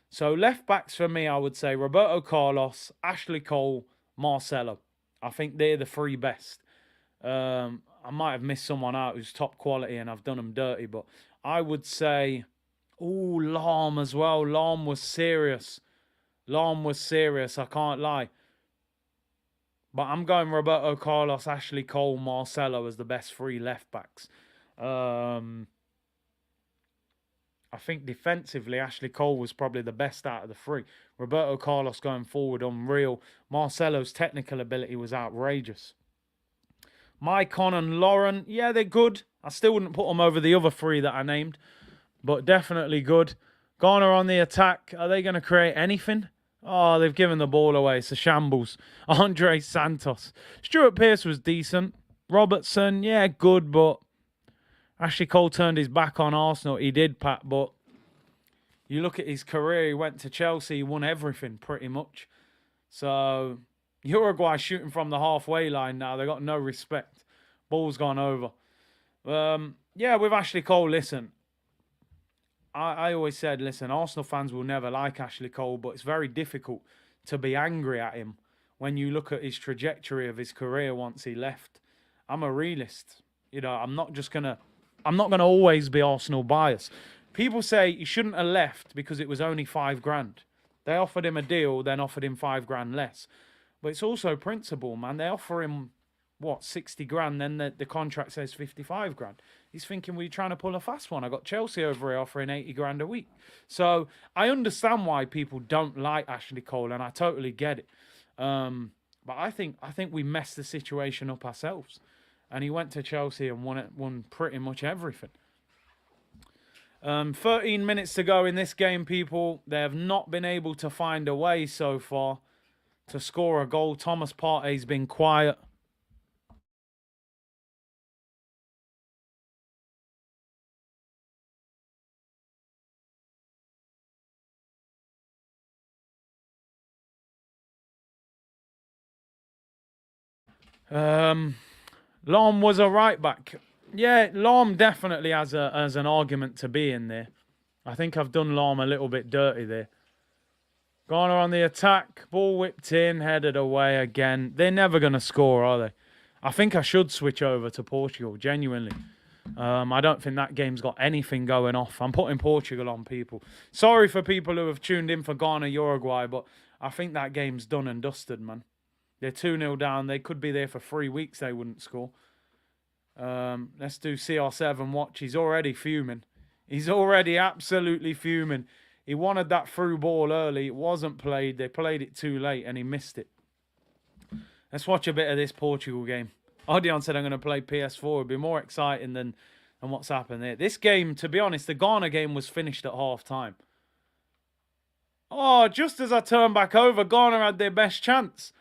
So, left-backs for me, I would say Roberto Carlos, Ashley Cole, Marcelo. I think they're the 3 best. I might have missed someone out who's top quality and I've done them dirty. But I would say... Oh, Lahm as well. Lahm was serious. I can't lie. But I'm going Roberto Carlos, Ashley Cole, Marcelo as the best 3 left-backs. I think defensively, Ashley Cole was probably the best out of the 3. Roberto Carlos going forward, unreal. Marcelo's technical ability was outrageous. Maicon and Lauren, yeah, they're good. I still wouldn't put them over the other 3 that I named. But definitely good. Ghana on the attack. Are they going to create anything? Oh, they've given the ball away. It's a shambles. Andre Santos. Stuart Pearce was decent. Robertson, yeah, good, but Ashley Cole turned his back on Arsenal. He did, Pat, but you look at his career. He went to Chelsea. He won everything, pretty much. So, Uruguay shooting from the halfway line now. They got no respect. Ball's gone over. Yeah, with Ashley Cole, listen. I always said, listen, Arsenal fans will never like Ashley Cole, but it's very difficult to be angry at him when you look at his trajectory of his career once he left. I'm a realist. You know, I'm not gonna always be Arsenal biased. People say he shouldn't have left because it was only $5,000. They offered him a deal, then offered him $5,000 less. But it's also principle, man. They offer him, 60 grand, then the contract says 55 grand. He's thinking, we're trying to pull a fast one. I got Chelsea over here offering 80 grand a week. So I understand why people don't like Ashley Cole, and I totally get it. But I think we messed the situation up ourselves. and he went to Chelsea and won pretty much everything. 13 minutes to go in this game, people. They have not been able to find a way so far to score a goal. Thomas Partey's been quiet. Lahm was a right back. Yeah, Lahm definitely has an argument to be in there. I think I've done Lahm a little bit dirty there. Ghana on the attack. Ball whipped in, headed away again. They're never going to score, are they? I think I should switch over to Portugal, genuinely. I don't think that game's got anything going off. I'm putting Portugal on, people. Sorry for people who have tuned in for Ghana, Uruguay, but I think that game's done and dusted, man. They're 2-0 down. They could be there for 3 weeks. They wouldn't score. Let's do CR7 watch. He's already fuming. He's already absolutely fuming. He wanted that through ball early. It wasn't played. They played it too late and he missed it. Let's watch a bit of this Portugal game. Odion said I'm going to play PS4. It'd be more exciting than what's happened there. This game, to be honest, the Ghana game was finished at half time. Oh, just as I turned back over, Ghana had their best chance.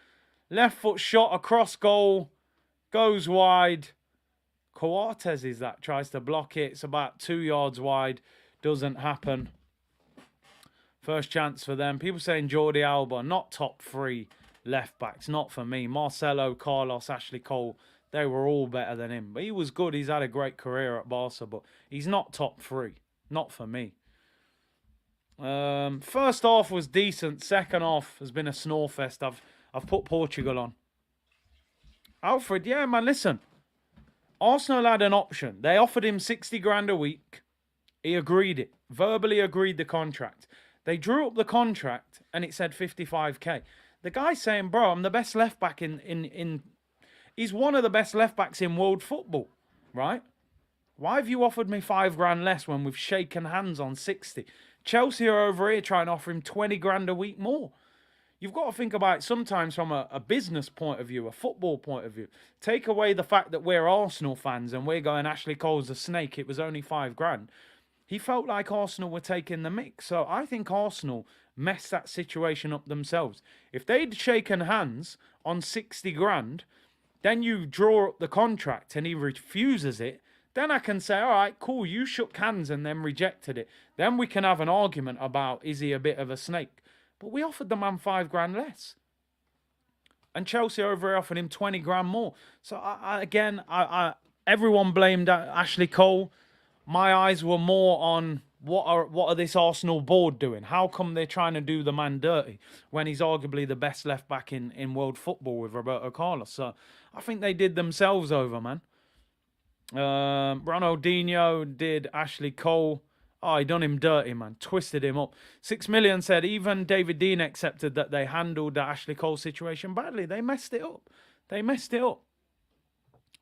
Left foot shot across goal. Goes wide. Coates is that. Tries to block it. It's about 2 yards wide. Doesn't happen. First chance for them. People saying Jordi Alba, not top 3 left backs. Not for me. Marcelo, Carlos, Ashley Cole, they were all better than him. But he was good. He's had a great career at Barca, but he's not top 3. Not for me. First half was decent. Second half has been a snore fest. I've put Portugal on. Alfred, yeah, man, listen. Arsenal had an option. They offered him 60 grand a week. He agreed it. Verbally agreed the contract. They drew up the contract and it said 55k. The guy's saying, bro, I'm the best left back in he's one of the best left backs in world football, right? Why have you offered me 5 grand less when we've shaken hands on 60? Chelsea are over here trying to offer him 20 grand a week more. You've got to think about it sometimes from a business point of view, a football point of view. Take away the fact that we're Arsenal fans and we're going, Ashley Cole's a snake, it was only 5 grand. He felt like Arsenal were taking the mix. So I think Arsenal messed that situation up themselves. If they'd shaken hands on 60 grand, then you draw up the contract and he refuses it, then I can say, all right, cool, you shook hands and then rejected it. Then we can have an argument about, is he a bit of a snake? But we offered the man 5 grand less. And Chelsea over here offered him 20 grand more. So, everyone blamed Ashley Cole. My eyes were more on what are this Arsenal board doing? How come they're trying to do the man dirty when he's arguably the best left back in world football with Roberto Carlos? So I think they did themselves over, man. Ronaldinho did Ashley Cole. Oh, he done him dirty, man. Twisted him up. 6 million said even David Dean accepted that they handled the Ashley Cole situation badly. They messed it up. They messed it up.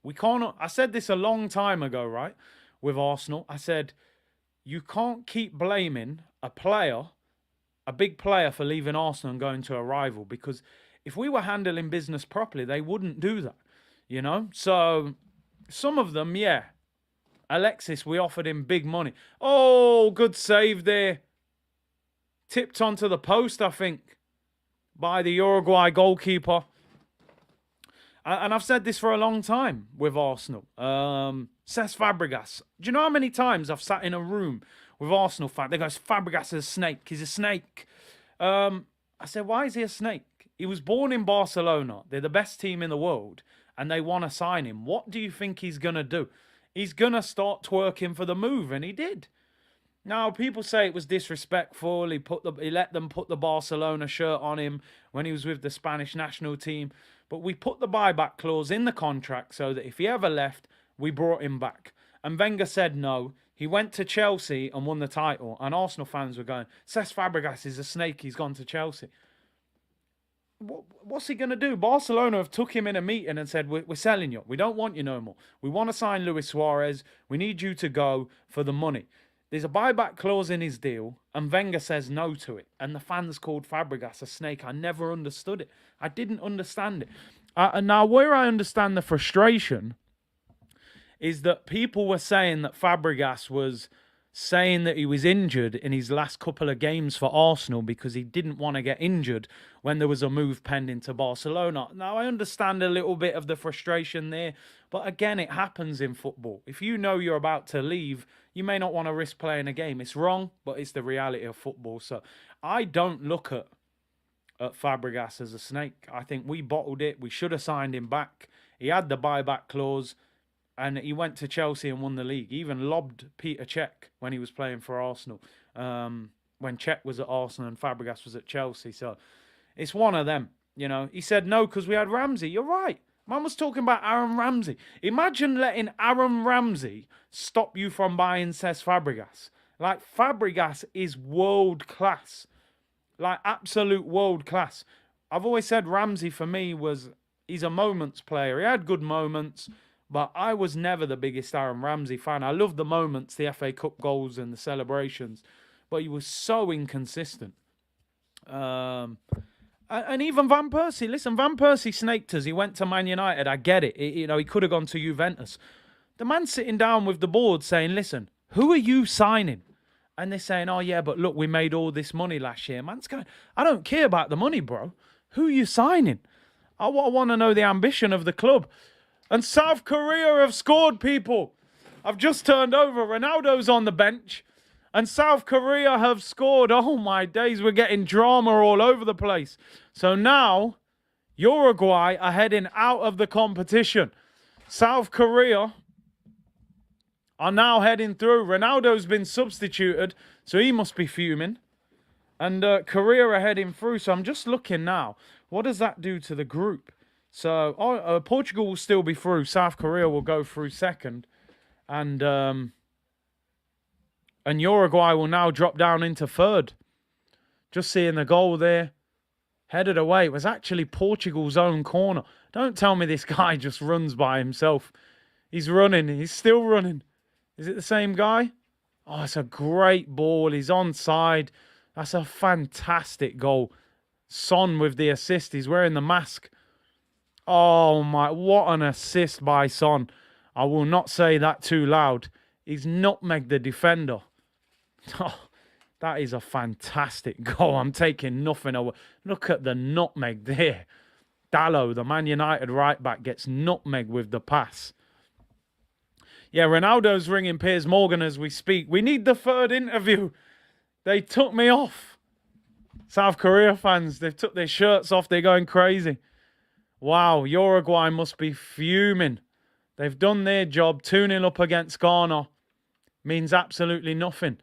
We can't. I said this a long time ago, right? With Arsenal, I said, you can't keep blaming a player, a big player, for leaving Arsenal and going to a rival, because if we were handling business properly, they wouldn't do that, you know? So some of them, yeah. Alexis, we offered him big money. Oh, good save there. Tipped onto the post, I think, by the Uruguay goalkeeper. And I've said this for a long time with Arsenal. Cesc Fabregas. Do you know how many times I've sat in a room with Arsenal fans? They go, Fabregas is a snake. He's a snake. I said, why is he a snake? He was born in Barcelona. They're the best team in the world. And they want to sign him. What do you think he's going to do? He's going to start twerking for the move. And he did. Now, people say it was disrespectful. He let them put the Barcelona shirt on him when he was with the Spanish national team. But we put the buyback clause in the contract so that if he ever left, we brought him back. And Wenger said no. He went to Chelsea and won the title. And Arsenal fans were going, Cesc Fabregas is a snake. He's gone to Chelsea. What's he going to do? Barcelona have took him in a meeting and said, we're selling you. We don't want you no more. We want to sign Luis Suarez. We need you to go for the money. There's a buyback clause in his deal, and Wenger says no to it. And the fans called Fabregas a snake. I never understood it. I didn't understand it. And now, where I understand the frustration is that people were saying that Fabregas was saying that he was injured in his last couple of games for Arsenal because he didn't want to get injured when there was a move pending to Barcelona. Now, I understand a little bit of the frustration there, but again, it happens in football. If you know you're about to leave, you may not want to risk playing a game. It's wrong, but it's the reality of football. So I don't look at Fabregas as a snake. I think we bottled it. We should have signed him back. He had the buyback clause, and he went to Chelsea and won the league. He even lobbed Peter Cech when he was playing for Arsenal. When Cech was at Arsenal and Fabregas was at Chelsea. So it's one of them. You know, he said no because we had Ramsey. You're right. Man was talking about Aaron Ramsey. Imagine letting Aaron Ramsey stop you from buying Cesc Fabregas. Like, Fabregas is world class. Like, absolute world class. I've always said Ramsey for me he's a moments player. He had good moments, but I was never the biggest Aaron Ramsey fan. I love the moments, the FA Cup goals and the celebrations, but he was so inconsistent. And even Van Persie. Listen, Van Persie snaked us. He went to Man United. I get it. He could have gone to Juventus. The man's sitting down with the board saying, listen, who are you signing? And they're saying, oh, yeah, but look, we made all this money last year. Man's going, I don't care about the money, bro. Who are you signing? I want to know the ambition of the club. And South Korea have scored, people. I've just turned over. Ronaldo's on the bench. And South Korea have scored. Oh, my days. We're getting drama all over the place. So now, Uruguay are heading out of the competition. South Korea are now heading through. Ronaldo's been substituted, so he must be fuming. And Korea are heading through. So I'm just looking now. What does that do to the group? So Portugal will still be through. South Korea will go through second. And Uruguay will now drop down into third. Just seeing the goal there. Headed away. It was actually Portugal's own corner. Don't tell me this guy just runs by himself. He's running. He's still running. Is it the same guy? Oh, it's a great ball. He's onside. That's a fantastic goal. Son with the assist. He's wearing the mask. Oh, my. What an assist by Son. I will not say that too loud. He's nutmegged the defender. Oh, that is a fantastic goal. I'm taking nothing away. Look at the nutmeg there. Dalot, the Man United right back, gets nutmeg with the pass. Yeah, Ronaldo's ringing Piers Morgan as we speak. We need the third interview. They took me off. South Korea fans, they've took their shirts off. They're going crazy. Wow, Uruguay must be fuming. They've done their job. 2-0 up against Ghana means absolutely nothing.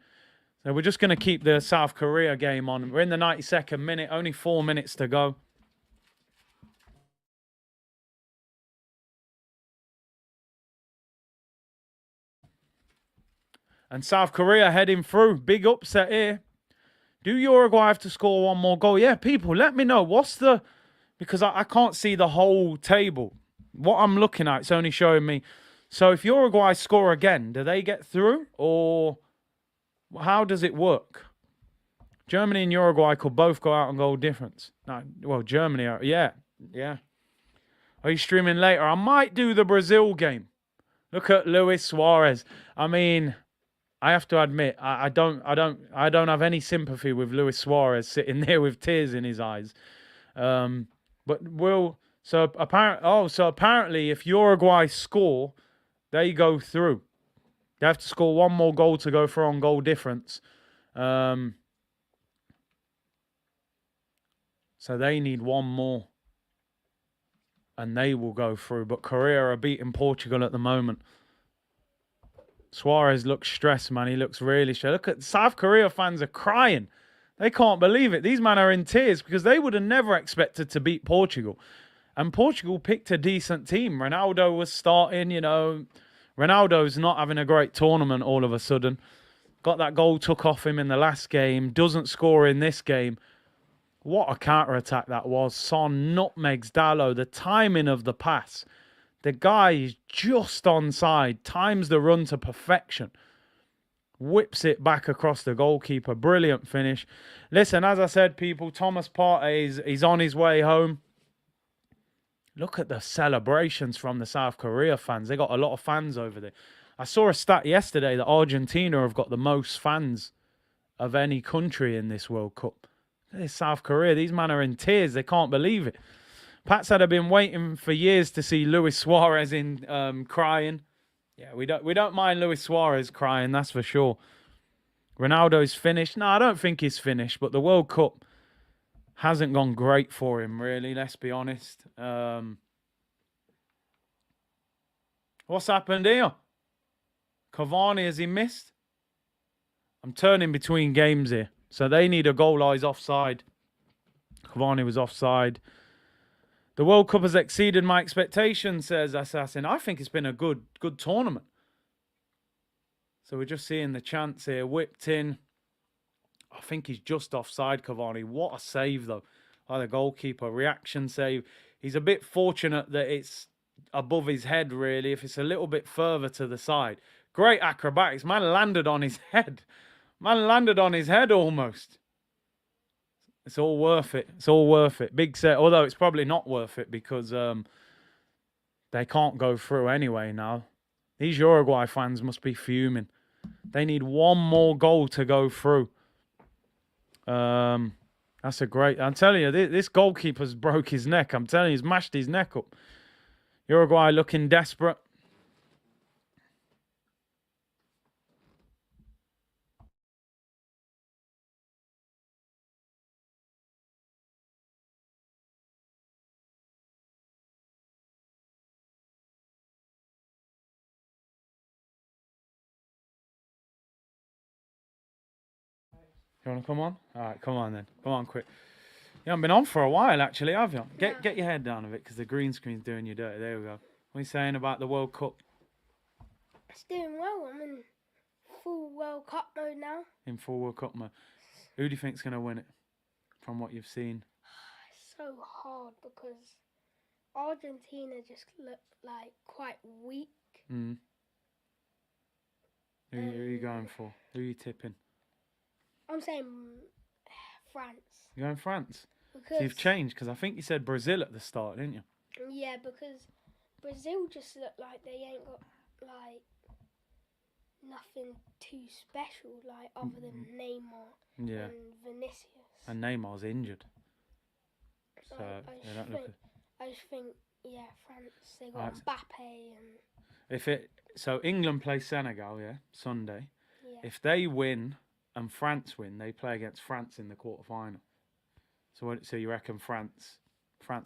So we're just going to keep the South Korea game on. We're in the 92nd minute. Only 4 minutes to go. And South Korea heading through. Big upset here. Do Uruguay have to score one more goal? Yeah, people, let me know. What's the... Because I can't see the whole table. What I'm looking at, it's only showing me. So if Uruguay score again, do they get through? Or how does it work? Germany and Uruguay could both go out on goal difference. No, well, Germany, yeah. Are you streaming later? I might do the Brazil game. Look at Luis Suarez. I mean, I have to admit, I don't have any sympathy with Luis Suarez sitting there with tears in his eyes. But apparently, if Uruguay score, they go through. They have to score one more goal to go for on goal difference. So they need one more. And they will go through. But Korea are beating Portugal at the moment. Suarez looks stressed, man. He looks really stressed. Look at South Korea fans are crying. They can't believe it. These men are in tears because they would have never expected to beat Portugal. And Portugal picked a decent team. Ronaldo was starting, you know. Ronaldo's not having a great tournament all of a sudden. Got that goal took off him in the last game. Doesn't score in this game. What a counter-attack that was. Son nutmegs Dalot. The timing of the pass. The guy is just onside. Times the run to perfection. Whips it back across the goalkeeper. Brilliant finish. Listen, as I said, people, Thomas Partey is on his way home. Look at the celebrations from the South Korea fans. They got a lot of fans over there. I saw a stat yesterday that Argentina have got the most fans of any country in this World Cup. This South Korea, these men are in tears. They can't believe it. Pat said I've been waiting for years to see Luis Suarez in crying. Yeah, we don't mind Luis Suarez crying, that's for sure. Ronaldo's finished. No, I don't think he's finished, but the World Cup hasn't gone great for him, really, let's be honest. What's happened here? Cavani, has he missed? I'm turning between games here. So they need a goal. He's offside. Cavani was offside. The World Cup has exceeded my expectations, says Assassin. I think it's been a good tournament. So we're just seeing the chance here. Whipped in. I think he's just offside, Cavani. What a save, though, by the goalkeeper. Reaction save. He's a bit fortunate that it's above his head, really. If it's a little bit further to the side. Great acrobatics. Man landed on his head. Man landed on his head almost. It's all worth it. It's all worth it. Big set. Although it's probably not worth it because they can't go through anyway now. These Uruguay fans must be fuming. They need one more goal to go through. That's a great... I'm telling you, this goalkeeper's broke his neck. I'm telling you, he's mashed his neck up. Uruguay looking desperate. You want to come on? All right, come on then. Come on, quick. You haven't been on for a while, actually, have you? Get your head down a bit because the green screen's doing you dirty. There we go. What are you saying about the World Cup? It's doing well. I'm in full World Cup mode now. In full World Cup mode. Who do you think's going to win it from what you've seen? It's so hard because Argentina just look like quite weak. Who are you going for? Who are you tipping? I'm saying France. You're going France? Because So you've changed because I think you said Brazil at the start, didn't you? yeah, because Brazil just look like they ain't got like nothing too special, like other than Neymar and Vinicius. And Neymar's injured. So I just think, yeah, France. They got Mbappe and. So England play Senegal, Sunday. Yeah. If they win and France win, they play against France in the quarterfinal. So you reckon France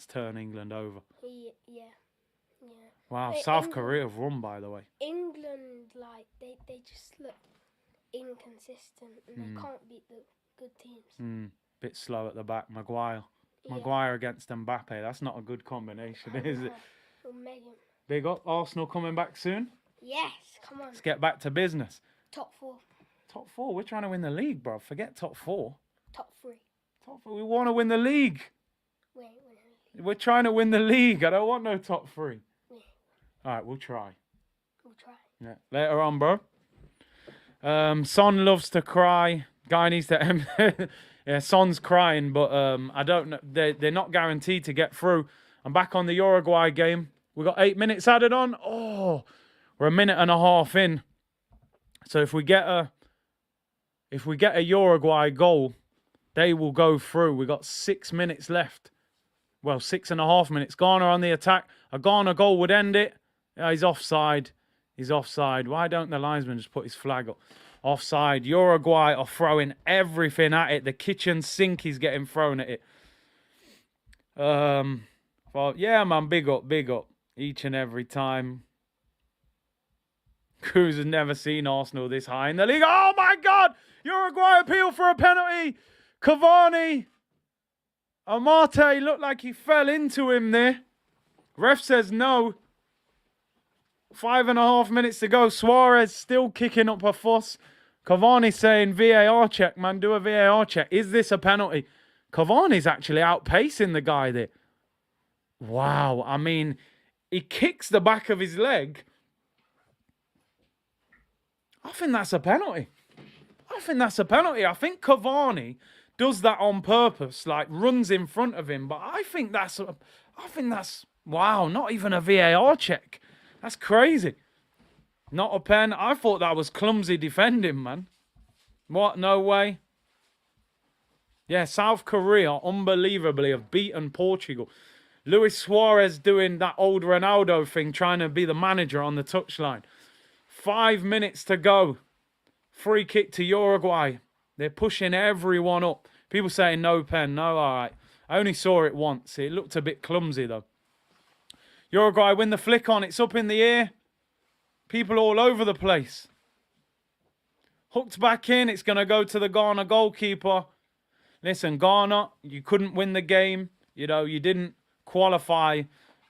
turn England over? Yeah. Wow, South Korea have won, by the way. England, like they just look inconsistent and they can't beat the good teams. Bit slow at the back. Maguire against Mbappe. That's not a good combination, is it? Big up. Arsenal coming back soon. Yes, come on. Let's get back to business. Top 4. Top 4? We're trying to win the league, bro. Forget top 4. Top 3. Top 4. We want to win the league. Wait. We're trying to win the league. I don't want no top 3. Yeah. All right, we'll try. We'll try. Yeah. Later on, bro. Son loves to cry. Guy needs to... yeah, Son's crying, but I don't know. They're not guaranteed to get through. I'm back on the Uruguay game. We got 8 minutes added on. Oh, we're a minute and a half in. So if we get a Uruguay goal, they will go through. We got 6 minutes left. Well, 6.5 minutes. Ghana on the attack. A Ghana goal would end it. Yeah, he's offside. He's offside. Why don't the linesman just put his flag up? Offside. Uruguay are throwing everything at it. The kitchen sink is getting thrown at it. Well, yeah, man. Big up. Each and every time. Cruz has never seen Arsenal this high in the league. Oh, my God. Uruguay appeal for a penalty. Cavani. Amate looked like he fell into him there. Ref says no. 5.5 minutes to go. Suarez still kicking up a fuss. Cavani saying VAR check, man. Do a VAR check. Is this a penalty? Cavani's actually outpacing the guy there. Wow. I mean, he kicks the back of his leg. I think that's a penalty. I think Cavani does that on purpose, like runs in front of him. But I think that's Wow, not even a VAR check. That's crazy. Not a pen. I thought that was clumsy defending, man. What? No way. Yeah, South Korea, unbelievably, have beaten Portugal. Luis Suarez doing that old Ronaldo thing, trying to be the manager on the touchline. 5 minutes to go. Free kick to Uruguay. They're pushing everyone up. People saying no pen. No, all right. I only saw it once. It looked a bit clumsy, though. Uruguay win the flick on. It's up in the air. People all over the place. Hooked back in. It's going to go to the Ghana goalkeeper. Listen, Ghana, you couldn't win the game. You know, you didn't qualify,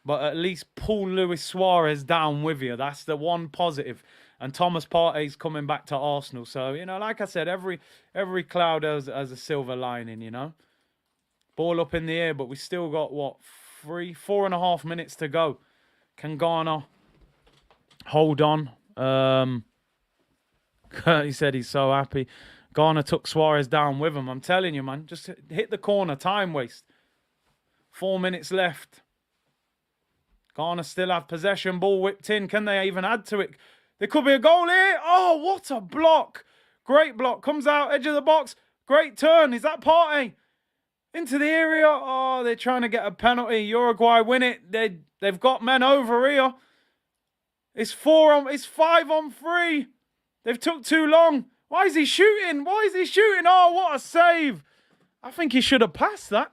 but at least pull Luis Suarez down with you. That's the one positive. And Thomas Partey's coming back to Arsenal. So, you know, like I said, every cloud has a silver lining, you know. Ball up in the air, but we still got, what, 4.5 minutes to go. Can Ghana hold on? He said he's so happy. Ghana took Suarez down with him. I'm telling you, man. Just hit the corner. Time waste. 4 minutes left. Ghana still have possession. Ball whipped in. Can they even add to it? There could be a goal here. Oh, what a block. Great block. Comes out, edge of the box. Great turn. Is that Partey? Into the area. Oh, they're trying to get a penalty. Uruguay win it. They've got men over here. It's 5 on 3. They've took too long. Why is he shooting? Why is he shooting? Oh, what a save. I think he should have passed that.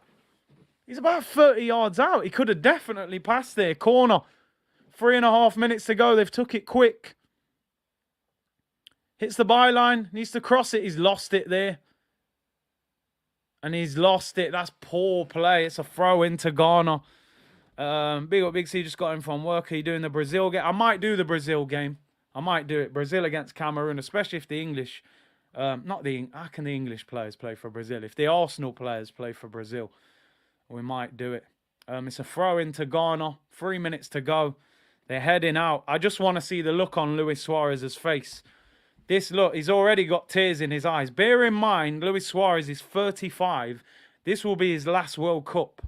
He's about 30 yards out. He could have definitely passed there. Corner. 3.5 minutes to go. They've took it quick. Hits the byline. Needs to cross it. He's lost it there. And he's lost it. That's poor play. It's a throw into Ghana. Big C just got in from work. Are you doing the Brazil game? I might do the Brazil game. I might do it. Brazil against Cameroon, especially if the English... how can the English players play for Brazil? If the Arsenal players play for Brazil, we might do it. It's a throw into Ghana. 3 minutes to go. They're heading out. I just want to see the look on Luis Suarez's face. This look, he's already got tears in his eyes. Bear in mind, Luis Suarez is 35. This will be his last World Cup.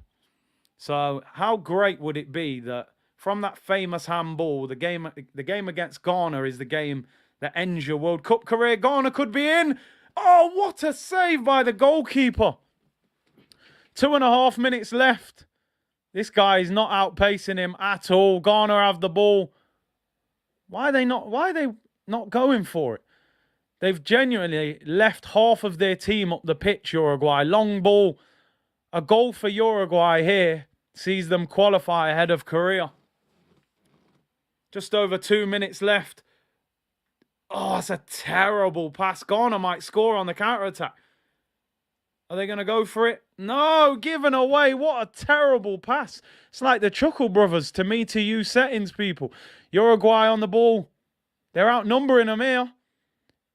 So how great would it be that from that famous handball, the game against Ghana is the game that ends your World Cup career. Ghana could be in. Oh, what a save by the goalkeeper. 2.5 minutes left. This guy is not outpacing him at all. Ghana have the ball. Why are they not going for it? They've genuinely left half of their team up the pitch, Uruguay. Long ball. A goal for Uruguay here sees them qualify ahead of Korea. Just over 2 minutes left. Oh, it's a terrible pass. Ghana might score on the counter-attack. Are they going to go for it? No, given away. What a terrible pass. It's like the Chuckle Brothers to me to you settings, people. Uruguay on the ball. They're outnumbering them here.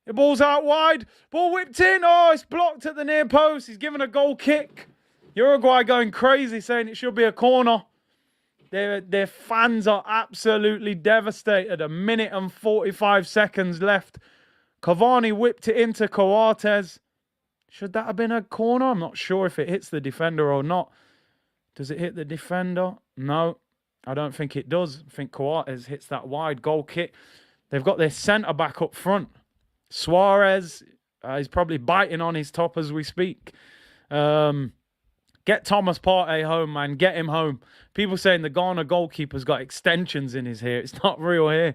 The ball's out wide. Ball whipped in. Oh, it's blocked at the near post. He's given a goal kick. Uruguay going crazy, saying it should be a corner. Their fans are absolutely devastated. 1 minute and 45 seconds left. Cavani whipped it into Coates. Should that have been a corner? I'm not sure if it hits the defender or not. Does it hit the defender? No, I don't think it does. I think Coates hits that wide goal kick. They've got their centre-back up front. Suarez is probably biting on his top as we speak. Get Thomas Partey home, man. Get him home. People saying the Ghana goalkeeper's got extensions in his hair. It's not real hair.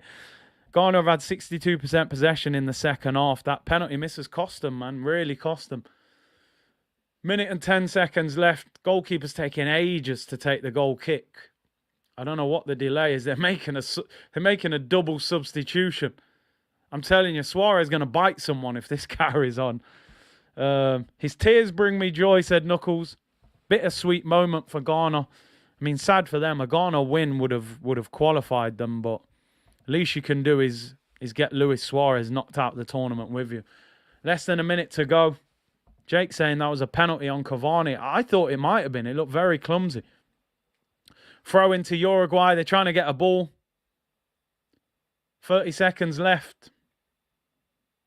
Ghana have had 62% possession in the second half. That penalty miss has cost them, man. Really cost them. 1 minute and 10 seconds left. Goalkeeper's taking ages to take the goal kick. I don't know what the delay is. They're making a double substitution. I'm telling you, Suarez is going to bite someone if this carries on. His tears bring me joy, said Knuckles. Bittersweet moment for Ghana. I mean, sad for them. A Ghana win would have qualified them, but at least you can do is get Luis Suarez knocked out of the tournament with you. Less than a minute to go. Jake saying that was a penalty on Cavani. I thought it might have been. It looked very clumsy. Throw into Uruguay. They're trying to get a ball. 30 seconds left.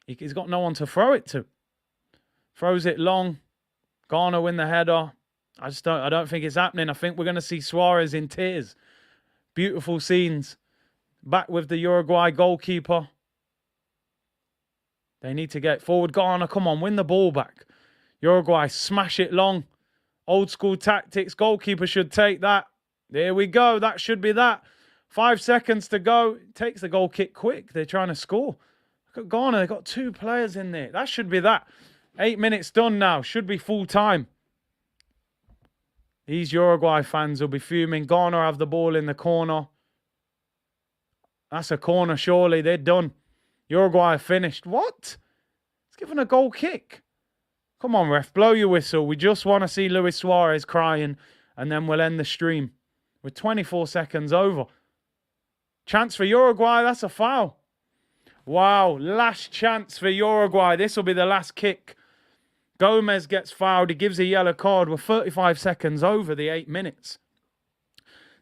He's got no one to throw it to. Throws it long. Ghana win the header. I don't think it's happening. I think we're going to see Suarez in tears. Beautiful scenes. Back with the Uruguay goalkeeper. They need to get forward. Ghana, come on, win the ball back. Uruguay, smash it long. Old school tactics. Goalkeeper should take that. There we go. That should be that. 5 seconds to go. Takes the goal kick quick. They're trying to score. Look at Ghana. They've got 2 players in there. That should be that. 8 minutes done now. Should be full time. These Uruguay fans will be fuming. Ghana have the ball in the corner. That's a corner, surely. They're done. Uruguay finished. What? It's given a goal kick. Come on, ref. Blow your whistle. We just want to see Luis Suarez crying, and then we'll end the stream. We're 24 seconds over. Chance for Uruguay. That's a foul. Wow. Last chance for Uruguay. This will be the last kick. Gomez gets fouled. He gives a yellow card. We're 35 seconds over the 8 minutes.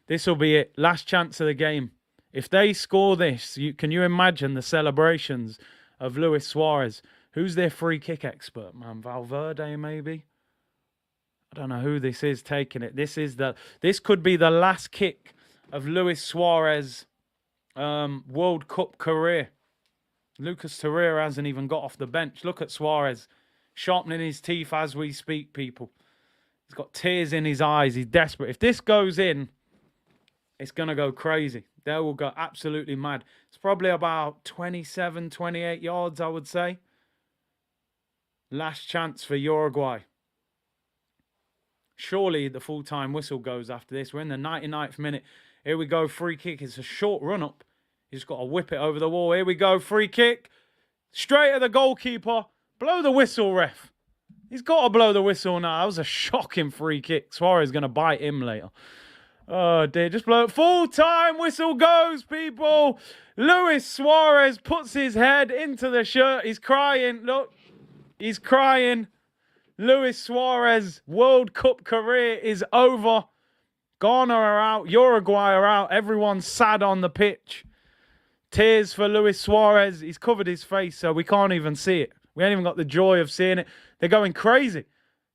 This will be it. Last chance of the game. If they score this, can you imagine the celebrations of Luis Suarez? Who's their free kick expert, man? Valverde, maybe? I don't know who this is taking it. This could be the last kick of Luis Suarez' World Cup career. Lucas Torreira hasn't even got off the bench. Look at Suarez sharpening his teeth as we speak, people. He's got tears in his eyes. He's desperate. If this goes in, it's going to go crazy. They will go absolutely mad. It's probably about 27, 28 yards, I would say. Last chance for Uruguay. Surely the full-time whistle goes after this. We're in the 99th minute. Here we go. Free kick. It's a short run-up. He's got to whip it over the wall. Here we go. Free kick. Straight at the goalkeeper. Blow the whistle, ref. He's got to blow the whistle now. That was a shocking free kick. Suarez is going to bite him later. Oh, dear. Just blow it. Full-time whistle goes, people. Luis Suarez puts his head into the shirt. He's crying. Look. He's crying. Luis Suarez World Cup career is over. Ghana are out. Uruguay are out. Everyone's sad on the pitch. Tears for Luis Suarez. He's covered his face, so we can't even see it. We ain't even got the joy of seeing it. They're going crazy.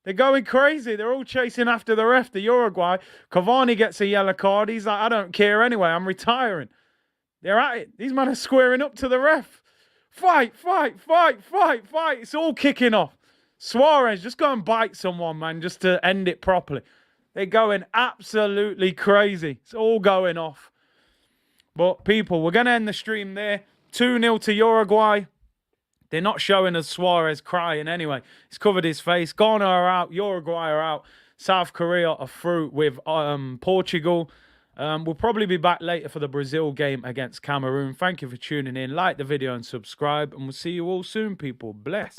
They're going crazy. They're all chasing after the ref, the Uruguay. Cavani gets a yellow card. He's like, I don't care anyway. I'm retiring. They're at it. These men are squaring up to the ref. Fight, fight, fight, fight, fight. It's all kicking off. Suarez, just go and bite someone, man, just to end it properly. They're going absolutely crazy. It's all going off. But, people, we're going to end the stream there. 2-0 to Uruguay. They're not showing us Suarez crying anyway. He's covered his face. Ghana are out. Uruguay are out. South Korea are through with Portugal. We'll probably be back later for the Brazil game against Cameroon. Thank you for tuning in. Like the video and subscribe. And we'll see you all soon, people. Bless.